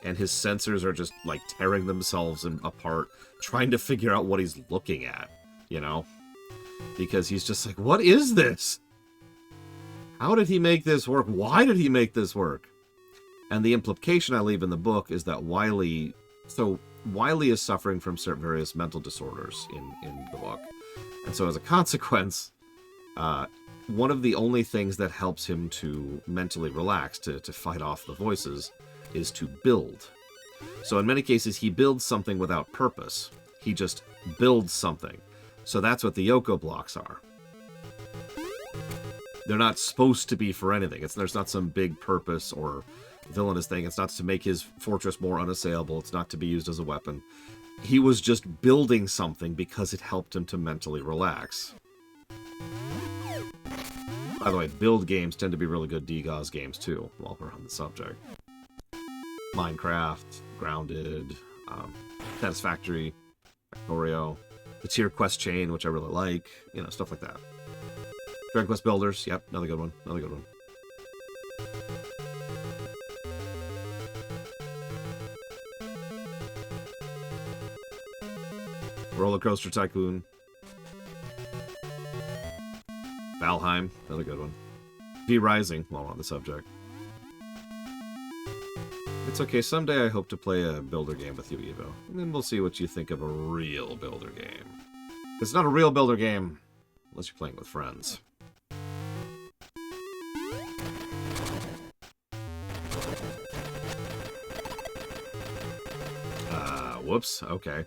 and his sensors are just, like, tearing themselves apart, trying to figure out what he's looking at, you know? Because he's just like, what is this? How did he make this work? Why did he make this work? And the implication I leave in the book is that Wily... So, Wily is suffering from certain various mental disorders in the book. And so as a consequence, one of the only things that helps him to mentally relax, to fight off the voices, is to build. So in many cases, he builds something without purpose. He just builds something. So that's what the Yoko blocks are. They're not supposed to be for anything. There's not some big purpose or villainous thing. It's not to make his fortress more unassailable. It's not to be used as a weapon. He was just building something because it helped him to mentally relax. By the way, build games tend to be really good DGOS games too, while we're on the subject. Minecraft, Grounded, Satisfactory, Factorio, the Tier Quest Chain, which I really like, you know, stuff like that. Dragon Quest Builders, yep, another good one, another good one. Roller Coaster Tycoon. Valheim, another good one. V Rising, while on the subject. It's okay, someday I hope to play a builder game with you, Evo. And then we'll see what you think of a real builder game. It's not a real builder game, unless you're playing with friends. Whoops, okay.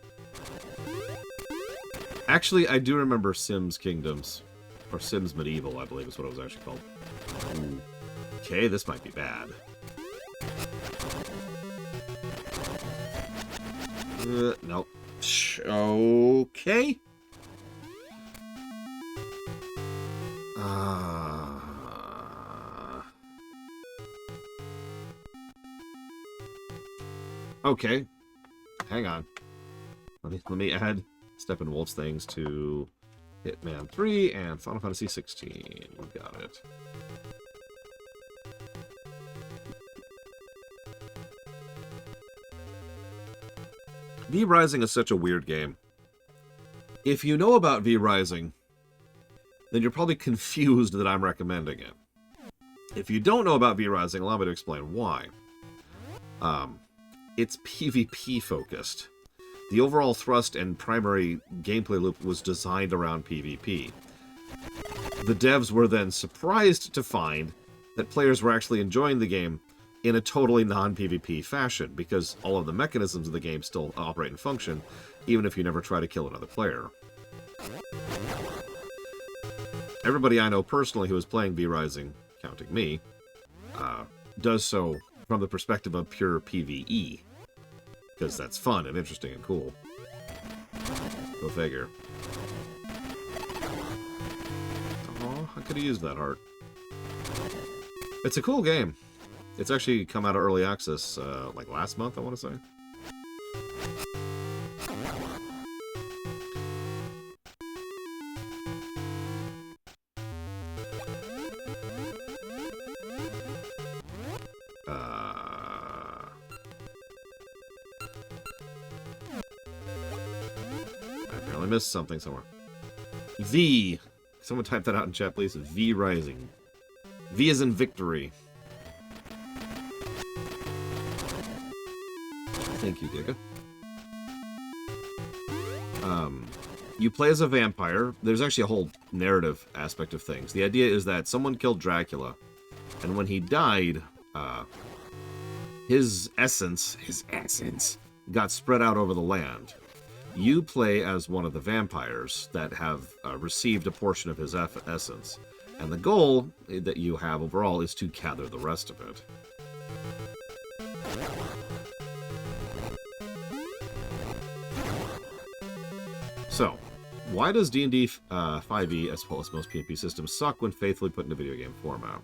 Actually, I do remember Sims Kingdoms. Or Sims Medieval, I believe is what it was actually called. Ooh. Okay, this might be bad. Nope. Okay. Okay. Hang on. Let me add Steppenwolf's things to Hitman 3 and Final Fantasy 16. We got it. V Rising is such a weird game. If you know about V Rising, then you're probably confused that I'm recommending it. If you don't know about V Rising, allow me to explain why. It's PvP focused. The overall thrust and primary gameplay loop was designed around PvP. The devs were then surprised to find that players were actually enjoying the game in a totally non-PvP fashion, because all of the mechanisms of the game still operate and function, even if you never try to kill another player. Everybody I know personally who is playing V Rising, counting me, does so from the perspective of pure PvE. Because that's fun and interesting and cool. Go figure. Oh, I could have used that heart. It's a cool game. It's actually come out of early access, like last month, I want to say. I missed something somewhere. V. Someone type that out in chat, please. V Rising. V is in victory. Thank you, Giga. You play as a vampire. There's actually a whole narrative aspect of things. The idea is that someone killed Dracula, and when he died, his essence got spread out over the land. You play as one of the vampires that have received a portion of his essence. And the goal that you have overall is to gather the rest of it. So, why does D&D 5e, as well as most PvP systems, suck when faithfully put in a video game format?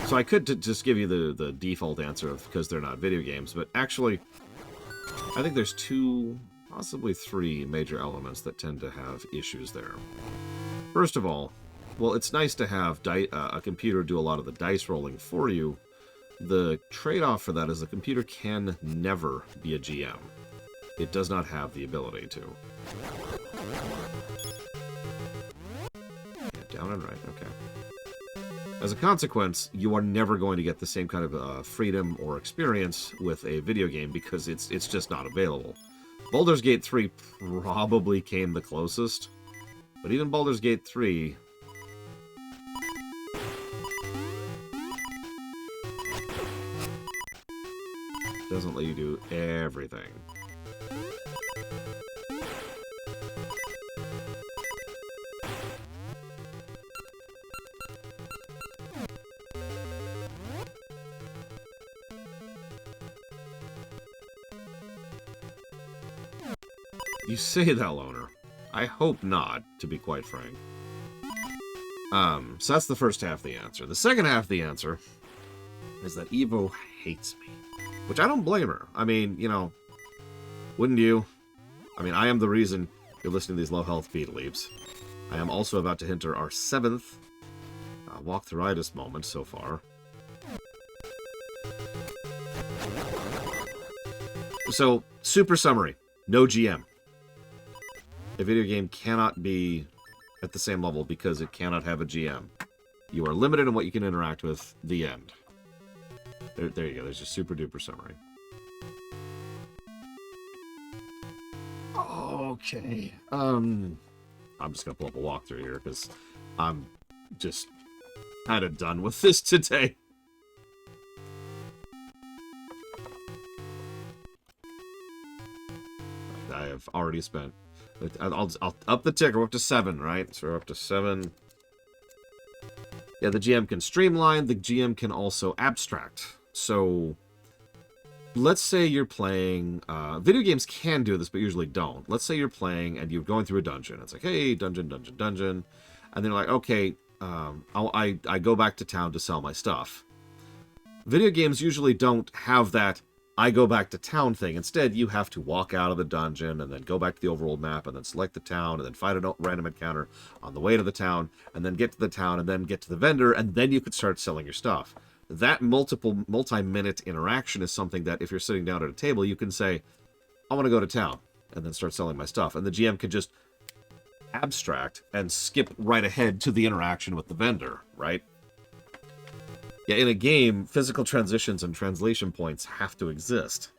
So I could just give you the default answer of because they're not video games, but actually, I think there's two, possibly three major elements that tend to have issues there. First of all, well, it's nice to have a computer do a lot of the dice rolling for you. The trade-off for that is the computer can never be a GM. It does not have the ability to. Down and right, okay. As a consequence, you are never going to get the same kind of freedom or experience with a video game because it's just not available. Baldur's Gate 3 probably came the closest, but even Baldur's Gate 3... doesn't let you do everything. You say that, Loner. I hope not, to be quite frank. So that's the first half of the answer. The second half of the answer is that Evo hates me. Which I don't blame her. I mean, you know, wouldn't you? I mean, I am the reason you're listening to these low-health beat leaps. I am also about to enter our 7th walk-through-itis moment so far. So, super summary. No GM. A video game cannot be at the same level because it cannot have a GM. You are limited in what you can interact with. The end. There you go. There's a super-duper summary. Okay. I'm just going to pull up a walkthrough here because I'm just kind of done with this today. I have already spent... I'll up the ticker. We're up to 7, right? So we're up to 7. Yeah, the GM can streamline. The GM can also abstract. So, let's say you're playing... video games can do this, but usually don't. Let's say you're playing and you're going through a dungeon. It's like, hey, dungeon, dungeon, dungeon. And then you're like, okay, I go back to town to sell my stuff. Video games usually don't have that I go back to town thing. Instead, you have to walk out of the dungeon and then go back to the overworld map and then select the town and then fight a random encounter on the way to the town and then get to the town and then get to the vendor and then you could start selling your stuff. That multi-minute interaction is something that if you're sitting down at a table, you can say, I want to go to town and then start selling my stuff. And the GM can just abstract and skip right ahead to the interaction with the vendor, right? Yeah, in a game, physical transitions and translation points have to exist.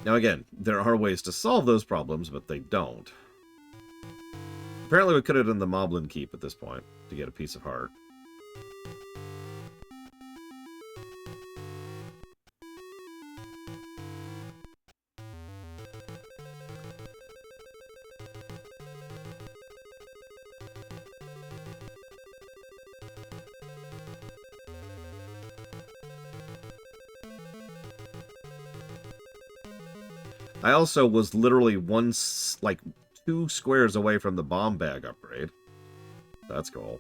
Now again, there are ways to solve those problems, but they don't. Apparently we could have done the Moblin Keep at this point to get a piece of heart. I also was literally like 2 squares away from the bomb bag upgrade. That's cool.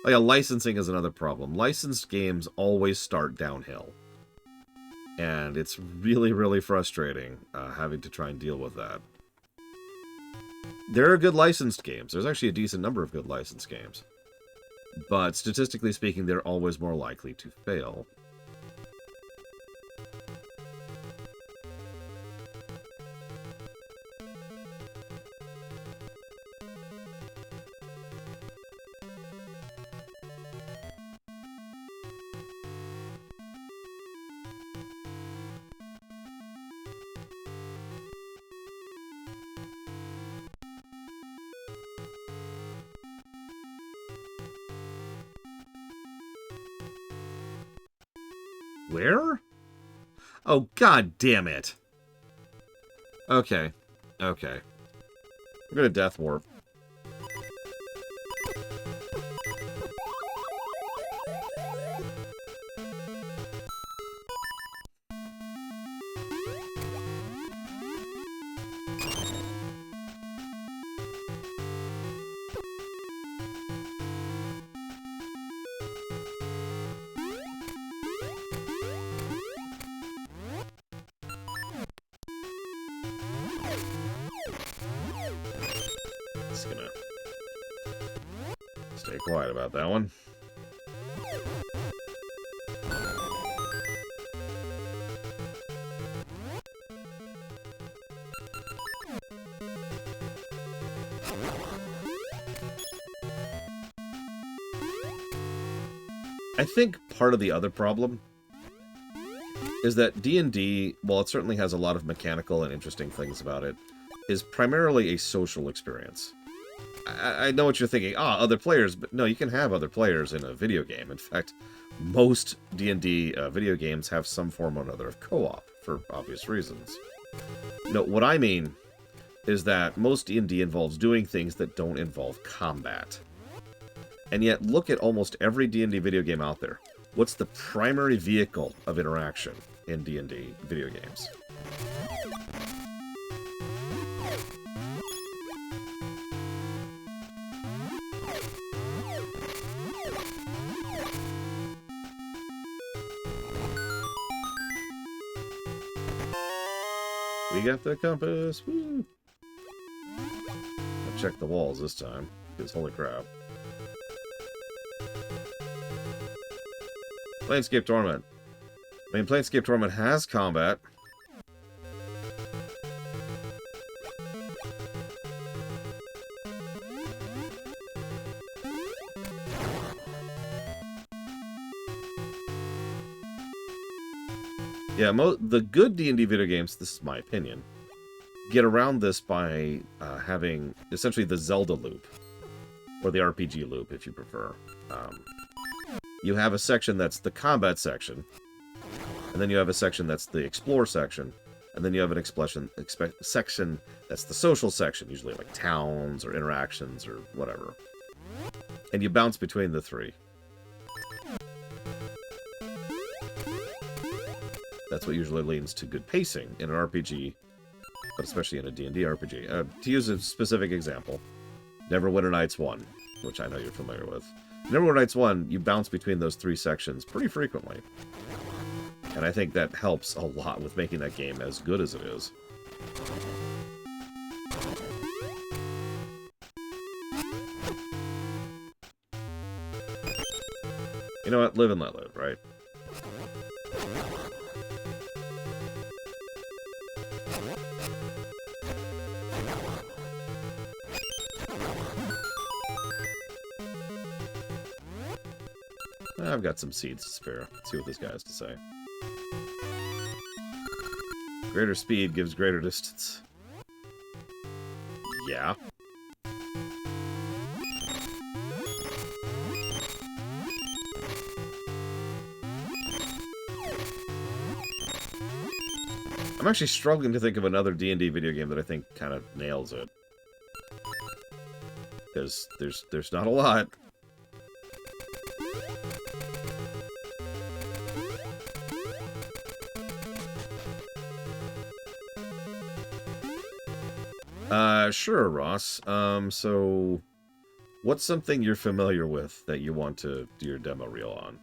Oh yeah, licensing is another problem. Licensed games always start downhill. And it's really, really frustrating having to try and deal with that. There are good licensed games. There's actually a decent number of good licensed games. But statistically speaking, they're always more likely to fail. Where? Oh, god damn it. Okay. Okay. I'm gonna death warp. Just gonna stay quiet about that one. I think part of the other problem is that D&D, while it certainly has a lot of mechanical and interesting things about it, is primarily a social experience. I know what you're thinking, other players, but no, you can have other players in a video game. In fact, most D&D video games have some form or another of co-op, for obvious reasons. No, what I mean is that most D&D involves doing things that don't involve combat. And yet, look at almost every D&D video game out there. What's the primary vehicle of interaction in D&D video games? We got the compass. Woo! I'll check the walls this time, because holy crap. Planescape Torment. I mean, Planescape Torment has combat. Yeah, the good D&D video games, this is my opinion, get around this by having essentially the Zelda loop, or the RPG loop, if you prefer. You have a section that's the combat section, and then you have a section that's the explore section, and then you have an section that's the social section, usually like towns or interactions or whatever. And you bounce between the three. That's what usually leads to good pacing in an RPG, but especially in a D&D RPG. To use a specific example, Neverwinter Nights 1, which I know you're familiar with. Neverwinter Nights 1, you bounce between those three sections pretty frequently. And I think that helps a lot with making that game as good as it is. You know what? Live and let live, right? I've got some seeds to spare. Let's see what this guy has to say. Greater speed gives greater distance. Yeah. I'm actually struggling to think of another D&D video game that I think kind of nails it. Because there's not a lot. Sure, Ross. So, what's something you're familiar with that you want to do your demo reel on?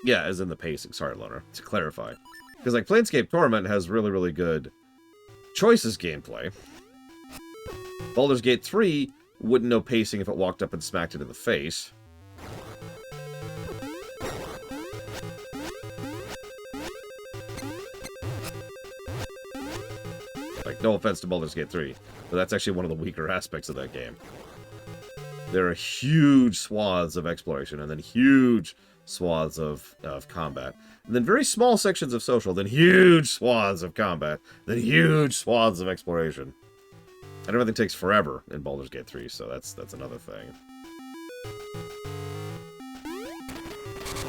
Yeah, as in the pacing. Sorry, Loner, to clarify. Because, like, Planescape Torment has really, really good choices gameplay. Baldur's Gate 3 wouldn't know pacing if it walked up and smacked it in the face. No offense to Baldur's Gate 3, but that's actually one of the weaker aspects of that game. There are huge swaths of exploration, and then huge swaths of combat. And then very small sections of social, then huge swaths of combat, then huge swaths of exploration. And everything takes forever in Baldur's Gate 3, so that's another thing.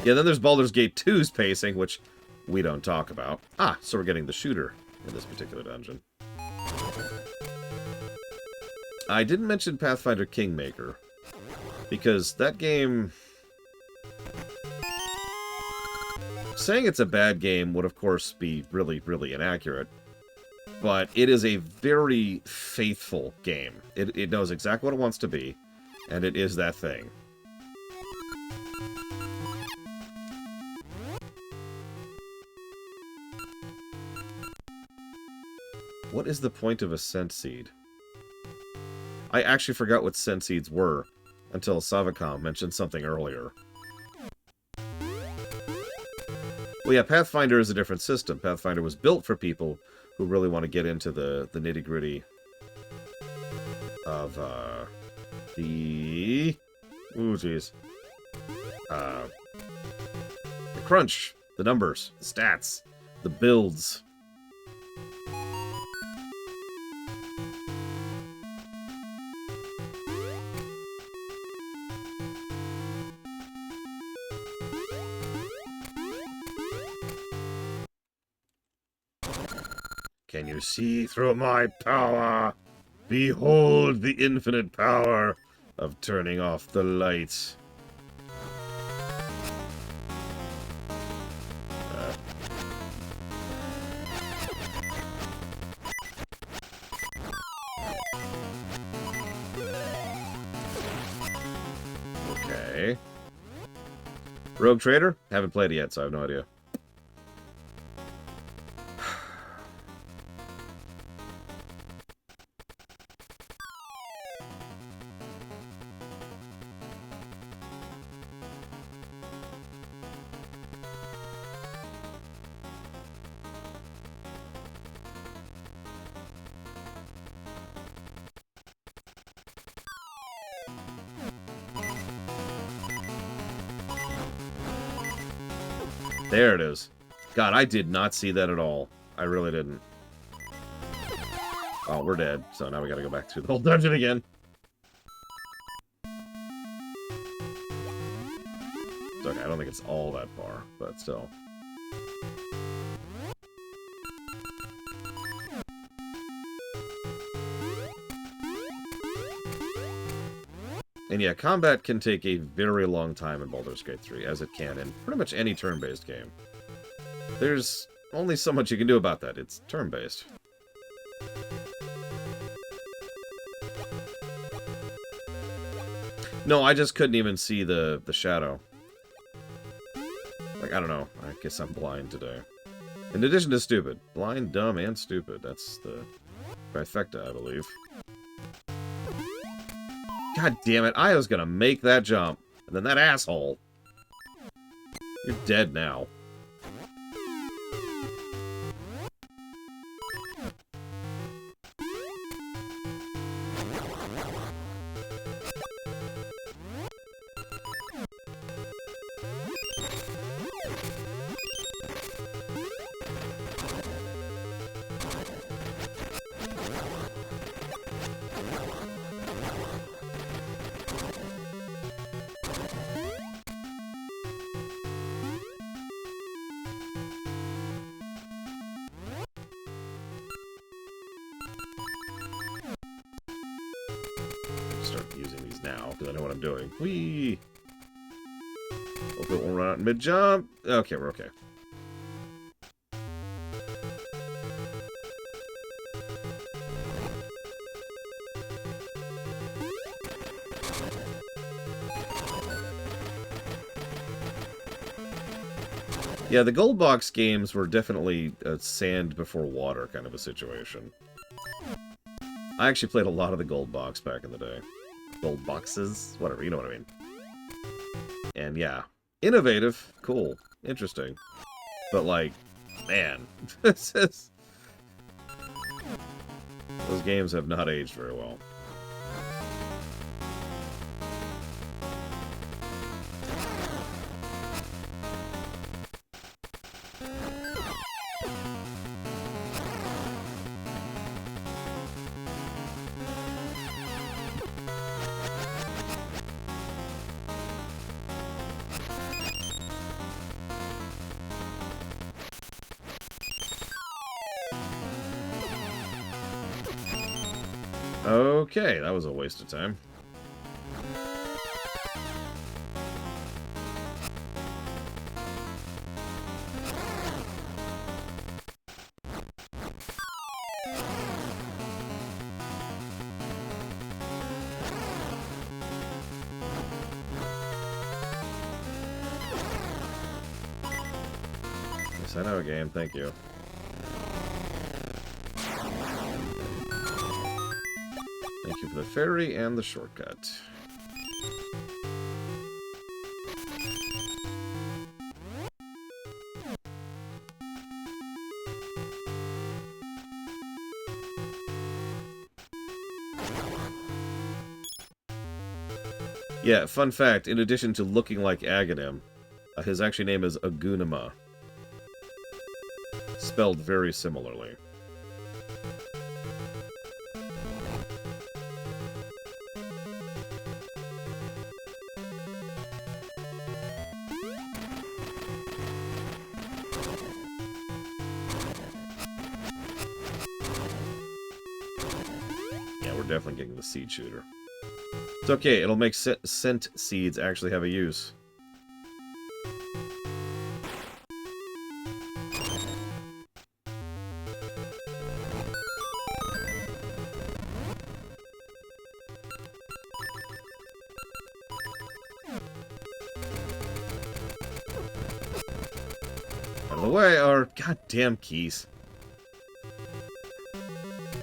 Yeah, then there's Baldur's Gate 2's pacing, which we don't talk about. So we're getting the shooter in this particular dungeon. I didn't mention Pathfinder Kingmaker, because that game... Saying it's a bad game would, of course, be really, really inaccurate, but it is a very faithful game. It knows exactly what it wants to be, and it is that thing. What is the point of a scent seed? I actually forgot what scent seeds were until Savacom mentioned something earlier. Well, yeah, Pathfinder is a different system. Pathfinder was built for people who really want to get into the nitty-gritty of the Ooh, jeez. The crunch, the numbers, the stats, the builds. Can you see through my power? Behold the infinite power of turning off the lights. Okay. Rogue Trader? Haven't played it yet, so I have no idea. There it is. God, I did not see that at all. I really didn't. Oh, we're dead. So now we gotta go back through the whole dungeon again. It's okay, I don't think it's all that far, but still. And yeah, combat can take a very long time in Baldur's Gate 3, as it can in pretty much any turn-based game. There's only so much you can do about that. It's turn-based. No, I just couldn't even see the shadow. Like, I don't know. I guess I'm blind today. In addition to stupid. Blind, dumb, and stupid. That's the trifecta, I believe. God damn it, I was gonna make that jump. And then that asshole. You're dead now. Start using these now, because I know what I'm doing. Whee! Hope it won't run out in mid-jump. Okay, we're okay. Yeah, the gold box games were definitely a sand before water kind of a situation. I actually played a lot of the gold box back in the day. Gold boxes? Whatever, you know what I mean. And yeah, innovative, cool, interesting. But like, man, this is... those games have not aged very well. Okay, that was a waste of time. Yes, I know a game, thank you. Thank you for the ferry and the shortcut. Yeah, fun fact, in addition to looking like Aghanim, his actual name is Agunima. Spelled very similarly. Yeah, we're definitely getting the seed shooter. It's okay, it'll make scent seeds actually have a use. Out of the way, our goddamn keys.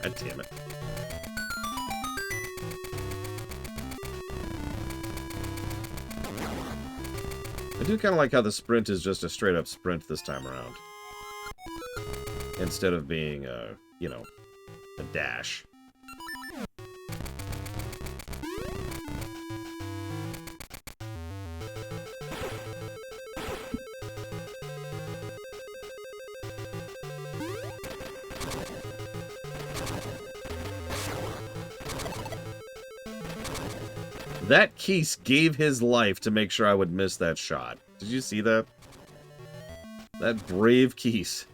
God damn it. I do kind of like how the sprint is just a straight-up sprint this time around. Instead of being, you know, a dash. That Keese gave his life to make sure I would miss that shot. Did you see that? That brave Keese.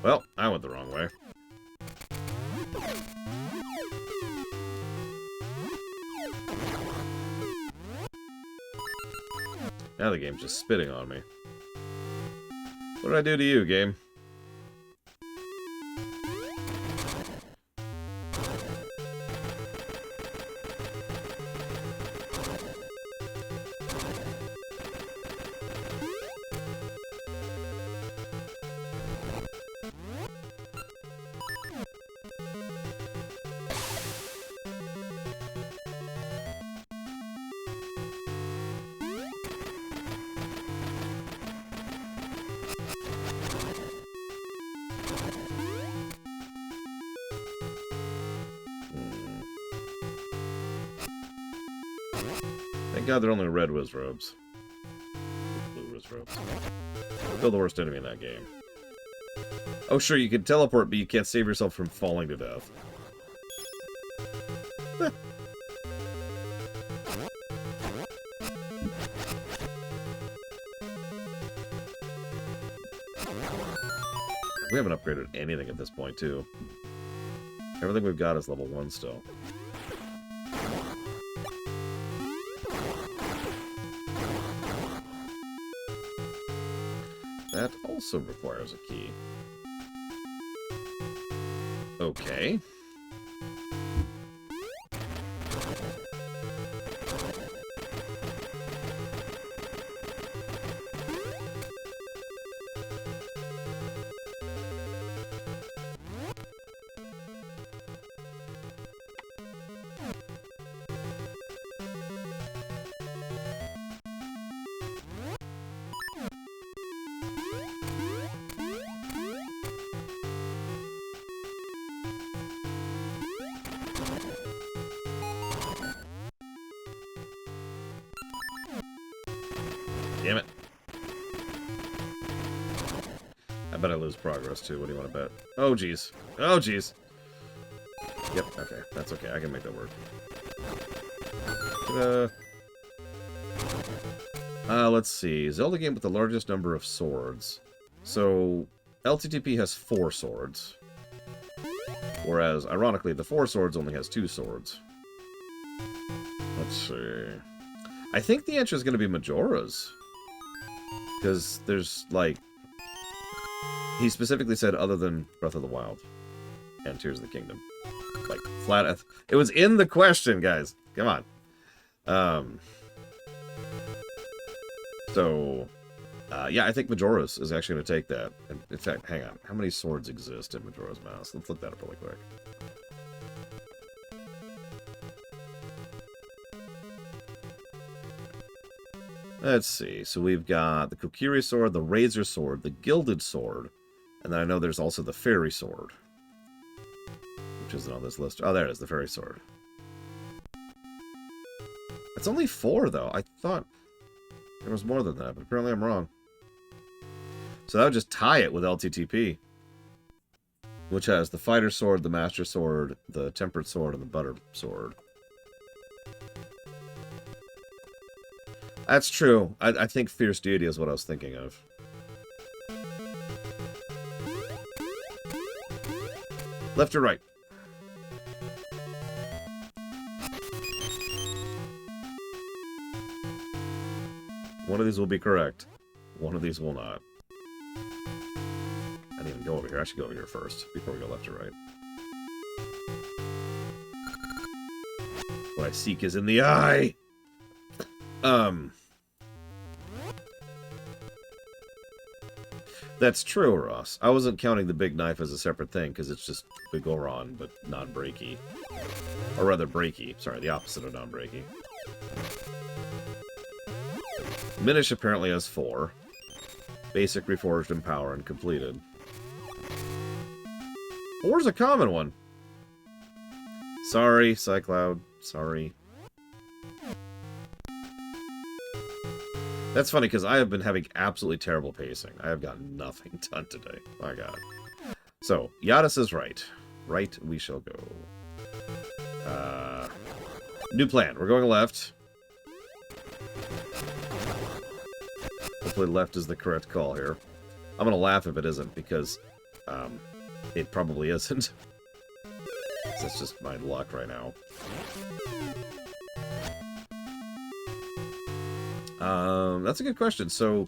Well, I went the wrong way. Now the game's just spitting on me. What did I do to you, game? Thank God they're only red whiz robes. Blue whiz robes. Still the worst enemy in that game. Oh, sure, you can teleport, but you can't save yourself from falling to death. We haven't upgraded anything at this point, too. Everything we've got is level 1 still. That also requires a key. Okay. Damn it. I bet I lose progress, too. What do you want to bet? Oh, jeez. Oh, jeez. Yep, okay. That's okay. I can make that work. Let's see. Zelda game with the largest number of swords. So, LTTP has 4 swords. Whereas, ironically, the 4 swords only has 2 swords. Let's see. I think the answer is going to be Majora's. Because there's, like... He specifically said other than Breath of the Wild and Tears of the Kingdom. Like, flat... It was in the question, guys. Come on. So... yeah, I think Majora's is actually going to take that. And in fact, hang on. How many swords exist in Majora's Mask? Let's look that up really quick. Let's see. So we've got the Kokiri Sword, the Razor Sword, the Gilded Sword, and then I know there's also the Fairy Sword, which isn't on this list. Oh, there it is, the Fairy Sword. It's only 4, though. I thought there was more than that, but apparently I'm wrong. So that would just tie it with LTTP, which has the Fighter Sword, the Master Sword, the Tempered Sword, and the Butter Sword. That's true. I think Fierce Deity is what I was thinking of. Left or right? One of these will be correct. One of these will not. I didn't even go over here. I should go over here first before we go left or right. What I seek is in the eye! That's true, Ross. I wasn't counting the big knife as a separate thing, because it's just the Goron, but non-breaky. Or rather, breaky. Sorry, the opposite of non-breaky. Minish apparently has 4. Basic, Reforged, Empower, and Completed. 4's a common one. Sorry, Cycloud. Sorry. That's funny, because I have been having absolutely terrible pacing. I have gotten nothing done today. My god. So, Yadis is right. Right, we shall go. New plan. We're going left. Hopefully left is the correct call here. I'm going to laugh if it isn't, because it probably isn't. That's just my luck right now. That's a good question. So,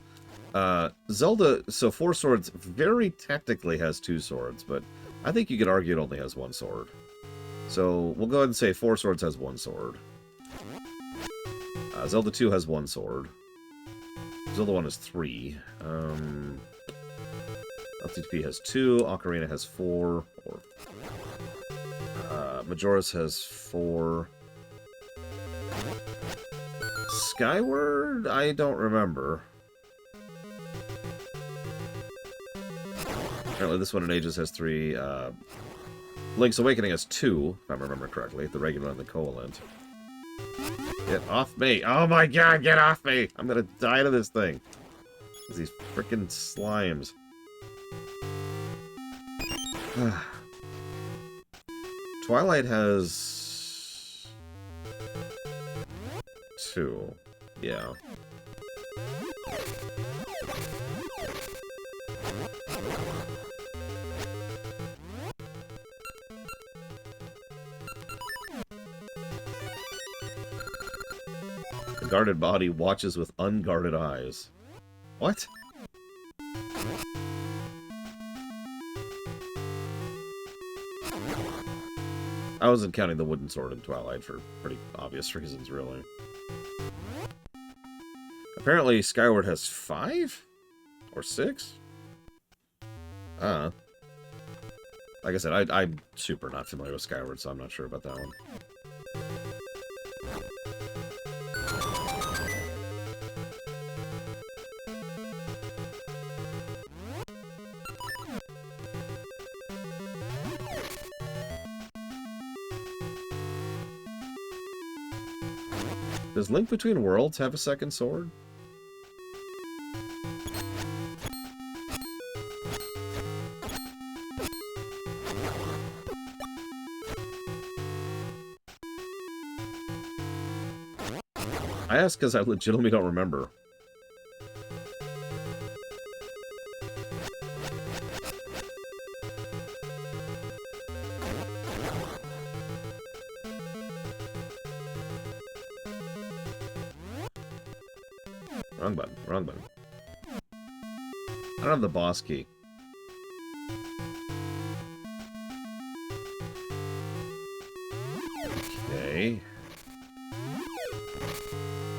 Zelda, so 4 swords very technically has 2 swords, but I think you could argue it only has 1 sword. So, we'll go ahead and say 4 swords has 1 sword. Zelda 2 has 1 sword. Zelda 1 is 3. LTTP has 2. Ocarina has 4. Majora's has 4. Skyward? I don't remember. Apparently this one in Ages has 3. Link's Awakening has 2, if I remember correctly. The regular and the covalent. Get off me! Oh my god, get off me! I'm gonna die to this thing. These frickin' slimes. Twilight has 2. Yeah. The guarded body watches with unguarded eyes. What? I wasn't counting the wooden sword in Twilight for pretty obvious reasons, really. Apparently, Skyward has 5? Or 6? Like I said, I'm super not familiar with Skyward, so I'm not sure about that one. Does Link Between Worlds have a second sword? I ask because I legitimately don't remember. Wrong button. Wrong button. I don't have the boss key. Okay.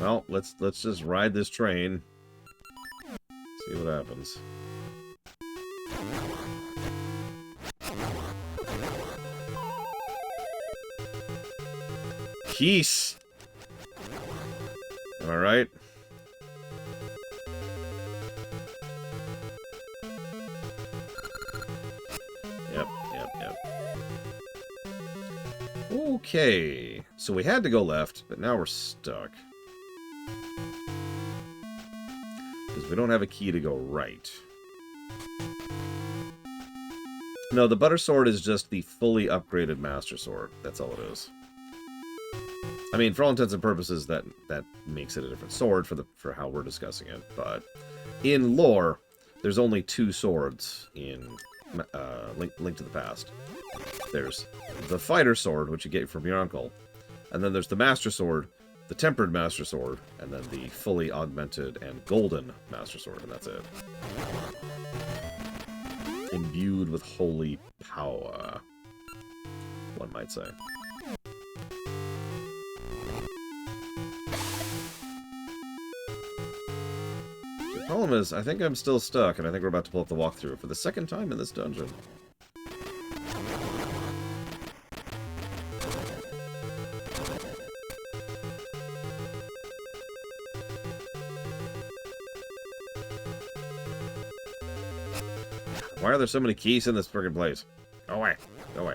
Well, let's just ride this train. See what happens. Keys. All right. Yep. Okay. So we had to go left, but now we're stuck. Because we don't have a key to go right. No, the Butter Sword is just the fully upgraded Master Sword. That's all it is. I mean, for all intents and purposes, that makes it a different sword for how we're discussing it. But in lore, there's only 2 swords in Link to the Past. There's the Fighter Sword, which you get from your uncle, and then there's the Master Sword, the Tempered Master Sword, and then the fully augmented and golden Master Sword, and that's it. Imbued with holy power, one might say. The problem is, I think I'm still stuck, and I think we're about to pull up the walkthrough for the 2nd time in this dungeon. Why are there so many keys in this friggin' place? Go away. Go away.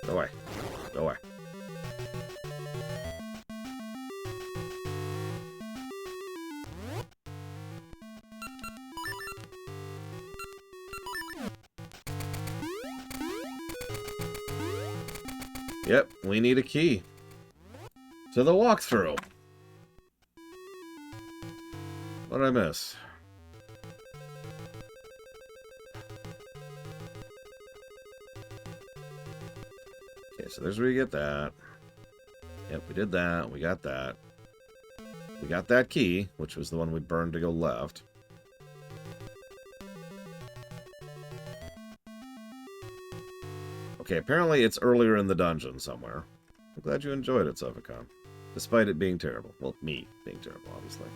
Go away. Go away. Yep, we need a key to the walkthrough. What did I miss? Okay, so there's where you get that. Yep, we did that. We got that. We got that key, which was the one we burned to go left. Okay, apparently it's earlier in the dungeon somewhere. I'm glad you enjoyed it, Suffolcon. Despite it being terrible. Well, me being terrible, obviously.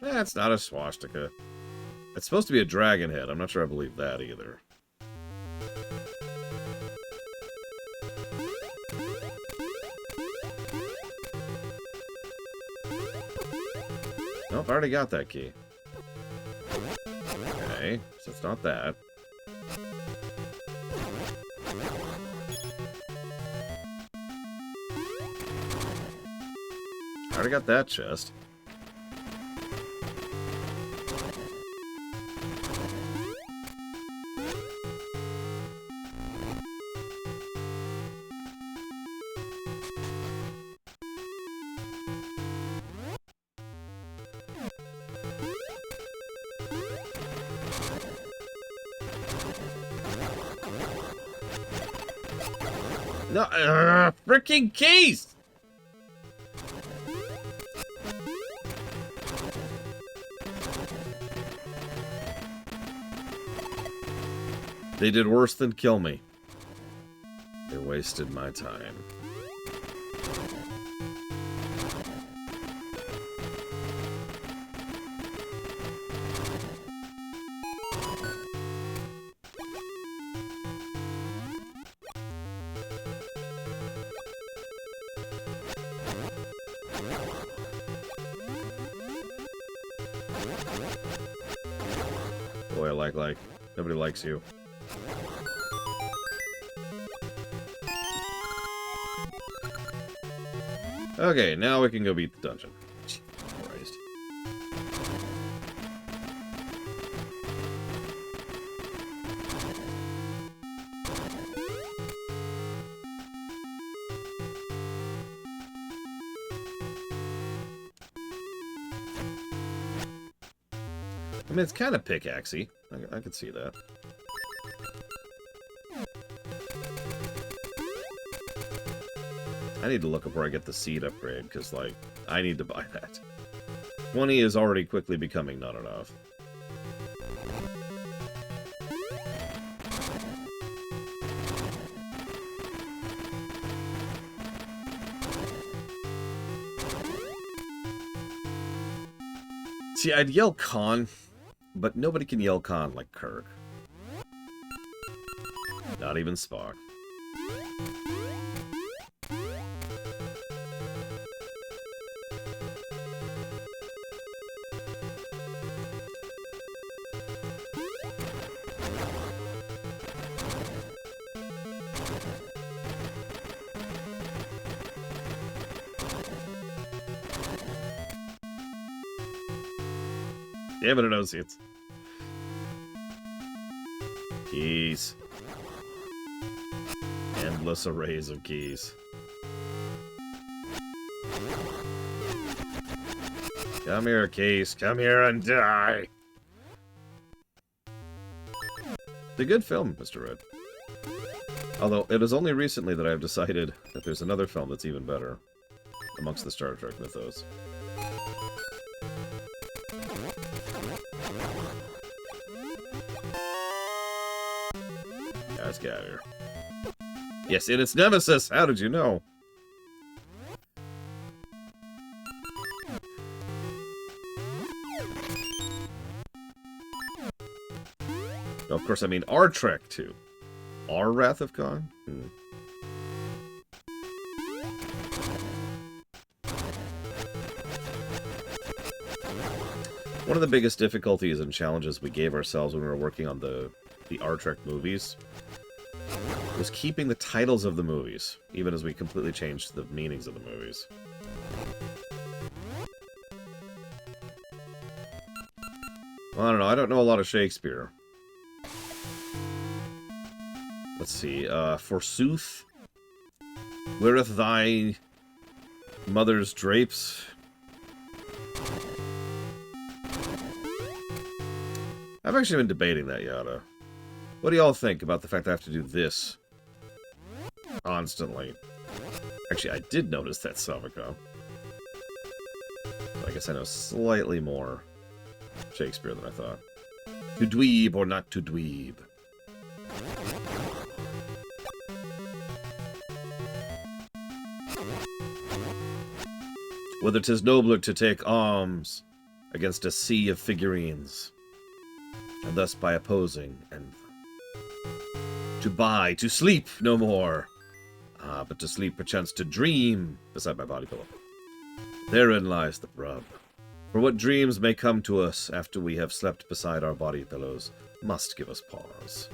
That's not a swastika. It's supposed to be a dragon head. I'm not sure I believe that either. Nope, I already got that key. Okay, so it's not that. I already got that chest. No, freaking keys! They did worse than kill me. They wasted my time. Boy, like, nobody likes you. Okay, now we can go beat the dungeon. Christ. I mean, it's kind of pickaxey. I can see that. I need to look up where I get the seed upgrade, because, like, I need to buy that. 20 is already quickly becoming not enough. See, I'd yell Khan, but nobody can yell Khan like Kirk. Not even Spock. Damn it, associates. Keys. Endless arrays of keys. Come here, Keys. Come here and die. It's a good film, Mr. Red. Although, it is only recently that I've decided that there's another film that's even better amongst the Star Trek mythos. Let's get out of here. Yes, and it's Nemesis! How did you know? No, of course, I mean our Trek, too. Our Wrath of Khan? One of the biggest difficulties and challenges we gave ourselves when we were working on the R Trek movies was keeping the titles of the movies, even as we completely changed the meanings of the movies. Well, I don't know. I don't know a lot of Shakespeare. Let's see. Forsooth, weareth thy mother's drapes. I've actually been debating that, Yada. What do y'all think about the fact I have to do this constantly? Actually, I did notice that, Saviko. So I guess I know slightly more Shakespeare than I thought. To dweeb or not to dweeb? Whether 'tis nobler to take arms against a sea of figurines, and thus by opposing, and to buy, to sleep no more, but to sleep perchance to dream beside my body pillow. Therein lies the rub. For what dreams may come to us after we have slept beside our body pillows must give us pause.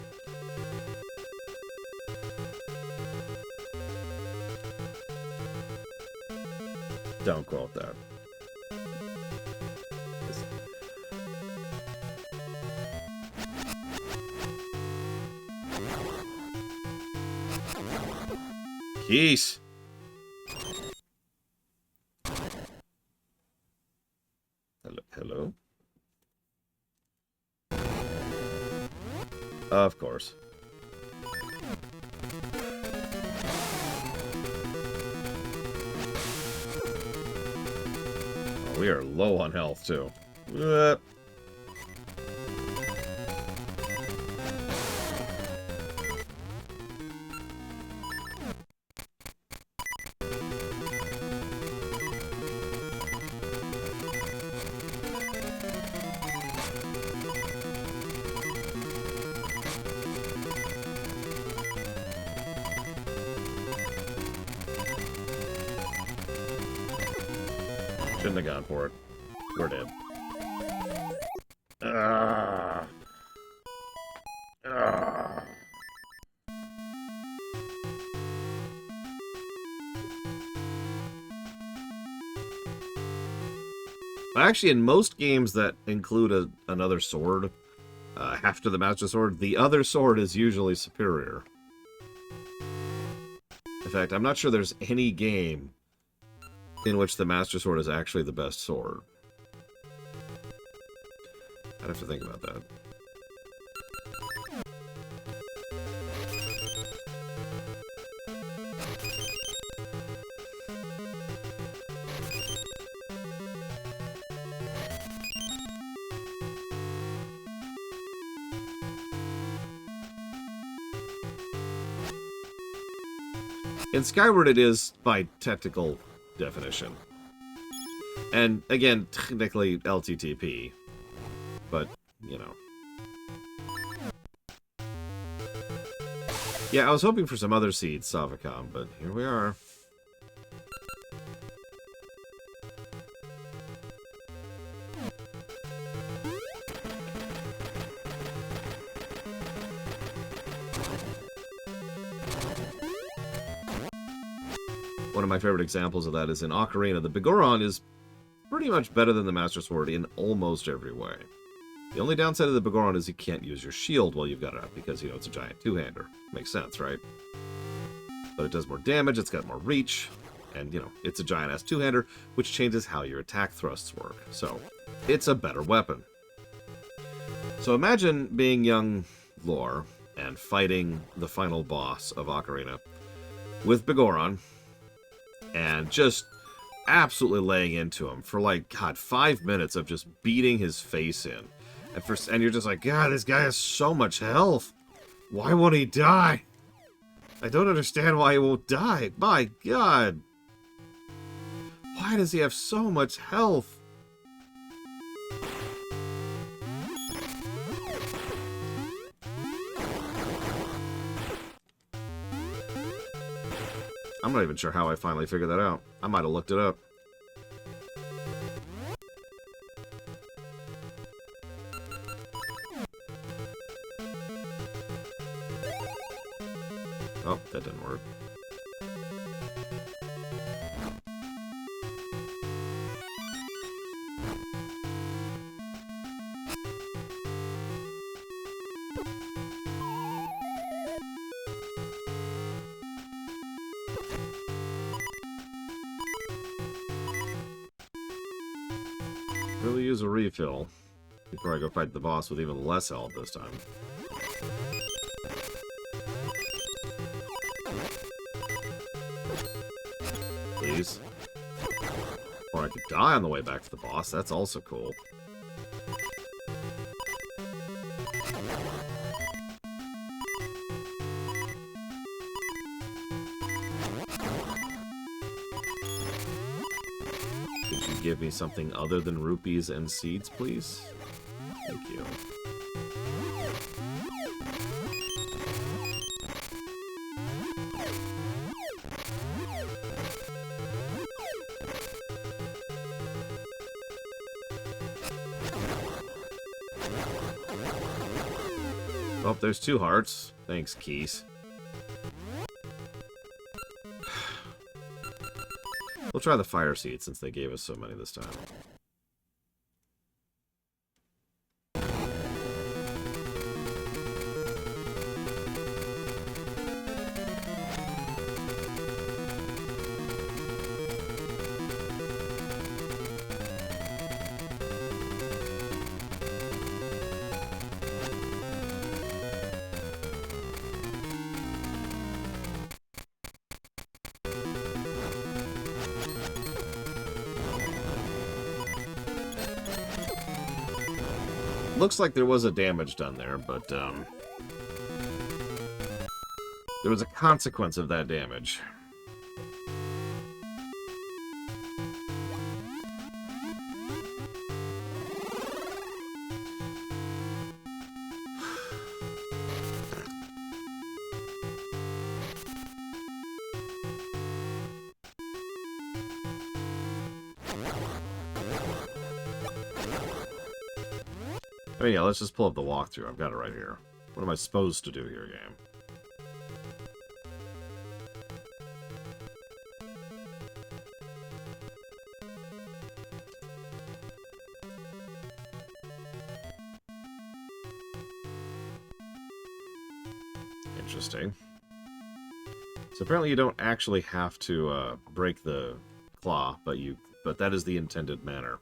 Don't quote that. Keys. Hello? Of course. Oh, we are low on health, too. Shouldn't have gone for it. We're dead. Actually, in most games that include another sword, after the Master Sword, the other sword is usually superior. In fact, I'm not sure there's any game in which the Master Sword is actually the best sword. I'd have to think about that. In Skyward, it is by technical definition. And, again, technically LTTP. But, you know. Yeah, I was hoping for some other seeds, Savacom, but here we are. One of my favorite examples of that is in Ocarina. The Goron is pretty much better than the Master Sword in almost every way. The only downside of the Goron is you can't use your shield while you've got it up, because, you know, it's a giant two-hander. Makes sense, right? But it does more damage, it's got more reach, and, you know, it's a giant-ass two-hander, which changes how your attack thrusts work. So, it's a better weapon. So imagine being young Lore and fighting the final boss of Ocarina with Goron, and just absolutely laying into him for, like, God, 5 minutes of just beating his face in. And you're just like, God, this guy has so much health. Why won't he die? I don't understand why he won't die. My God. Why does he have so much health? I'm not even sure how I finally figured that out. I might have looked it up. Oh, that didn't work. Really use a refill before I go fight the boss with even less health this time. Please. Or I could die on the way back to the boss. That's also cool. Could you give me something other than rupees and seeds, please? Thank you. Oh, there's 2 hearts. Thanks, Keys. We'll try the fire seed since they gave us so many this time. Looks like there was a damage done there, but there was a consequence of that damage. I mean, yeah, let's just pull up the walkthrough. I've got it right here. What am I supposed to do here, game? Interesting. So apparently you don't actually have to break the claw, but that is the intended manner.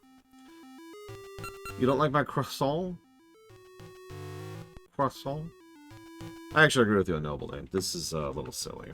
You don't like my croissant? Croissant? I actually agree with you on Noble Name. This is a little silly.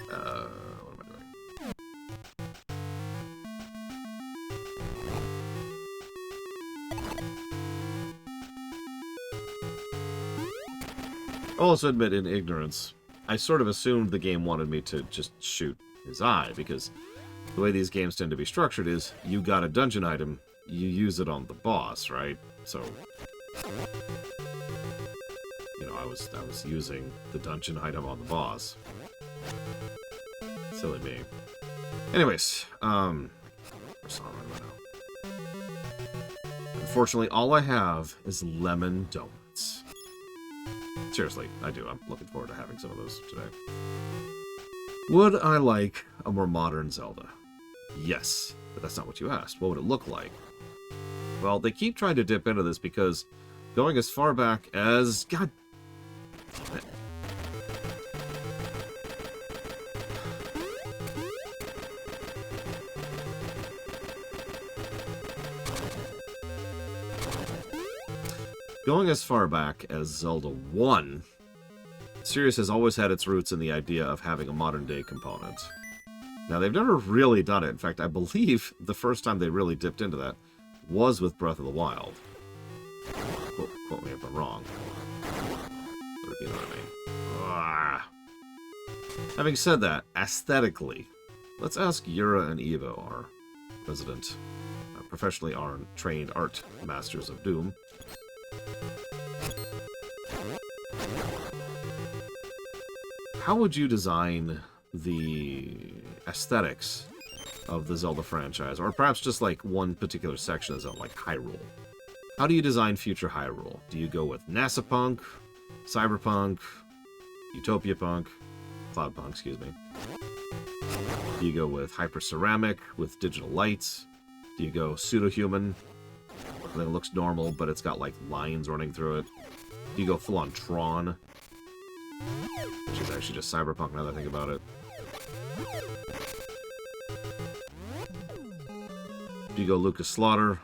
What am I doing? I'll also admit, in ignorance, I sort of assumed the game wanted me to just shoot his eye, because the way these games tend to be structured is, you got a dungeon item, you use it on the boss, right? So, you know, I was using the dungeon item on the boss. Silly me. Anyways, unfortunately, all I have is lemon donuts. Seriously, I do. I'm looking forward to having some of those today. Would I like a more modern Zelda? Yes, but that's not what you asked. What would it look like? Well, they keep trying to dip into this because going as far back as... God damn it. Going as far back as Zelda 1, Sirius has always had its roots in the idea of having a modern-day component. Now, they've never really done it. In fact, I believe the first time they really dipped into that was with Breath of the Wild. Quote me if I'm wrong. But you know what I mean. Ah. Having said that, aesthetically, let's ask Yura and Evo, our resident, professionally trained art masters of Doom. How would you design the aesthetics of the Zelda franchise? Or perhaps just like one particular section of Zelda, like Hyrule. How do you design future Hyrule? Do you go with NASA Punk, Cyberpunk, Utopia Punk, Cloud Punk, excuse me? Do you go with Hyper Ceramic, with digital lights? Do you go pseudo-human? Then it looks normal, but it's got like lines running through it. Do you go full-on Tron? Which is actually just Cyberpunk now that I think about it. Do you go Lucas Slaughter?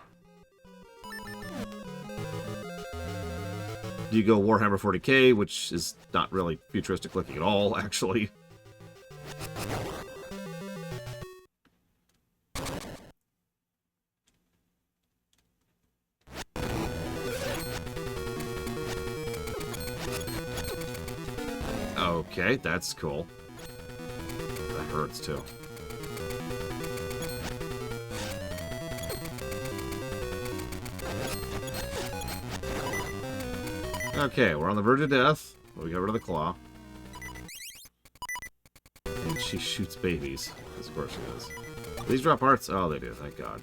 Do you go Warhammer 40k, which is not really futuristic looking at all, actually? Okay, that's cool. That hurts, too. Okay, we're on the verge of death. We got rid of the claw. And she shoots babies. Because of course she does. These drop hearts? Oh, they do, thank God.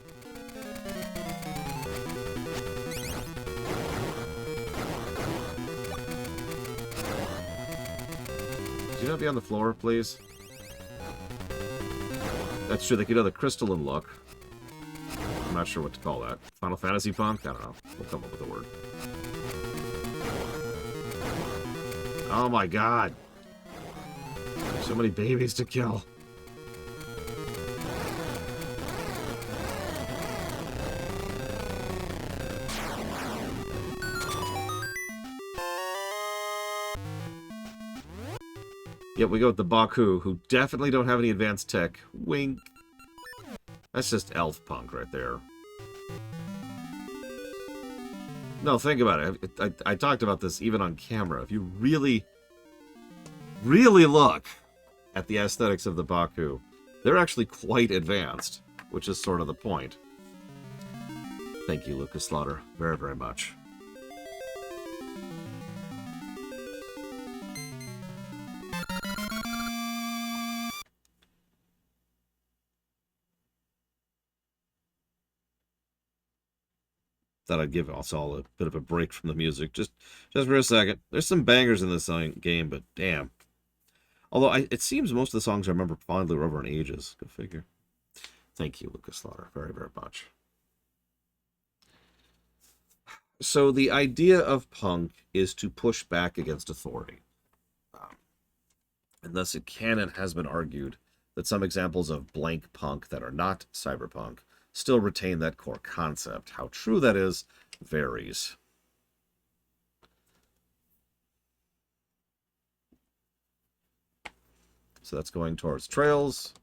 Could you not be on the floor, please? That's true, they could do the crystalline look. I'm not sure what to call that. Final Fantasy Punk? I don't know. We'll come up with a word. Oh my God. So many babies to kill. Yep, we go with the Baku, who definitely don't have any advanced tech. Wink. That's just elf punk right there. No, think about it. I talked about this even on camera. If you really, really look at the aesthetics of the Baku, they're actually quite advanced, which is sort of the point. Thank you, Lucas Slaughter, very, very much. Thought I'd give us all a bit of a break from the music, just for a second. There's some bangers in this game, but damn. Although it seems most of the songs I remember fondly were over in ages. Go figure. Thank you, Lucas Slaughter, very, very much. So the idea of punk is to push back against authority. And thus it can and has been argued that some examples of blank punk that are not cyberpunk still retain that core concept. How true that is varies. So that's going towards trails,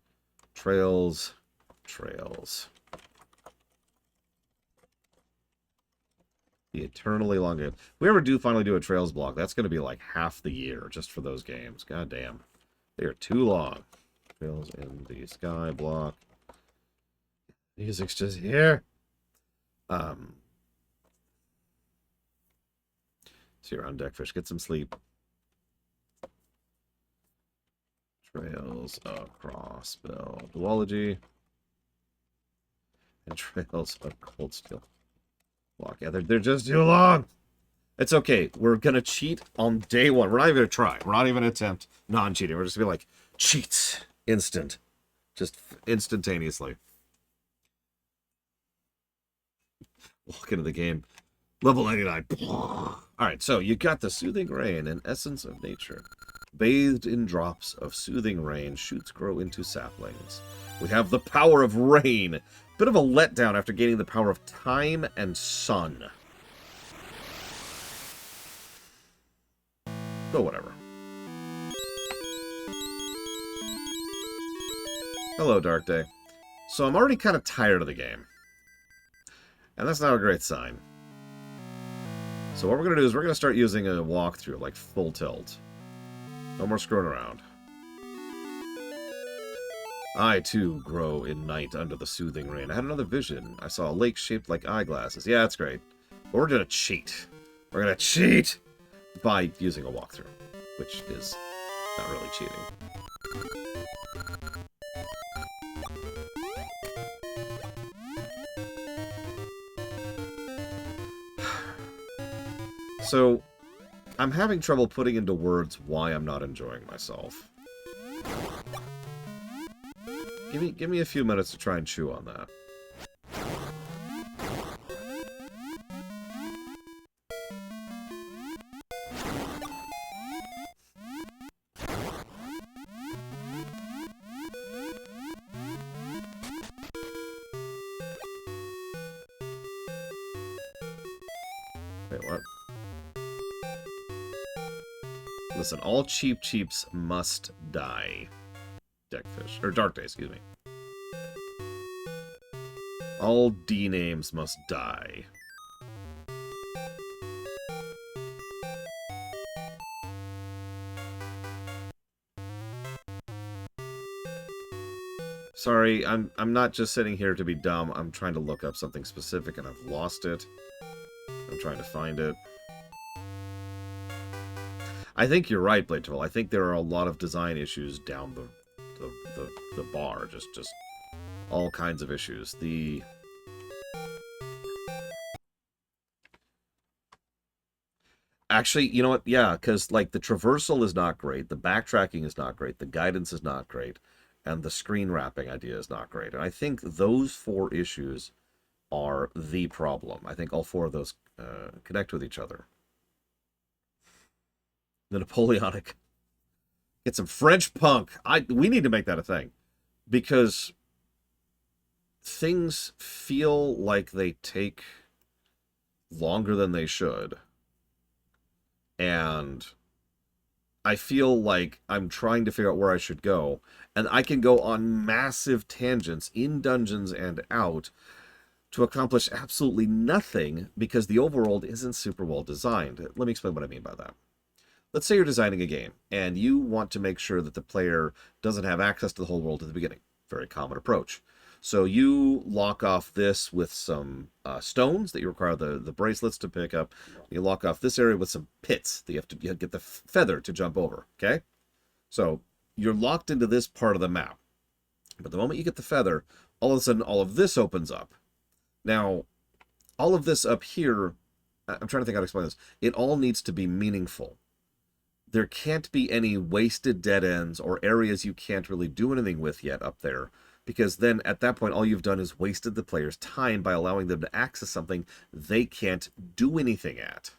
trails, trails. The eternally long game. If we ever do finally do a trails block, that's going to be like half the year just for those games. God damn. They are too long. Trails in the sky block. Music's just here. So you're on deck, fish. Get some sleep. Trails across Bell Duology. And trails of Cold Steel block. Yeah, they're just too long. It's okay. We're going to cheat on day one. We're not even going to try. We're not even going to attempt non-cheating. We're just going to be like, cheats. Instant. Just instantaneously. Walk into the game. Level 99. Alright, so you got the soothing rain, an essence of nature. Bathed in drops of soothing rain, shoots grow into saplings. We have the power of rain. Bit of a letdown after gaining the power of time and sun. But whatever. Hello, Dark Day. So I'm already kind of tired of the game. And that's not a great sign. So what we're going to do is we're going to start using a walkthrough, like full tilt. No more screwing around. I, too, grow in night under the soothing rain. I had another vision. I saw a lake shaped like eyeglasses. Yeah, that's great. But we're going to cheat. We're going to cheat by using a walkthrough, which is not really cheating. So, I'm having trouble putting into words why I'm not enjoying myself. Give me a few minutes to try and chew on that. Wait, what? Listen, all cheap cheeps must die. Deckfish. Or Dark Day, excuse me. All D names must die. Sorry, I'm not just sitting here to be dumb. I'm trying to look up something specific and I've lost it. I'm trying to find it. I think you're right, Blateville. I think there are a lot of design issues down the bar. Just all kinds of issues. Actually, you know what? Yeah, because like the traversal is not great, the backtracking is not great, the guidance is not great, and the screen wrapping idea is not great. And I think those four issues are the problem. I think all four of those connect with each other. The Napoleonic. Get some French punk. We need to make that a thing. Because things feel like they take longer than they should. And I feel like I'm trying to figure out where I should go, and I can go on massive tangents in dungeons and out to accomplish absolutely nothing because the overworld isn't super well designed. Let me explain what I mean by that. Let's say you're designing a game and you want to make sure that the player doesn't have access to the whole world at the beginning. Very common approach. So you lock off this with some stones that you require the bracelets to pick up. You lock off this area with some pits that you get the feather to jump over. Okay? So you're locked into this part of the map. But the moment you get the feather, all of a sudden all of this opens up. Now, all of this up here, I'm trying to think how to explain this. It all needs to be meaningful. There can't be any wasted dead ends or areas you can't really do anything with yet up there, because then at that point all you've done is wasted the player's time by allowing them to access something they can't do anything at.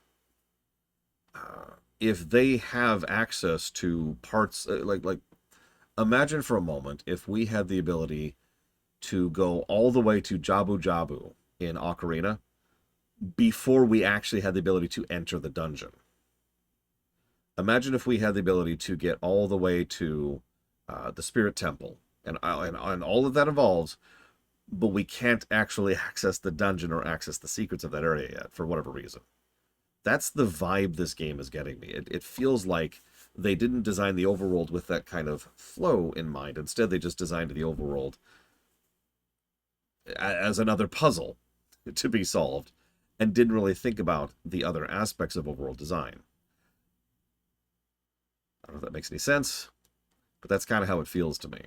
If they have access to parts like imagine for a moment if we had the ability to go all the way to Jabu Jabu in Ocarina before we actually had the ability to enter the dungeon. Imagine if we had the ability to get all the way to the Spirit Temple, and all of that involves, but we can't actually access the dungeon or access the secrets of that area yet, for whatever reason. That's the vibe this game is getting me. It feels like they didn't design the overworld with that kind of flow in mind. Instead, they just designed the overworld as another puzzle to be solved, and didn't really think about the other aspects of overworld design. I don't know if that makes any sense, but that's kind of how it feels to me.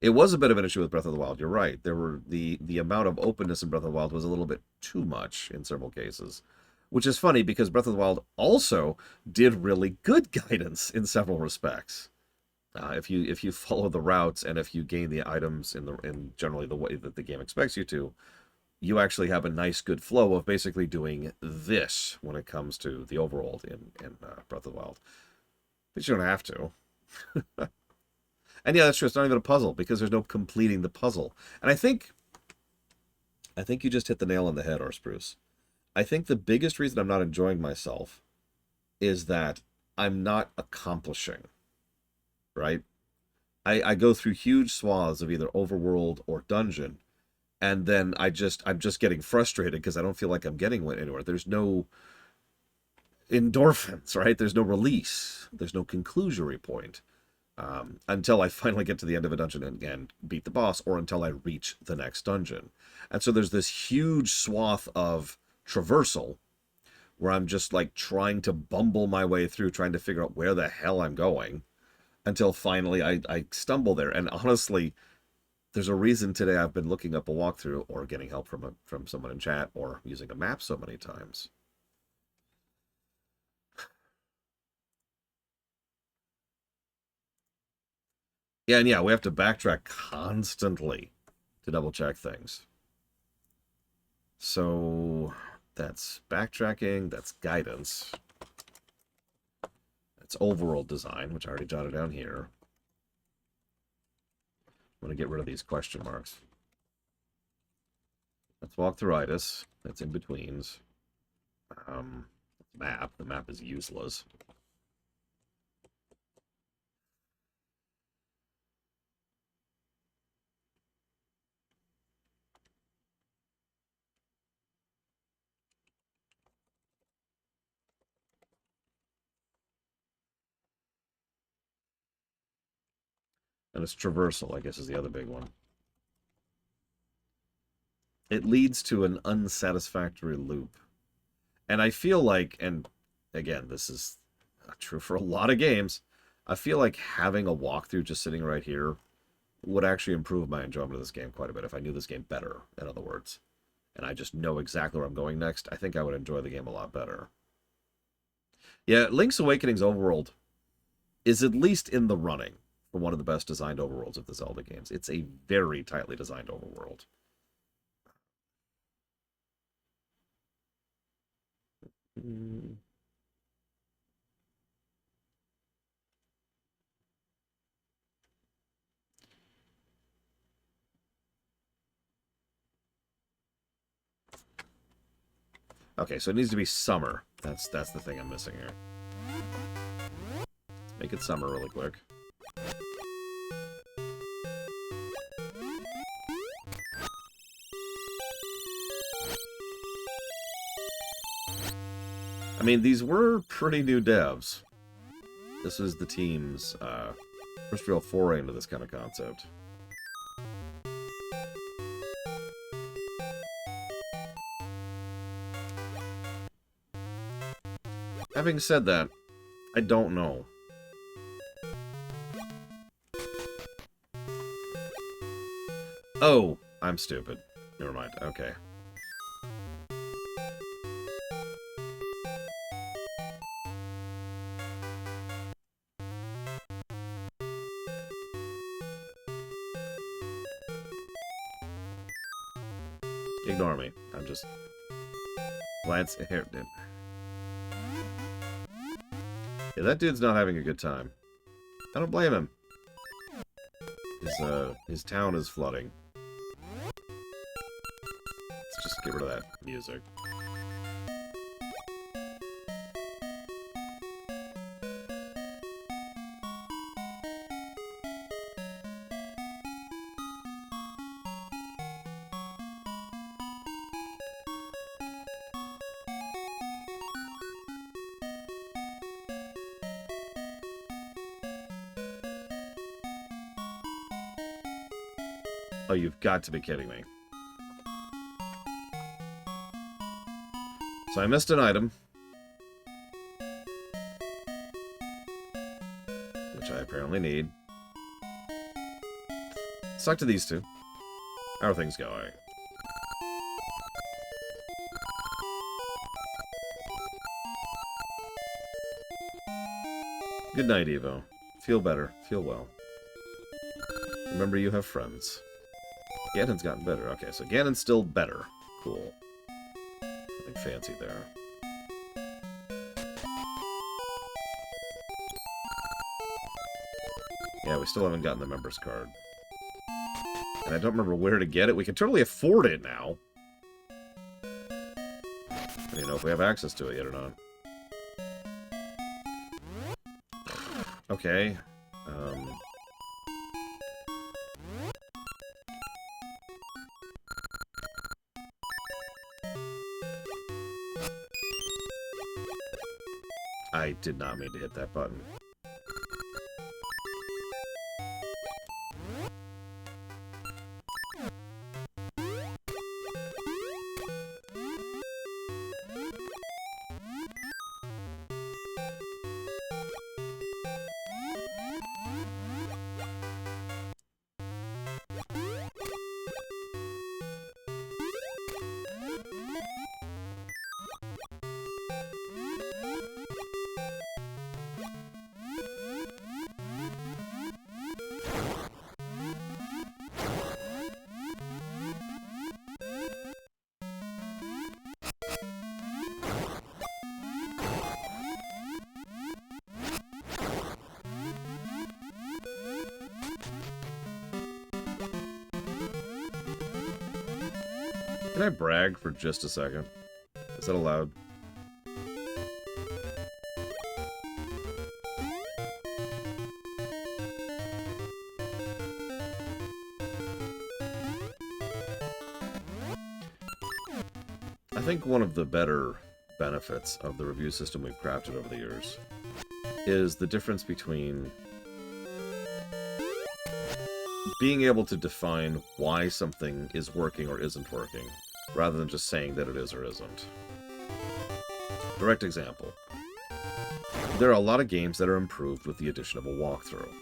It was a bit of an issue with Breath of the Wild. You're right. There were the amount of openness in Breath of the Wild was a little bit too much in several cases, which is funny because Breath of the Wild also did really good guidance in several respects. If you follow the routes and if you gain the items in generally the way that the game expects you to, you actually have a nice good flow of basically doing this when it comes to the overworld in Breath of the Wild. But you don't have to. And yeah, that's true. It's not even a puzzle because there's no completing the puzzle. And I think you just hit the nail on the head, Spruce. I think the biggest reason I'm not enjoying myself is that I'm not accomplishing, right? I go through huge swaths of either overworld or dungeon, and then I'm just getting frustrated because I don't feel like I'm getting anywhere. There's no endorphins, right? There's no release. There's no conclusory point. Until I finally get to the end of a dungeon and beat the boss, or until I reach the next dungeon. And so there's this huge swath of traversal where I'm just like trying to bumble my way through, trying to figure out where the hell I'm going, until finally I stumble there. And honestly, there's a reason today I've been looking up a walkthrough or getting help from someone in chat or using a map so many times. Yeah, and yeah, we have to backtrack constantly to double check things. So that's backtracking, that's guidance. That's overworld design, which I already jotted down here. I'm going to get rid of these question marks. That's walkthroughitis. That's in-betweens. Map. The map is useless. And it's traversal, I guess, is the other big one. It leads to an unsatisfactory loop. And I feel like, and again, this is true for a lot of games, I feel like having a walkthrough just sitting right here would actually improve my enjoyment of this game quite a bit if I knew this game better, in other words. And I just know exactly where I'm going next. I think I would enjoy the game a lot better. Yeah, Link's Awakening's overworld is at least in the running for one of the best designed overworlds of the Zelda games. It's a very tightly designed overworld. Okay, so it needs to be summer. That's the thing I'm missing here. Let's make it summer really quick. I mean, these were pretty new devs. This is the team's first real foray into this kind of concept. Having said that, I don't know. Oh, I'm stupid. Never mind. Okay. Ignore me. I'm just glancing here. Yeah, that dude's not having a good time. I don't blame him. His town is flooding. Let's just get rid of that music. Oh, you've got to be kidding me. So I missed an item. Which I apparently need. Let's talk to these two. How are things going? Good night, Evo. Feel better. Feel well. Remember, you have friends. Ganon's gotten better. Okay, so Ganon's still better. Cool. Nothing fancy there. Yeah, we still haven't gotten the members card. And I don't remember where to get it. We can totally afford it now. I don't even know if we have access to it yet or not. Okay. I did not mean to hit that button. Can I brag for just a second? Is that allowed? I think one of the better benefits of the review system we've crafted over the years is the difference between being able to define why something is working or isn't working, rather than just saying that it is or isn't. Direct example. There are a lot of games that are improved with the addition of a walkthrough.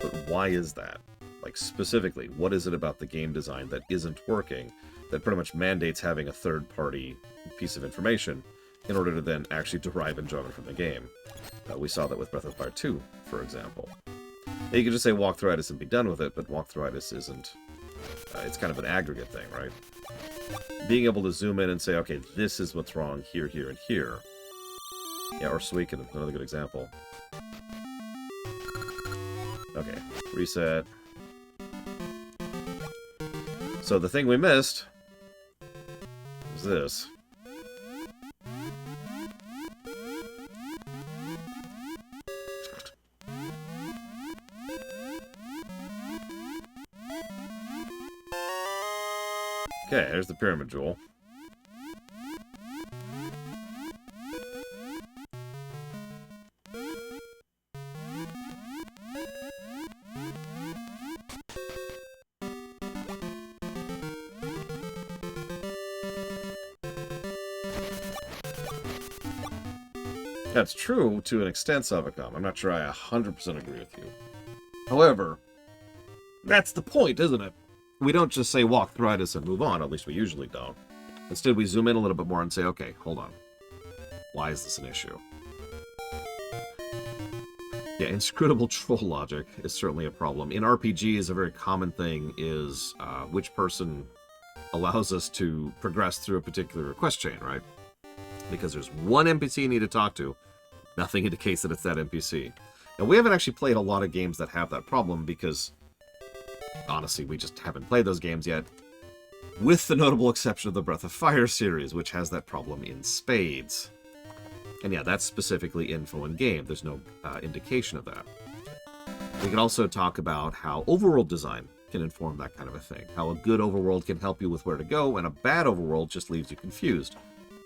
But why is that? Like, specifically, what is it about the game design that isn't working that pretty much mandates having a third-party piece of information in order to then actually derive enjoyment from the game? We saw that with Breath of Fire 2, for example. Now, you could just say walkthrough-itis and be done with it, but walkthrough-itis isn't... it's kind of an aggregate thing, right? Being able to zoom in and say, okay, this is what's wrong here, here, and here. Yeah, or Suikoden, another good example. Okay, reset. So the thing we missed is this. Okay, there's the pyramid jewel. That's true to an extent, Savacom. I'm not sure I 100% agree with you. However, that's the point, isn't it? We don't just say walk through this and move on, at least we usually don't. Instead, we zoom in a little bit more and say, okay, hold on. Why is this an issue? Yeah, inscrutable troll logic is certainly a problem. In RPGs, a very common thing is which person allows us to progress through a particular quest chain, right? Because there's one NPC you need to talk to. Nothing indicates that it's that NPC. Now, we haven't actually played a lot of games that have that problem because, honestly, we just haven't played those games yet. With the notable exception of the Breath of Fire series, which has that problem in spades. And yeah, that's specifically info in game. There's no indication of that. We can also talk about how overworld design can inform that kind of a thing. How a good overworld can help you with where to go, and a bad overworld just leaves you confused.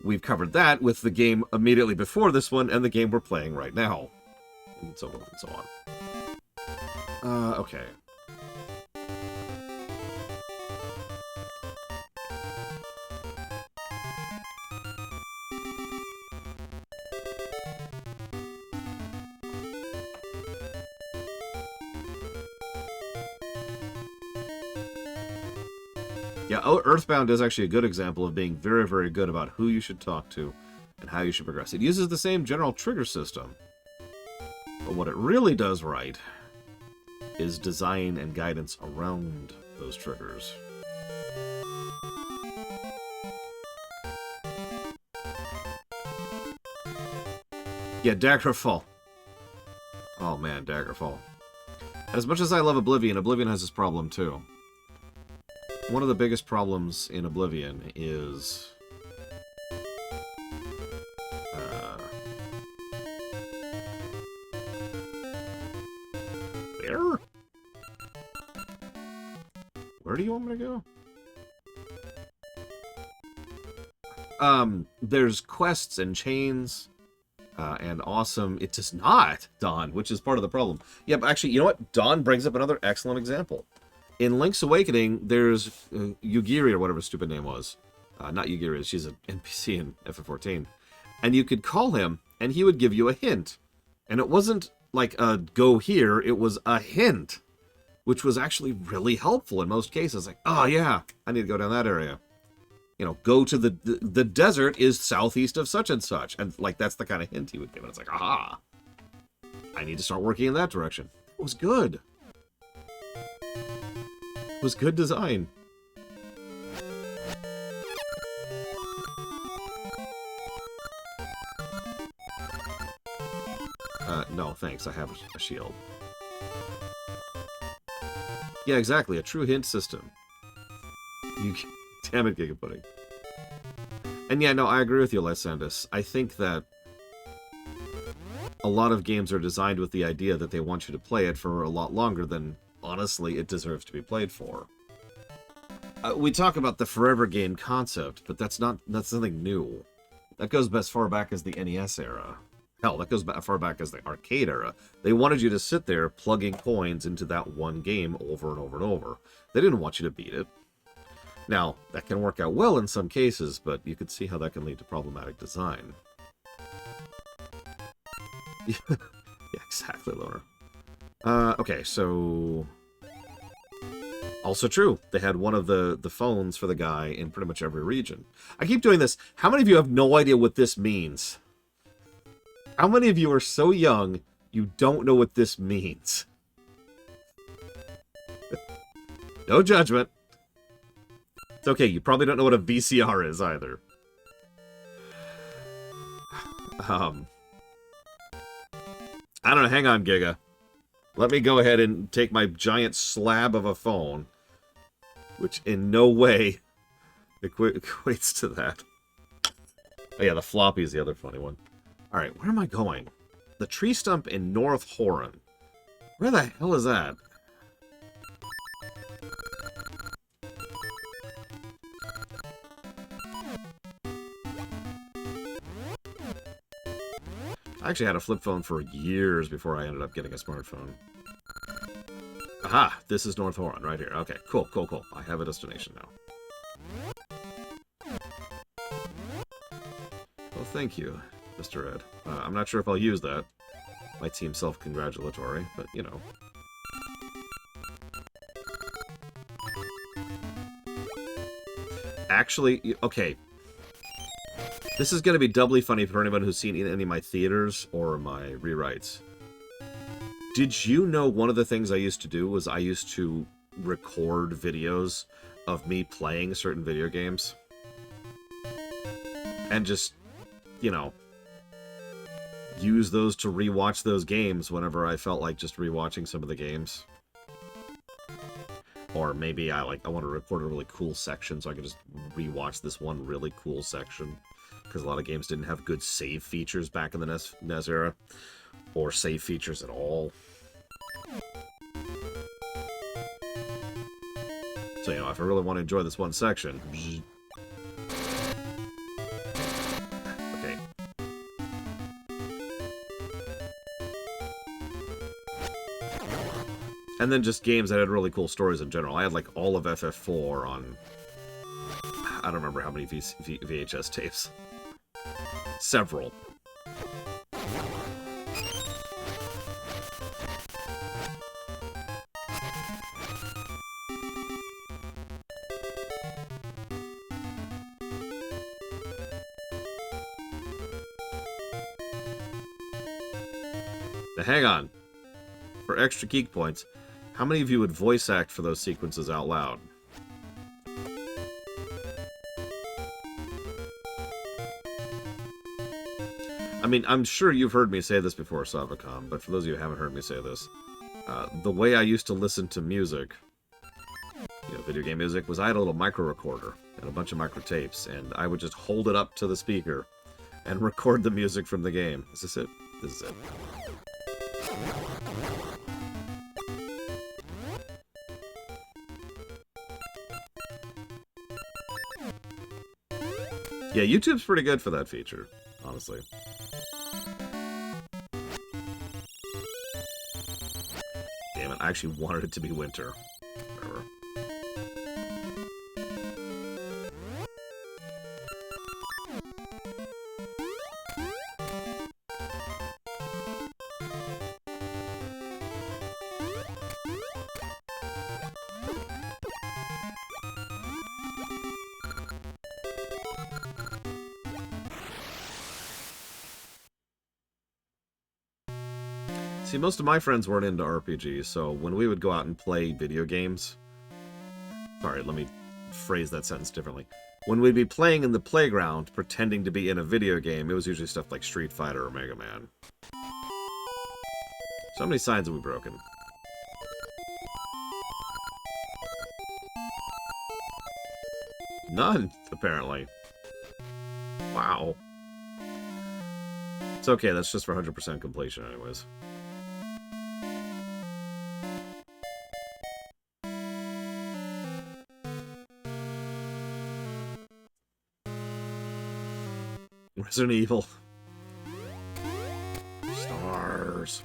We've covered that with the game immediately before this one and the game we're playing right now. And so on and so on. Okay. Yeah, Earthbound is actually a good example of being very, very good about who you should talk to and how you should progress. It uses the same general trigger system, but what it really does right is design and guidance around those triggers. Yeah, Daggerfall. Oh man, Daggerfall. As much as I love Oblivion, Oblivion has this problem too. One of the biggest problems in Oblivion is... where? Where do you want me to go? There's quests and chains, and awesome... It does not, Dawn, which is part of the problem. Yeah, but actually, you know what? Dawn brings up another excellent example. In Link's Awakening, there's Yugiri, or whatever his stupid name was. Not Yugiri, she's an NPC in FF14. And you could call him, and he would give you a hint. And it wasn't like a go here, it was a hint. Which was actually really helpful in most cases. Like, oh yeah, I need to go down that area. You know, go to the desert is southeast of such and such. And like, that's the kind of hint he would give. And it's like, aha, I need to start working in that direction. It was good. It was good design. No, thanks. I have a shield. Yeah, exactly. A true hint system. You, damn it, Giga Pudding. And yeah, no, I agree with you, Lysandus. I think that a lot of games are designed with the idea that they want you to play it for a lot longer than, honestly, it deserves to be played for. We talk about the forever game concept, but that's nothing new. That goes as far back as the NES era. Hell, that goes as far back as the arcade era. They wanted you to sit there plugging coins into that one game over and over and over. They didn't want you to beat it. Now, that can work out well in some cases, but you could see how that can lead to problematic design. Yeah, exactly, Loner. Okay, so... Also true, they had one of the phones for the guy in pretty much every region. I keep doing this. How many of you have no idea what this means? How many of you are so young, you don't know what this means? No judgment. It's okay, you probably don't know what a VCR is either. I don't know, hang on, Giga. Let me go ahead and take my giant slab of a phone, which in no way equates to that. Oh yeah, the floppy is the other funny one. Alright, where am I going? The tree stump in North Horan. Where the hell is that? I actually had a flip phone for years before I ended up getting a smartphone. Aha! This is North Horon, right here. Okay, cool, cool, cool. I have a destination now. Well, thank you, Mr. Ed. I'm not sure if I'll use that. Might seem self-congratulatory, but, you know. Actually, okay. This is going to be doubly funny for anyone who's seen any of my theaters or my rewrites. Did you know one of the things I used to do was I used to record videos of me playing certain video games? And just, you know, use those to rewatch those games whenever I felt like just rewatching some of the games. Or maybe I want to record a really cool section so I can just rewatch this one really cool section. Because a lot of games didn't have good save features back in the NES era. Or save features at all. So, you know, if I really want to enjoy this one section... Okay. And then just games that had really cool stories in general. I had, like, all of FF4 on... I don't remember how many VHS tapes. Several. Now, hang on. For extra geek points, how many of you would voice act for those sequences out loud? I mean, I'm sure you've heard me say this before, Savacom, but for those of you who haven't heard me say this, the way I used to listen to music, you know, video game music, was I had a little micro recorder and a bunch of micro tapes, and I would just hold it up to the speaker and record the music from the game. Is this it? This is it. Yeah, YouTube's pretty good for that feature, honestly. Damn it, I actually wanted it to be winter. Whatever. See, most of my friends weren't into RPGs, so when we would go out and play video games... Sorry, let me phrase that sentence differently. When we'd be playing in the playground, pretending to be in a video game, it was usually stuff like Street Fighter or Mega Man. So how many signs have we broken? None, apparently. Wow. It's okay, that's just for 100% completion anyways. Resident Evil. Stars.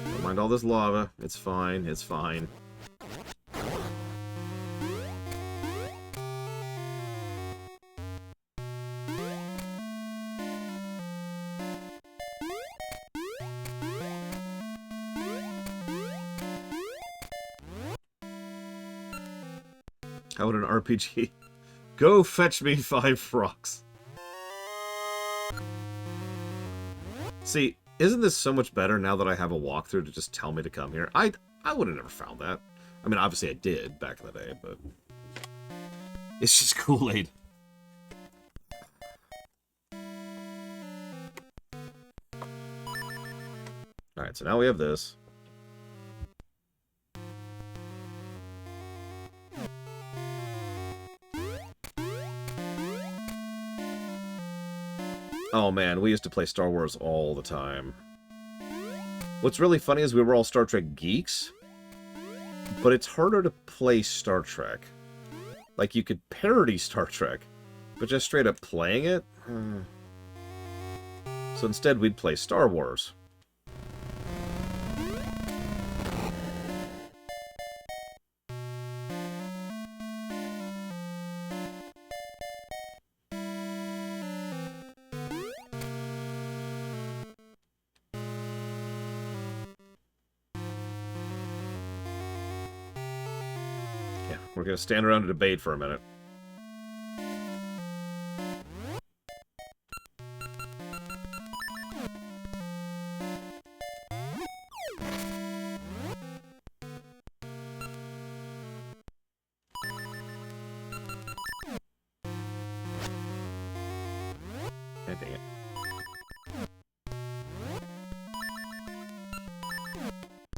Don't mind all this lava. It's fine. It's fine. How would an RPG? Go fetch me 5 rocks. See, isn't this so much better now that I have a walkthrough to just tell me to come here? I would have never found that. I mean, obviously I did back in the day, but... It's just Kool-Aid. Alright, so now we have this. Oh man, we used to play Star Wars all the time. What's really funny is we were all Star Trek geeks, but it's harder to play Star Trek. Like, you could parody Star Trek, but just straight up playing it? So instead, we'd play Star Wars. We're going to stand around and debate for a minute. God dang it.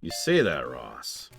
You say that, Ross.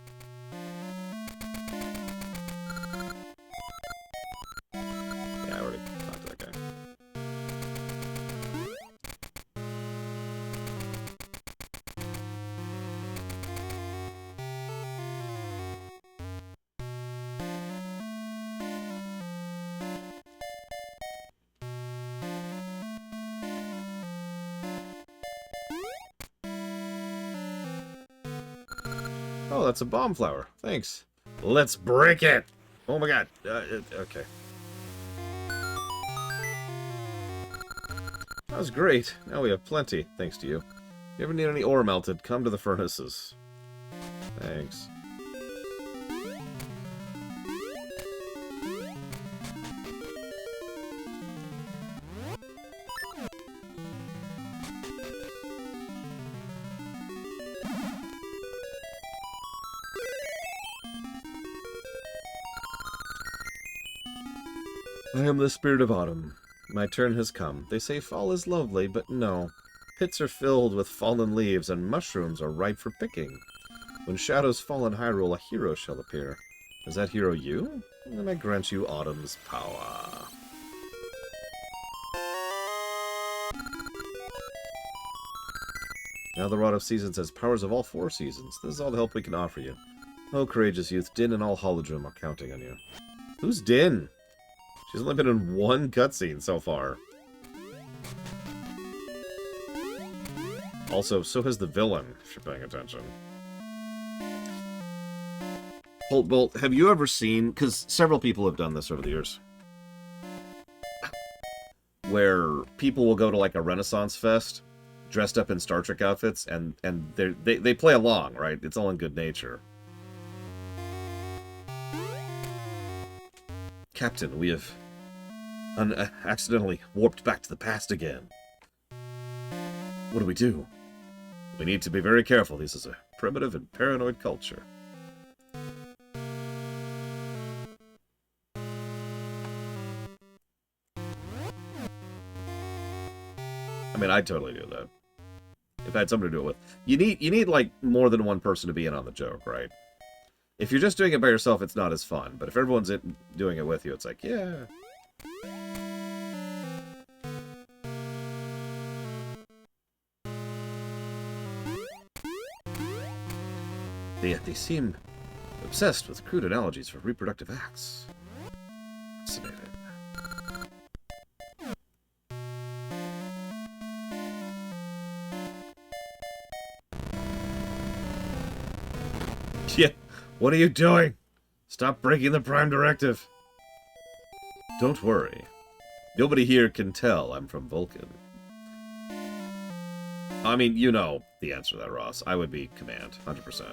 Oh, that's a bomb flower. Thanks. Let's break it! Oh my god. Okay. That was great. Now we have plenty, thanks to you. If you ever need any ore melted, come to the furnaces. Thanks. I am the spirit of autumn. My turn has come. They say fall is lovely, but no. Pits are filled with fallen leaves, and mushrooms are ripe for picking. When shadows fall in Hyrule, a hero shall appear. Is that hero you? Then I grant you autumn's power. Now the Rod of Seasons has powers of all 4 seasons. This is all the help we can offer you. Oh, courageous youth, Din and all Holodrum are counting on you. Who's Din? She's only been in 1 cutscene so far. Also, so has the villain, if you're paying attention. Bolt, have you ever seen... Because several people have done this over the years. Where people will go to, like, a Renaissance fest, dressed up in Star Trek outfits, and they play along, right? It's all in good nature. Captain, we have accidentally warped back to the past again. What do we do? We need to be very careful. This is a primitive and paranoid culture. I mean, I'd totally do that. If I had somebody to do it with. You need like more than one person to be in on the joke, right? If you're just doing it by yourself, it's not as fun. But if everyone's doing it with you, it's like, yeah. They seem obsessed with crude analogies for reproductive acts. Fascinating. Yeah. What are you doing? Stop breaking the Prime Directive. Don't worry. Nobody here can tell I'm from Vulcan. I mean, you know the answer to that, Ross. I would be Command, 100%.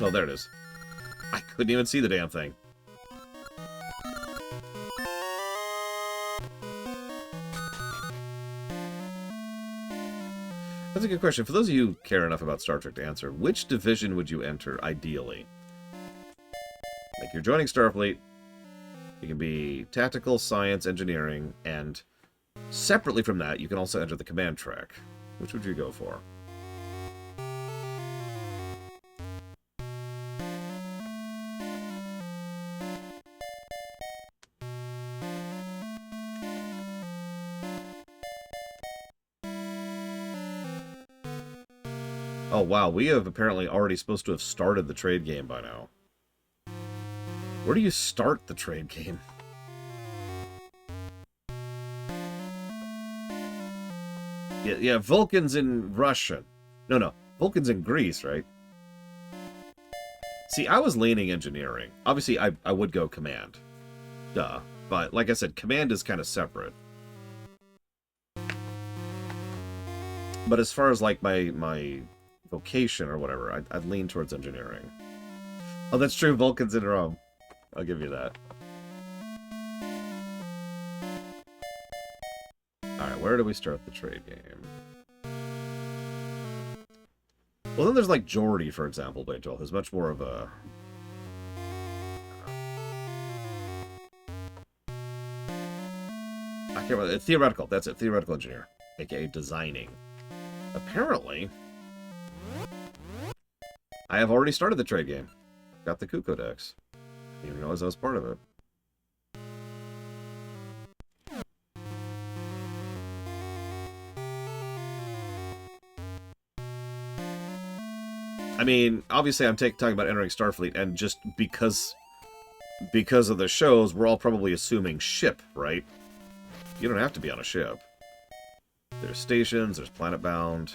Oh, there it is. I couldn't even see the damn thing. That's a good question. For those of you who care enough about Star Trek to answer, which division would you enter, ideally? Like, you're joining Starfleet. You can be tactical, science, engineering, and separately from that, you can also enter the command track. Which would you go for? Oh, wow. We have apparently already supposed to have started the trade game by now. Where do you start the trade game? Yeah, Vulcan's in Russia. No. Vulcan's in Greece, right? See, I was leaning engineering. Obviously, I would go command. Duh. But, like I said, command is kind of separate. But as far as, like, my vocation or whatever, I'd lean towards engineering. Oh, that's true. Vulcan's in Rome. I'll give you that. Alright, where do we start the trade game? Well, then there's, like, Geordie, for example, Joel, who's much more of a... I can't remember. It's theoretical. That's it. Theoretical engineer. A.k.a. designing. Apparently, I have already started the trade game. Got the Ku Codex. Didn't even realize I was part of it. I mean, obviously I'm talking about entering Starfleet, and just because of the shows, we're all probably assuming ship, right? You don't have to be on a ship. There's stations, there's planet-bound.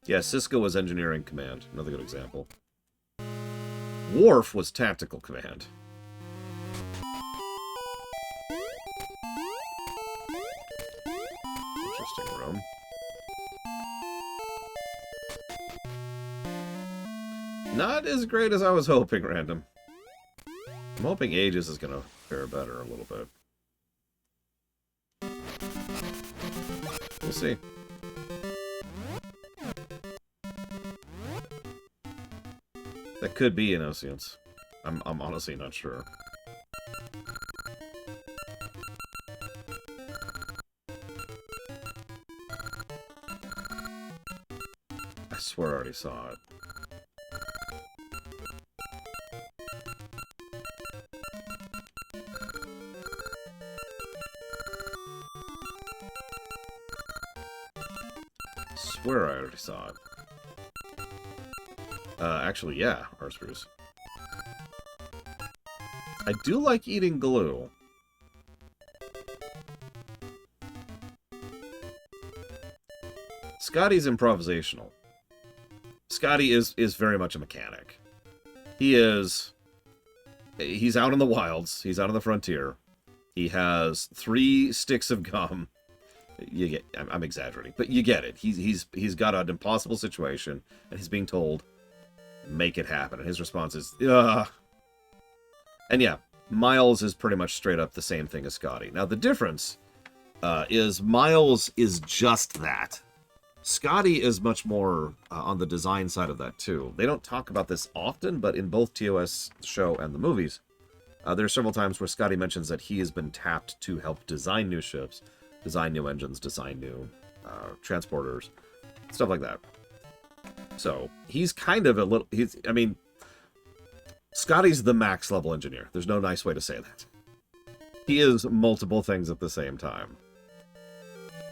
Yeah, Cisco was engineering command. Another good example. Worf was tactical command. Interesting room. Not as great as I was hoping, random. I'm hoping Aegis is going to fare better a little bit. We'll see. That could be an Oceans. I'm honestly not sure. I swear I already saw it. I swear I already saw it. Actually, yeah, R-Screws. I do like eating glue. Scotty's improvisational. Scotty is very much a mechanic. He's out in the wilds. He's out on the frontier. He has 3 sticks of gum. You get, I'm exaggerating, but you get it. He's got an impossible situation, and he's being told, make it happen. And his response is, ugh. And yeah, Miles is pretty much straight up the same thing as Scotty. Now, the difference is Miles is just that. Scotty is much more on the design side of that, too. They don't talk about this often, but in both TOS show and the movies, there are several times where Scotty mentions that he has been tapped to help design new ships, design new engines, design new transporters, stuff like that. So, he's kind of a little... I mean, Scotty's the max level engineer. There's no nice way to say that. He is multiple things at the same time.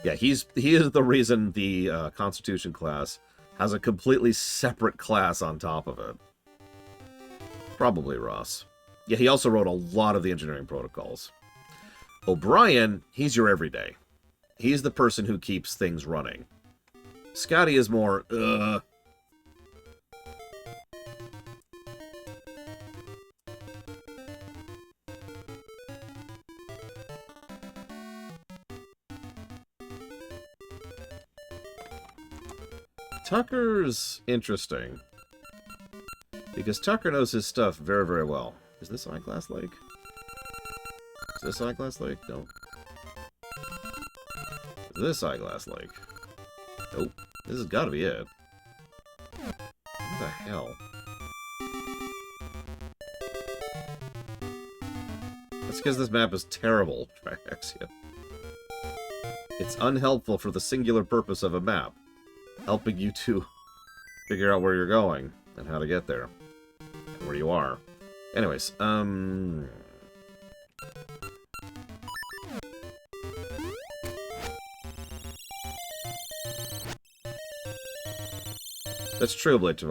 Yeah, he is the reason the Constitution class has a completely separate class on top of it. Probably Ross. Yeah, he also wrote a lot of the engineering protocols. O'Brien, he's your everyday. He's the person who keeps things running. Scotty is more, Tucker's interesting. Because Tucker knows his stuff very, very well. Is this Eyeglass Lake? Is this Eyeglass Lake? No. Is this Eyeglass Lake? Nope. This has got to be it. What the hell? That's because this map is terrible, Triaxia. It's unhelpful for the singular purpose of a map. Helping you to figure out where you're going and how to get there. And where you are. Anyways, That's true, Blade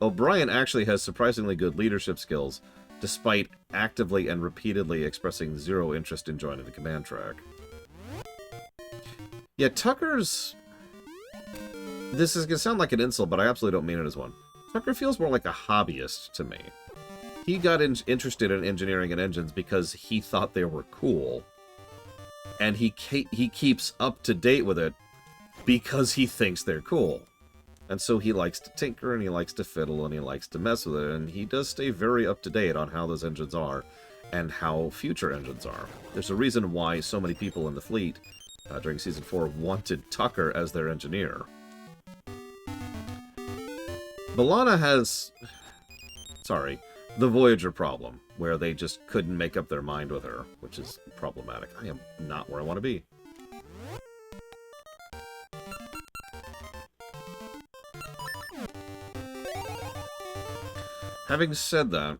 O'Brien actually has surprisingly good leadership skills, despite actively and repeatedly expressing zero interest in joining the command track. Yeah, Tucker's... This is going to sound like an insult, but I absolutely don't mean it as one. Tucker feels more like a hobbyist to me. He got interested in engineering and engines because he thought they were cool. And he keeps up to date with it because he thinks they're cool. And so he likes to tinker, and he likes to fiddle, and he likes to mess with it. And he does stay very up to date on how those engines are and how future engines are. There's a reason why so many people in the fleet during Season 4 wanted Tucker as their engineer. B'Elanna has... Sorry. The Voyager problem, where they just couldn't make up their mind with her, which is problematic. I am not where I want to be. Having said that...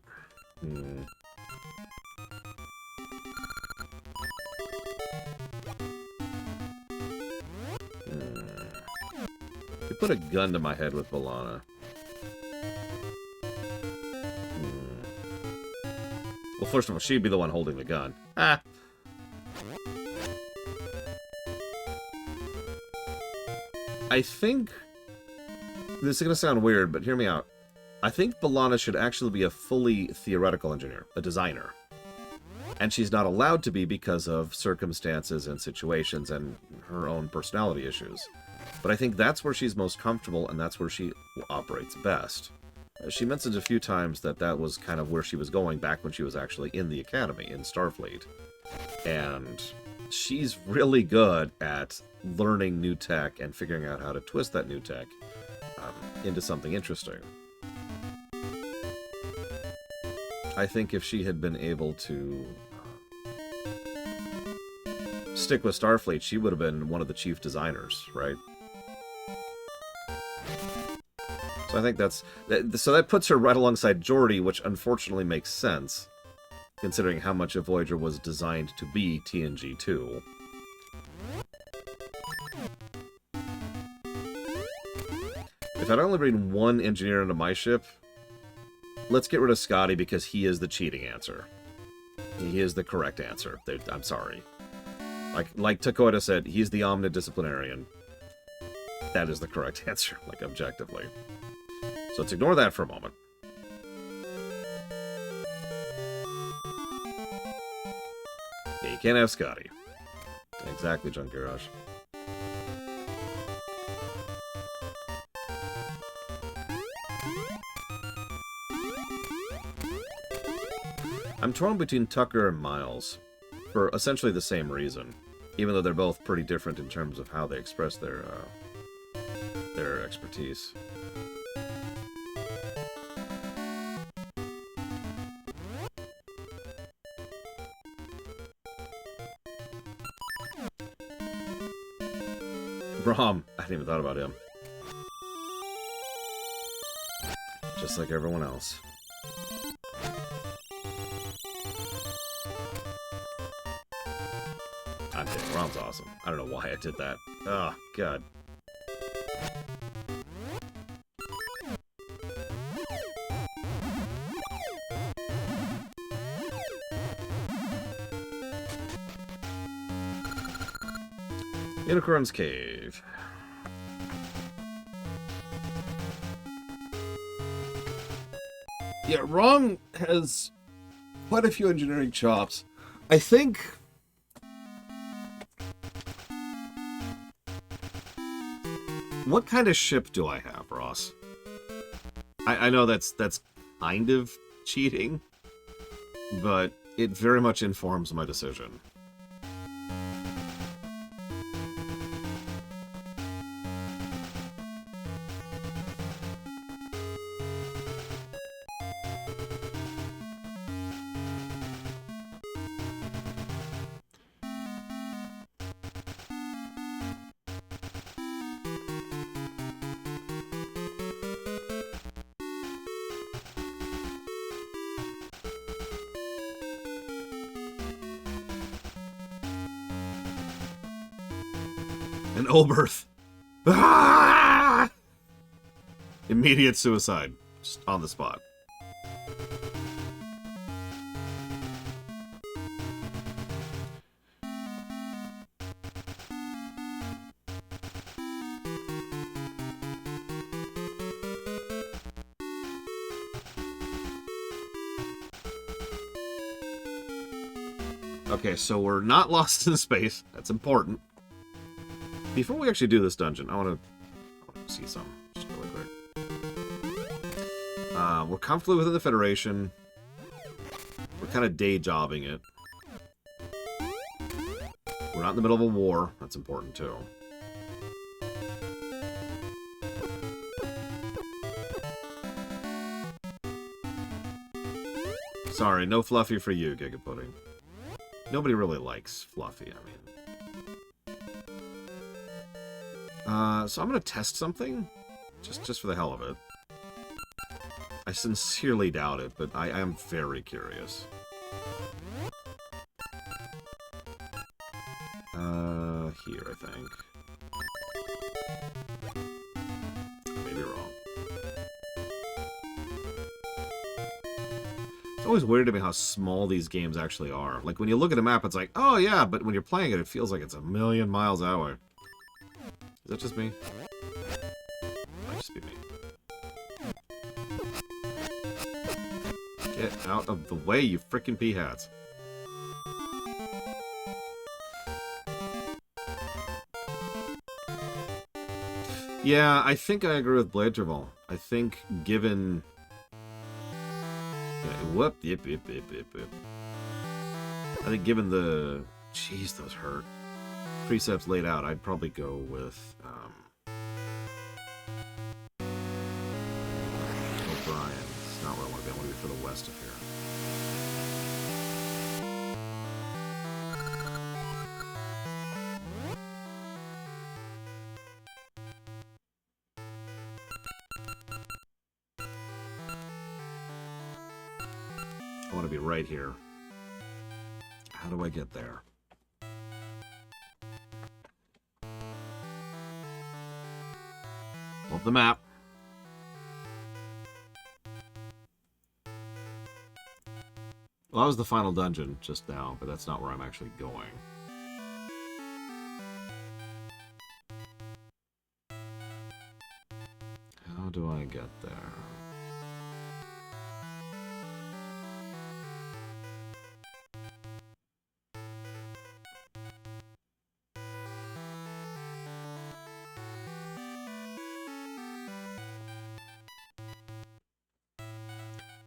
They put a gun to my head with B'Elanna. Well, first of all, she'd be the one holding the gun. Ah! I think... This is going to sound weird, but hear me out. I think B'Elanna should actually be a fully theoretical engineer, a designer. And she's not allowed to be because of circumstances and situations and her own personality issues. But I think that's where she's most comfortable, and that's where she operates best. She mentioned a few times that that was kind of where she was going back when she was actually in the Academy, in Starfleet. And she's really good at learning new tech and figuring out how to twist that new tech into something interesting. I think if she had been able to stick with Starfleet, she would have been one of the chief designers, right? So I think so that puts her right alongside Geordi, which unfortunately makes sense, considering how much of Voyager was designed to be TNG2. If I'd only bring one engineer into my ship, let's get rid of Scotty because he is the cheating answer. He is the correct answer. I'm sorry. Like Takoda said, he's the omnidisciplinarian. That is the correct answer, like, objectively. So let's ignore that for a moment. Yeah, you can't have Scotty. Exactly, John Garage. I'm torn between Tucker and Miles, for essentially the same reason, even though they're both pretty different in terms of how they express their expertise. Brahm, I hadn't even thought about him. Just like everyone else. I'm kidding, Brahm's awesome. I don't know why I did that. Oh, God. Unicorn's Cave. Yeah, Rom has quite a few engineering chops. I think... What kind of ship do I have, Ross? I know that's kind of cheating, but it very much informs my decision. An Oberth. Ah! Immediate suicide. Just on the spot. Okay, so we're not lost in space. That's important. Before we actually do this dungeon, I want to see some. Just really quick. We're comfortably within the Federation. We're kind of day-jobbing it. We're not in the middle of a war. That's important, too. Sorry, no Fluffy for you, Giga Pudding. Nobody really likes Fluffy, I mean. So I'm going to test something. Just for the hell of it. I sincerely doubt it, but I am very curious. Here, I think. Maybe wrong. It's always weird to me how small these games actually are. Like, when you look at a map, it's like, oh yeah, but when you're playing it, it feels like it's a million miles away. Is that just me? Might just be me. Get out of the way, you frickin' pea-hats. Yeah, I think I agree with Blade Travel. I think given... Yeah, whoop, yip. I think given the... Jeez, those hurt. Precepts laid out, I'd probably go with... O'Brien. It's not where I want to be. I want to be for the west of here. I want to be right here. How do I get there? Pull up the map. Well, that was the final dungeon just now, but that's not where I'm actually going. How do I get there?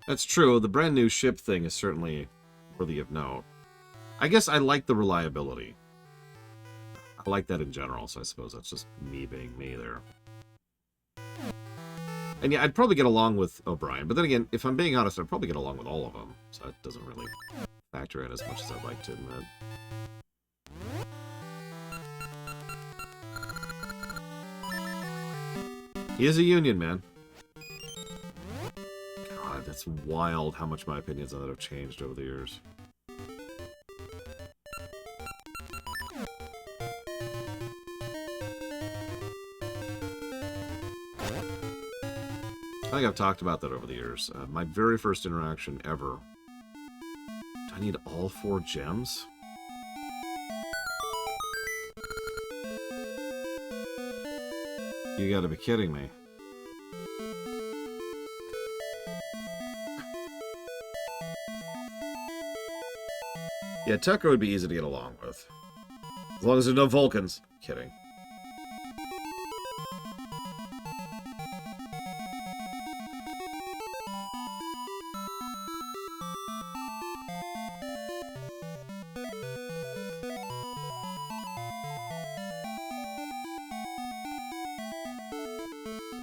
That's true. The brand new ship thing is certainly worthy of note. I guess I like the reliability. I like that in general, so I suppose that's just me being me there. And yeah, I'd probably get along with O'Brien, but then again, if I'm being honest, I'd probably get along with all of them, so that doesn't really factor in as much as I'd like to admit. He is a union man. It's wild how much my opinions on that have changed over the years. I think I've talked about that over the years. My very first interaction ever. Do I need all 4 gems? You gotta be kidding me. Yeah, Tucker would be easy to get along with. As long as there's no Vulcans. Kidding.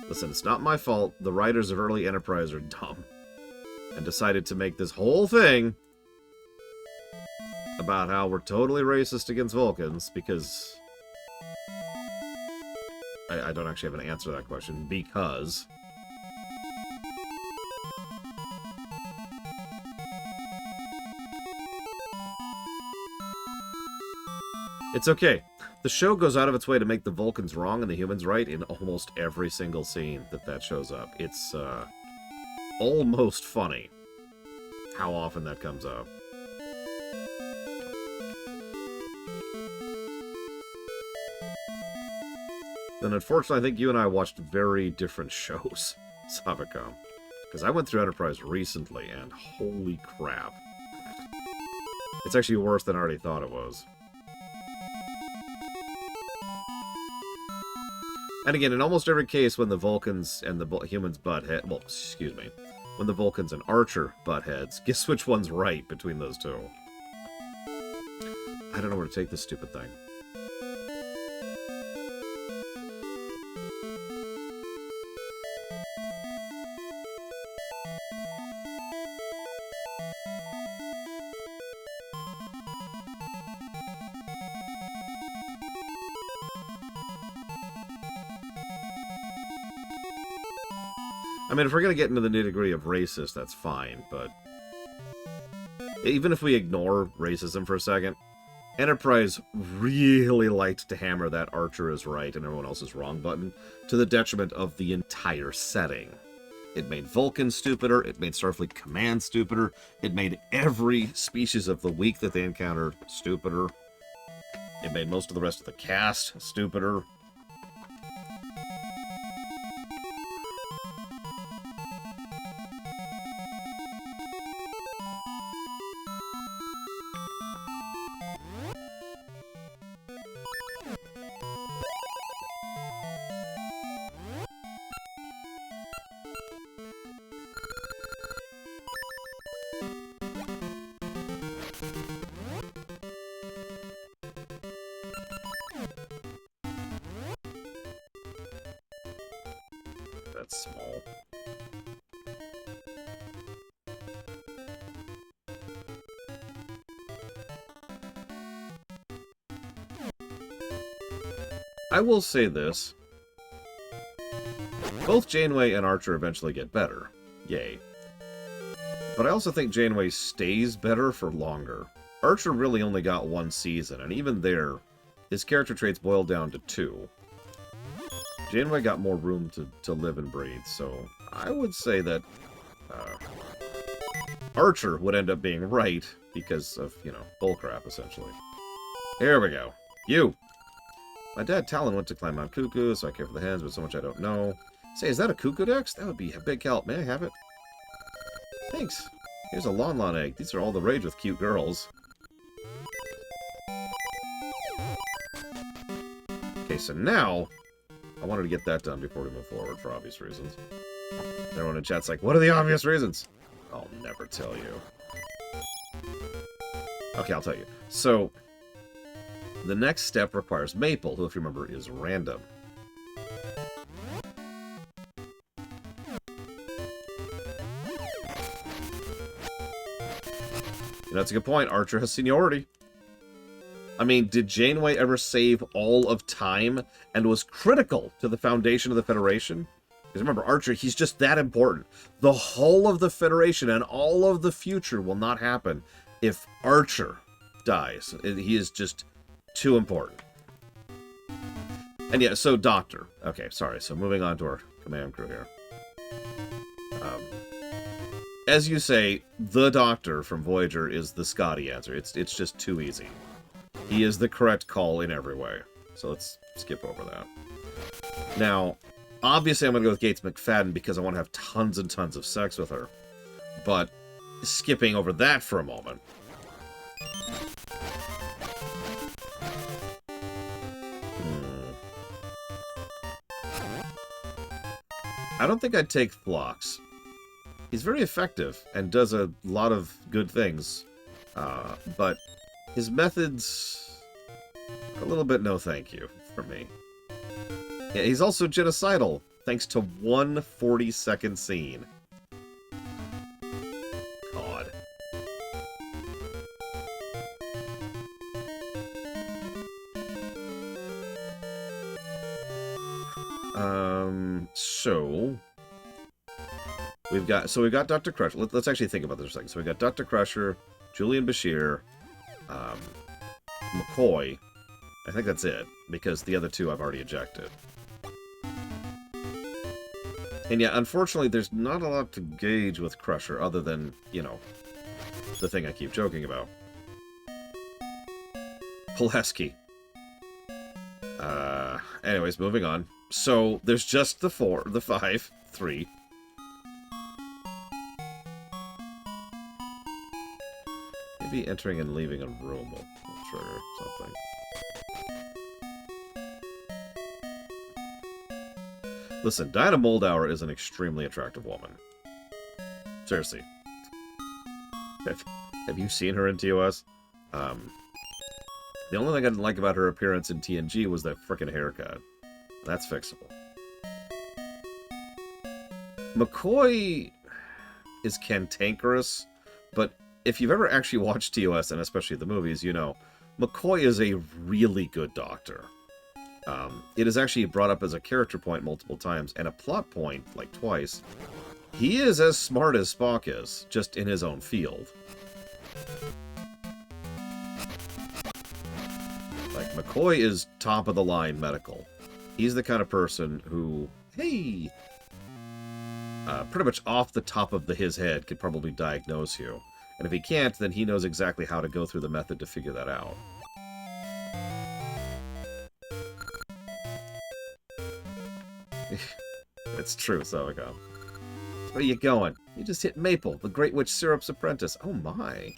Listen, it's not my fault. The writers of early Enterprise are dumb. And decided to make this whole thing about how we're totally racist against Vulcans, because... I don't actually have an answer to that question, because... It's okay. The show goes out of its way to make the Vulcans wrong and the humans right in almost every single scene that shows up. It's almost funny how often that comes up. Then unfortunately, I think you and I watched very different shows, Savicom. Because I went through Enterprise recently, and holy crap. It's actually worse than I already thought it was. And again, in almost every case when the Vulcans and the humans butt heads... Well, excuse me. When the Vulcans and Archer butt heads, guess which one's right between those two? I don't know where to take this stupid thing. I mean, if we're going to get into the nitty-gritty of racist, that's fine, but... Even if we ignore racism for a second, Enterprise really liked to hammer that Archer is right and everyone else is wrong button to the detriment of the entire setting. It made Vulcan stupider, it made Starfleet Command stupider, it made every species of the week that they encountered stupider. It made most of the rest of the cast stupider. That's small. I will say this. Both Janeway and Archer eventually get better. Yay. But I also think Janeway stays better for longer. Archer really only got one season, and even there, his character traits boiled down to 2. Janeway got more room to live and breathe, so I would say that Archer would end up being right because of, you know, bullcrap, essentially. Here we go. You! My dad, Talon, went to climb Mount Cuckoo, so I care for the hens, but so much I don't know. Say, is that a Cuckoo Dex? That would be a big help. May I have it? Thanks. Here's a Lon egg. These are all the rage with cute girls. Okay, so now... I wanted to get that done before we move forward, for obvious reasons. Everyone in chat's like, what are the obvious reasons? I'll never tell you. Okay, I'll tell you. So, the next step requires Maple, who, if you remember, is random. You know, that's a good point. Archer has seniority. I mean, did Janeway ever save all of time and was critical to the foundation of the Federation? Because remember, Archer, he's just that important. The whole of the Federation and all of the future will not happen if Archer dies. He is just too important. And yeah, so Doctor. Okay, sorry. So moving on to our command crew here. As you say, the Doctor from Voyager is the Scotty answer. It's just too easy. He is the correct call in every way. So let's skip over that. Now, obviously I'm going to go with Gates McFadden because I want to have tons and tons of sex with her. But skipping over that for a moment. I don't think I'd take Phlox. He's very effective and does a lot of good things. But his methods are a little bit no thank you for me. Yeah, he's also genocidal, thanks to one 40-second scene. God. So we've got Dr. Crusher. Let's actually think about this for a second. So we got Dr. Crusher, Julian Bashir, McCoy, I think that's it, because the other two I've already ejected. And yeah, unfortunately, there's not a lot to gauge with Crusher, other than, you know, the thing I keep joking about. Pulaski. Anyways, moving on. So, there's just the 5, 3. Maybe entering and leaving a room will trigger something. Listen, Dinah Moldauer is an extremely attractive woman. Seriously. Have you seen her in TOS? The only thing I didn't like about her appearance in TNG was that frickin' haircut. That's fixable. McCoy is cantankerous, but if you've ever actually watched TOS, and especially the movies, you know, McCoy is a really good doctor. It is actually brought up as a character point multiple times, and a plot point, like twice. He is as smart as Spock is, just in his own field. Like, McCoy is top-of-the-line medical. He's the kind of person who, hey, pretty much off the top of his head could probably diagnose you. And if he can't, then he knows exactly how to go through the method to figure that out. It's true, Savicom. Where are you going? You just hit Maple, the Great Witch Syrup's apprentice. Oh my.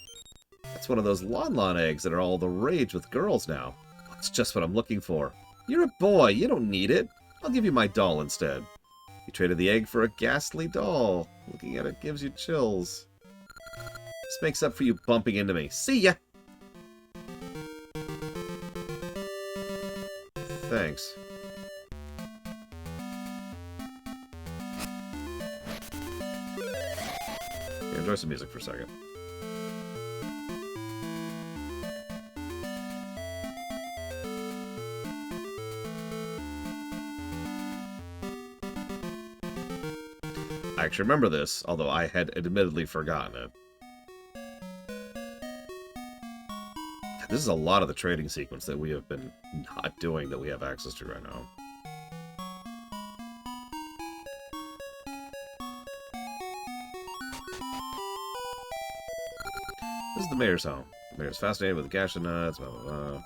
That's one of those Lon eggs that are all the rage with girls now. That's just what I'm looking for. You're a boy, you don't need it. I'll give you my doll instead. You traded the egg for a ghastly doll. Looking at it gives you chills. This makes up for you bumping into me. See ya! Thanks. Here, enjoy some music for a second. I actually remember this, although I had admittedly forgotten it. This is a lot of the trading sequence that we have been not doing that we have access to right now. This is the mayor's home. The mayor's fascinated with the gash and nuts, blah, blah, blah.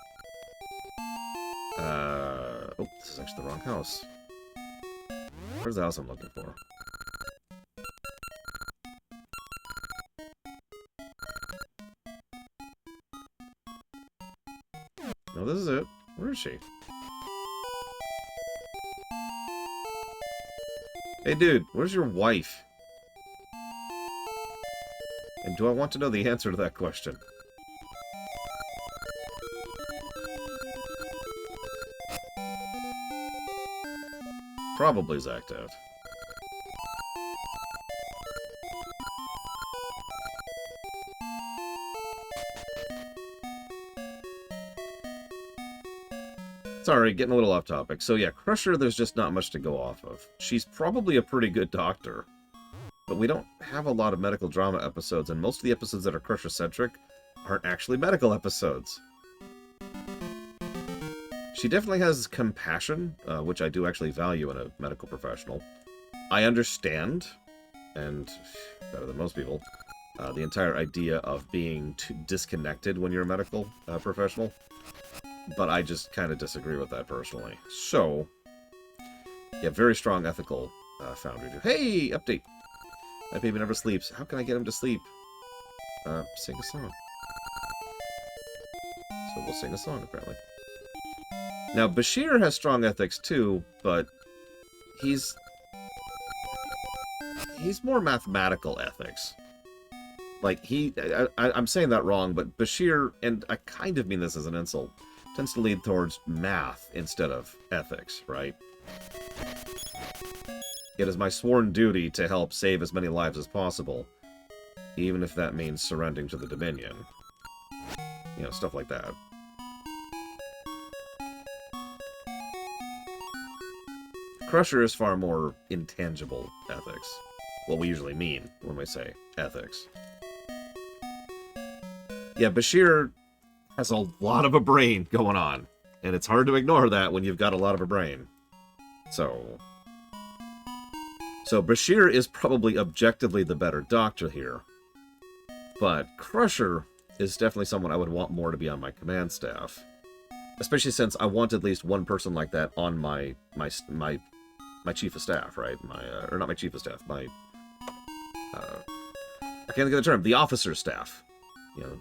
Oh, this is actually the wrong house. Where's the house I'm looking for? No, this is it. Where is she? Hey, dude, where's your wife? And do I want to know the answer to that question? Probably Zactav. Sorry, getting a little off topic. So yeah, Crusher, there's just not much to go off of. She's probably a pretty good doctor, but we don't have a lot of medical drama episodes, and most of the episodes that are Crusher-centric aren't actually medical episodes. She definitely has compassion, which I do actually value in a medical professional. I understand, and better than most people, the entire idea of being too disconnected when you're a medical professional. But I just kind of disagree with that personally. So, yeah, very strong ethical foundry. Hey, update. My baby never sleeps. How can I get him to sleep? Sing a song. So we'll sing a song, apparently. Now, Bashir has strong ethics too, but he's more mathematical ethics. Like, I'm saying that wrong, but Bashir, and I kind of mean this as an insult, tends to lead towards math instead of ethics, right? It is my sworn duty to help save as many lives as possible, even if that means surrendering to the Dominion. You know, stuff like that. Crusher is far more intangible ethics. What we usually mean when we say ethics. Yeah, Bashir has a lot of a brain going on. And it's hard to ignore that when you've got a lot of a brain. So Bashir is probably objectively the better doctor here. But Crusher is definitely someone I would want more to be on my command staff. Especially since I want at least one person like that on my chief of staff, right? Or not my chief of staff, I can't think of the term, the officer's staff. You know,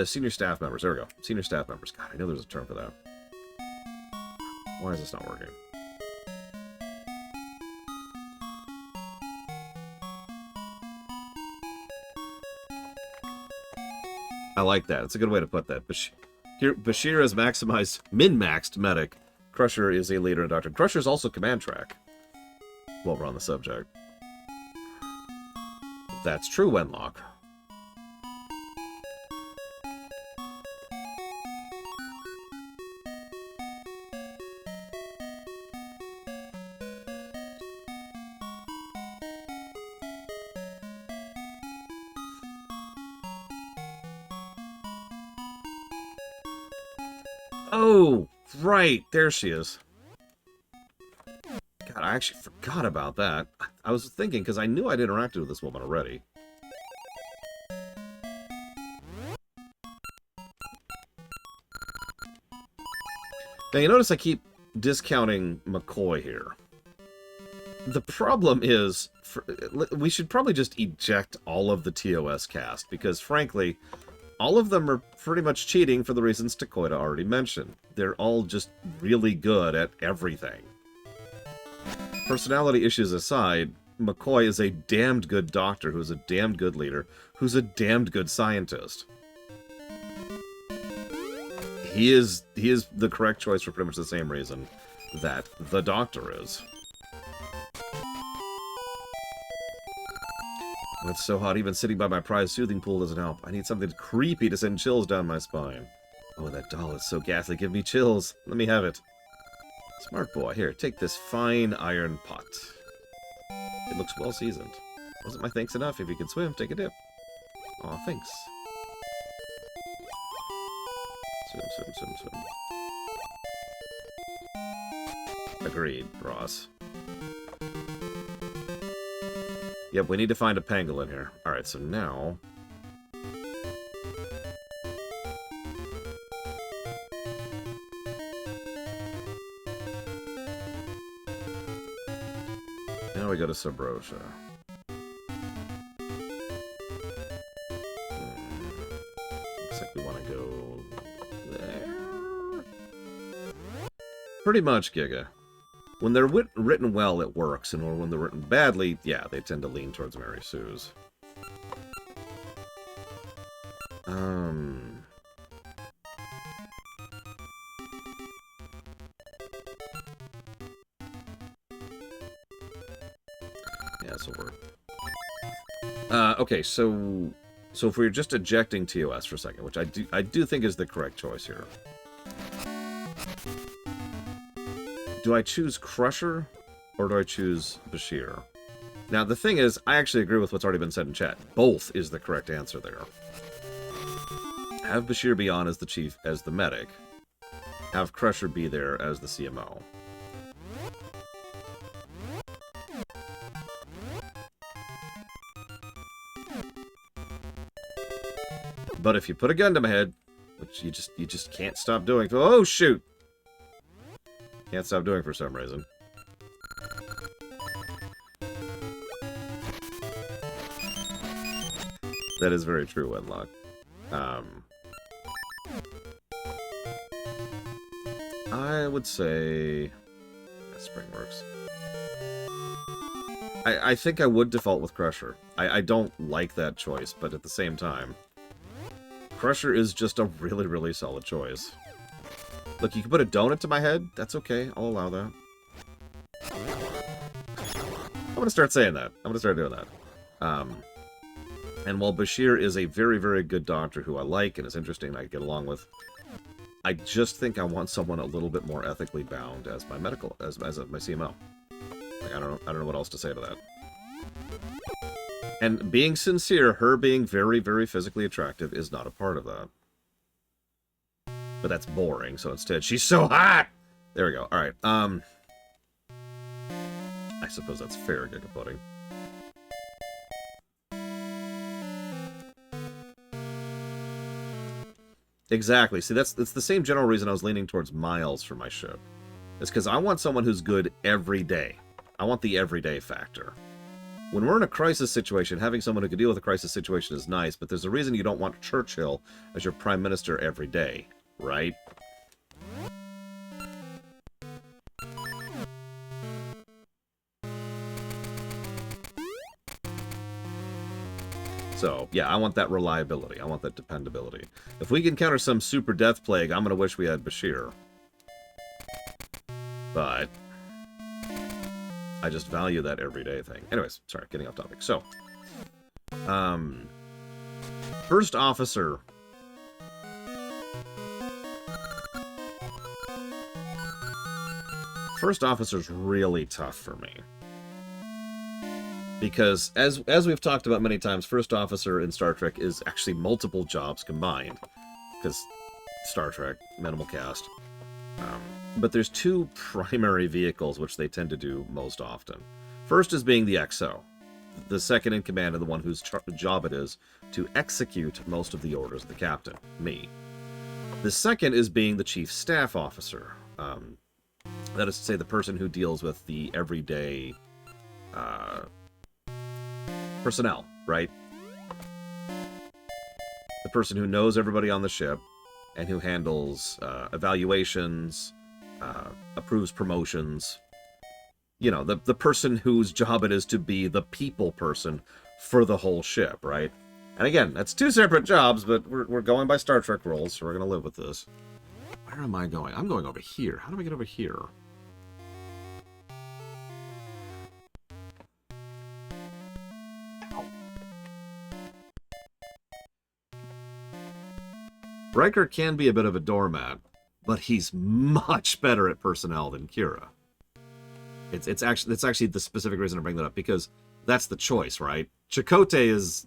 senior staff members. There we go. Senior staff members. God, I know there's a term for that. Why is this not working? I like that. It's a good way to put that. Bashir is maximized, min-maxed medic. Crusher is a leader and doctor. Crusher is also command track. While we're on the subject. That's true, Wenlock. Oh, right. There she is. God, I actually forgot about that. I was thinking, because I knew I'd interacted with this woman already. Now, you notice I keep discounting McCoy here. The problem is, we should probably just eject all of the TOS cast, because, frankly, all of them are pretty much cheating for the reasons Takoida already mentioned. They're all just really good at everything. Personality issues aside, McCoy is a damned good doctor who's a damned good leader, who's a damned good scientist. He is the correct choice for pretty much the same reason that the doctor is. It's so hot, even sitting by my prized soothing pool doesn't help. I need something creepy to send chills down my spine. Oh, that doll is so ghastly. Give me chills. Let me have it. Smart boy. Here, take this fine iron pot. It looks well seasoned. Wasn't my thanks enough? If you can swim, take a dip. Aw, thanks. Swim, swim, swim, swim. Agreed, Ross. Yep, we need to find a pangolin here. Alright, so now... Now we go to Subrosia. Looks like we want to go... there? Pretty much, Giga. When they're written well, it works, and when they're written badly, yeah, they tend to lean towards Mary Sue's. Yeah, this will work. Okay, so if we're just ejecting TOS for a second, which I do think is the correct choice here. Do I choose Crusher, or do I choose Bashir? Now, the thing is, I actually agree with what's already been said in chat. Both is the correct answer there. Have Bashir be on as the chief, as the medic. Have Crusher be there as the CMO. But if you put a gun to my head, which you just can't stop doing. Oh, shoot! Can't stop doing for some reason. That is very true, Wenlock. I would say... Springworks. I think I would default with Crusher. I don't like that choice, but at the same time... Crusher is just a really, really solid choice. Look, you can put a donut to my head. That's okay. I'll allow that. I'm going to start saying that. I'm going to start doing that. And while Bashir is a very, very good doctor who I like and is interesting and I get along with, I just think I want someone a little bit more ethically bound as my medical, as my CMO. Like, I don't know what else to say to that. And being sincere, her being very, very physically attractive is not a part of that. But that's boring, so instead, she's so hot! There we go. Alright, I suppose that's fair, Giga Pudding. Exactly. See, it's the same general reason I was leaning towards Miles for my ship. It's because I want someone who's good every day. I want the everyday factor. When we're in a crisis situation, having someone who can deal with a crisis situation is nice, but there's a reason you don't want Churchill as your prime minister every day, right? So, yeah, I want that reliability. I want that dependability. If we can counter some super death plague, I'm going to wish we had Bashir. But I just value that everyday thing. Anyways, sorry, getting off topic. So, first officer. First officer's really tough for me. Because, as we've talked about many times, first officer in Star Trek is actually multiple jobs combined. Because Star Trek, minimal cast. But there's two primary vehicles which they tend to do most often. First is being the XO. The second in command and the one whose job it is to execute most of the orders of the captain, me. The second is being the chief staff officer. That is to say, the person who deals with the everyday personnel, right? The person who knows everybody on the ship and who handles evaluations, approves promotions. You know, the person whose job it is to be the people person for the whole ship, right? And again, that's two separate jobs, but we're going by Star Trek rules, so we're going to live with this. Where am I going? I'm going over here. How do I get over here? Riker can be a bit of a doormat, but he's much better at personnel than Kira. It's actually the specific reason to bring that up, because that's the choice, right? Chakotay is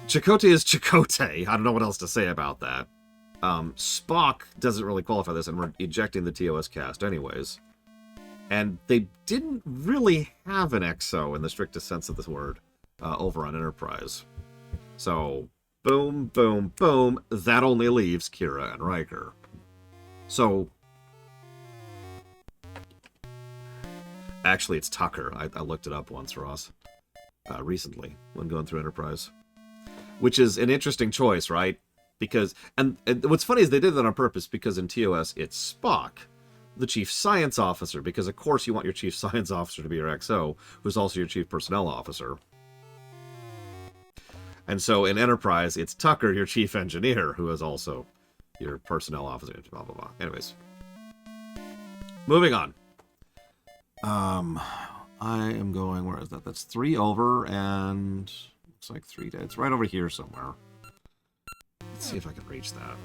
Chakotay. I don't know what else to say about that. Spock doesn't really qualify this, and we're ejecting the TOS cast anyways. And they didn't really have an XO in the strictest sense of this word over on Enterprise. So, boom, boom, boom, that only leaves Kira and Riker. So, actually, it's Tucker. I looked it up once, Ross, recently, when going through Enterprise. Which is an interesting choice, right? Because, and what's funny is they did that on purpose, because in TOS, it's Spock, the chief science officer, because of course you want your chief science officer to be your XO, who's also your chief personnel officer. And so in Enterprise, it's Tucker, your chief engineer, who is also your personnel officer, blah, blah, blah. Anyways. Moving on. I am going, where is that? That's 3 over, and looks like 3 dead. It's right over here somewhere. Let's see if I can reach that.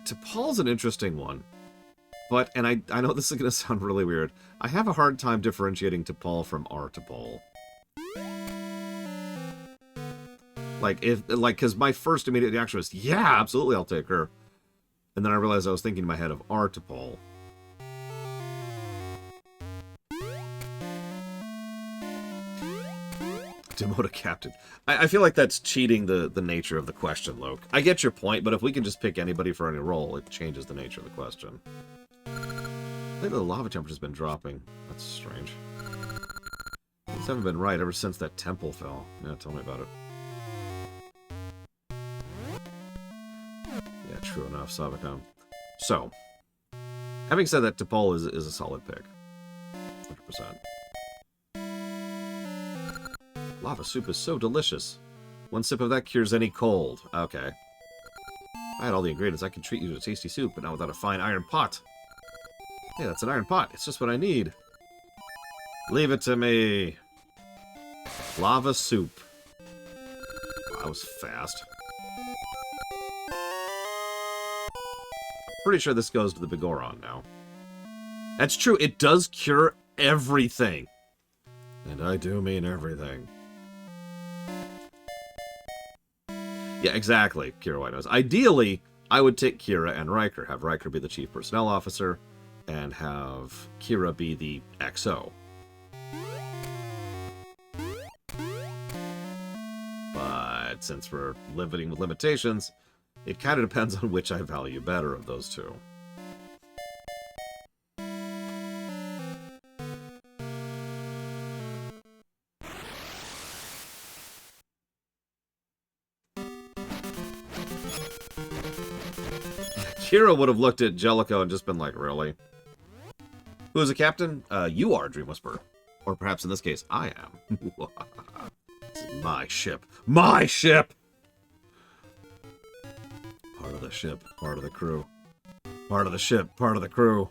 T'Pol's an interesting one. But, and I know this is going to sound really weird, I have a hard time differentiating T'Pol from our T'Pol. Because my first immediate reaction was, yeah, absolutely, I'll take her. And then I realized I was thinking in my head of our T'Pol. Demote a captain. I feel like that's cheating the nature of the question, Luke. I get your point, but if we can just pick anybody for any role, it changes the nature of the question. I think the lava temperature's been dropping. That's strange. Things haven't been right ever since that temple fell. Yeah, tell me about it. Yeah, true enough, Savacom. So, having said that, T'Pol is a solid pick. 100%. Lava soup is so delicious. One sip of that cures any cold. Okay. I had all the ingredients. I can treat you to a tasty soup, but not without a fine iron pot. Hey, that's an iron pot. It's just what I need. Leave it to me. Lava soup. Wow, that was fast. Pretty sure this goes to the Goron now. That's true. It does cure everything. And I do mean everything. Yeah, exactly, Kira White knows. Ideally, I would take Kira and Riker. Have Riker be the chief personnel officer, and have Kira be the XO. But since we're living with limitations, it kind of depends on which I value better of those two. Kira would have looked at Jellicoe and just been like, really? Who is a captain? You are, Dream Whisperer. Or perhaps in this case, I am. This is my ship. My ship! Part of the ship, part of the crew. Part of the ship, part of the crew.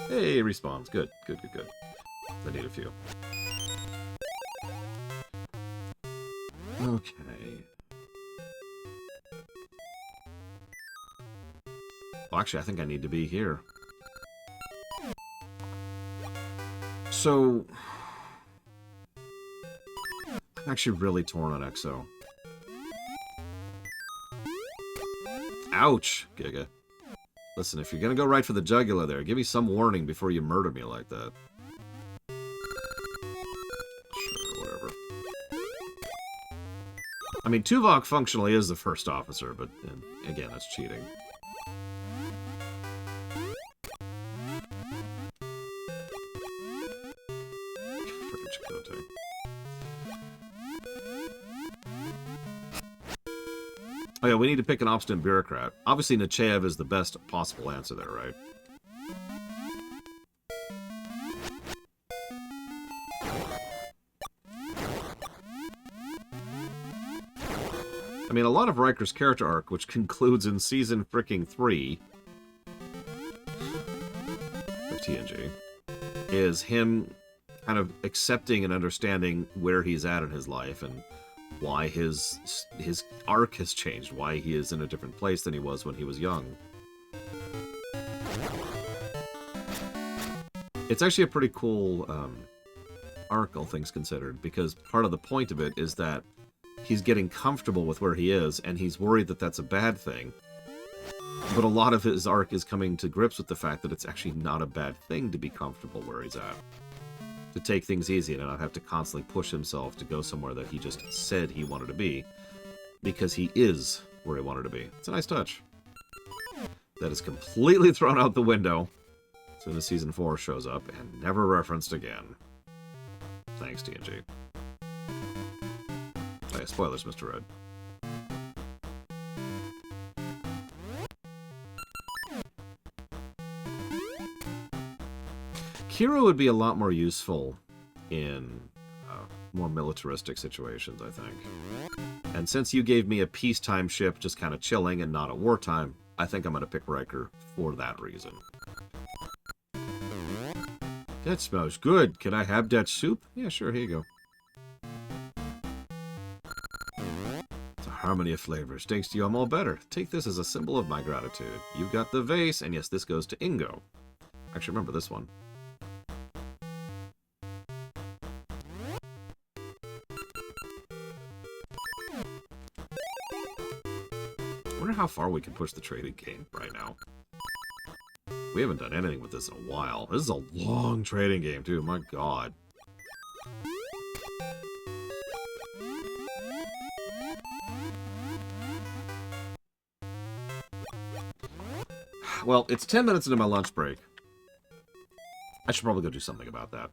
Hey, respawns. Good, good, good, good. I need a few. Okay. Well, actually, I think I need to be here. So... I'm actually really torn on EXO. Ouch, Giga. Listen, if you're gonna go right for the jugular there, give me some warning before you murder me like that. Sure, whatever. I mean, Tuvok functionally is the first officer, but again, that's cheating. Frickin' Chakotay. Oh yeah, we need to pick an obstinate bureaucrat. Obviously, Nechayev is the best possible answer there, right? I mean, a lot of Riker's character arc, which concludes in season fricking 3 of TNG, is him kind of accepting and understanding where he's at in his life and why his arc has changed, why he is in a different place than he was when he was young. It's actually a pretty cool arc, all things considered, because part of the point of it is that he's getting comfortable with where he is, and he's worried that that's a bad thing. But a lot of his arc is coming to grips with the fact that it's actually not a bad thing to be comfortable where he's at. To take things easy and not have to constantly push himself to go somewhere that he just said he wanted to be, because he is where he wanted to be. It's a nice touch. That is completely thrown out the window as soon as Season 4 shows up, and never referenced again. Thanks, TNG. Oh yeah, spoilers, Mr. Red. Kira would be a lot more useful in more militaristic situations, I think. And since you gave me a peacetime ship just kind of chilling and not a wartime, I think I'm going to pick Riker for that reason. That smells good. Can I have that soup? Yeah, sure, here you go. It's a harmony of flavors. Thanks to you, I'm all better. Take this as a symbol of my gratitude. You've got the vase, and yes, this goes to Ingo. Actually, remember this one. I wonder how far we can push the trading game right now. We haven't done anything with this in a while. This is a long trading game, too. My god. Well, it's 10 minutes into my lunch break. I should probably go do something about that.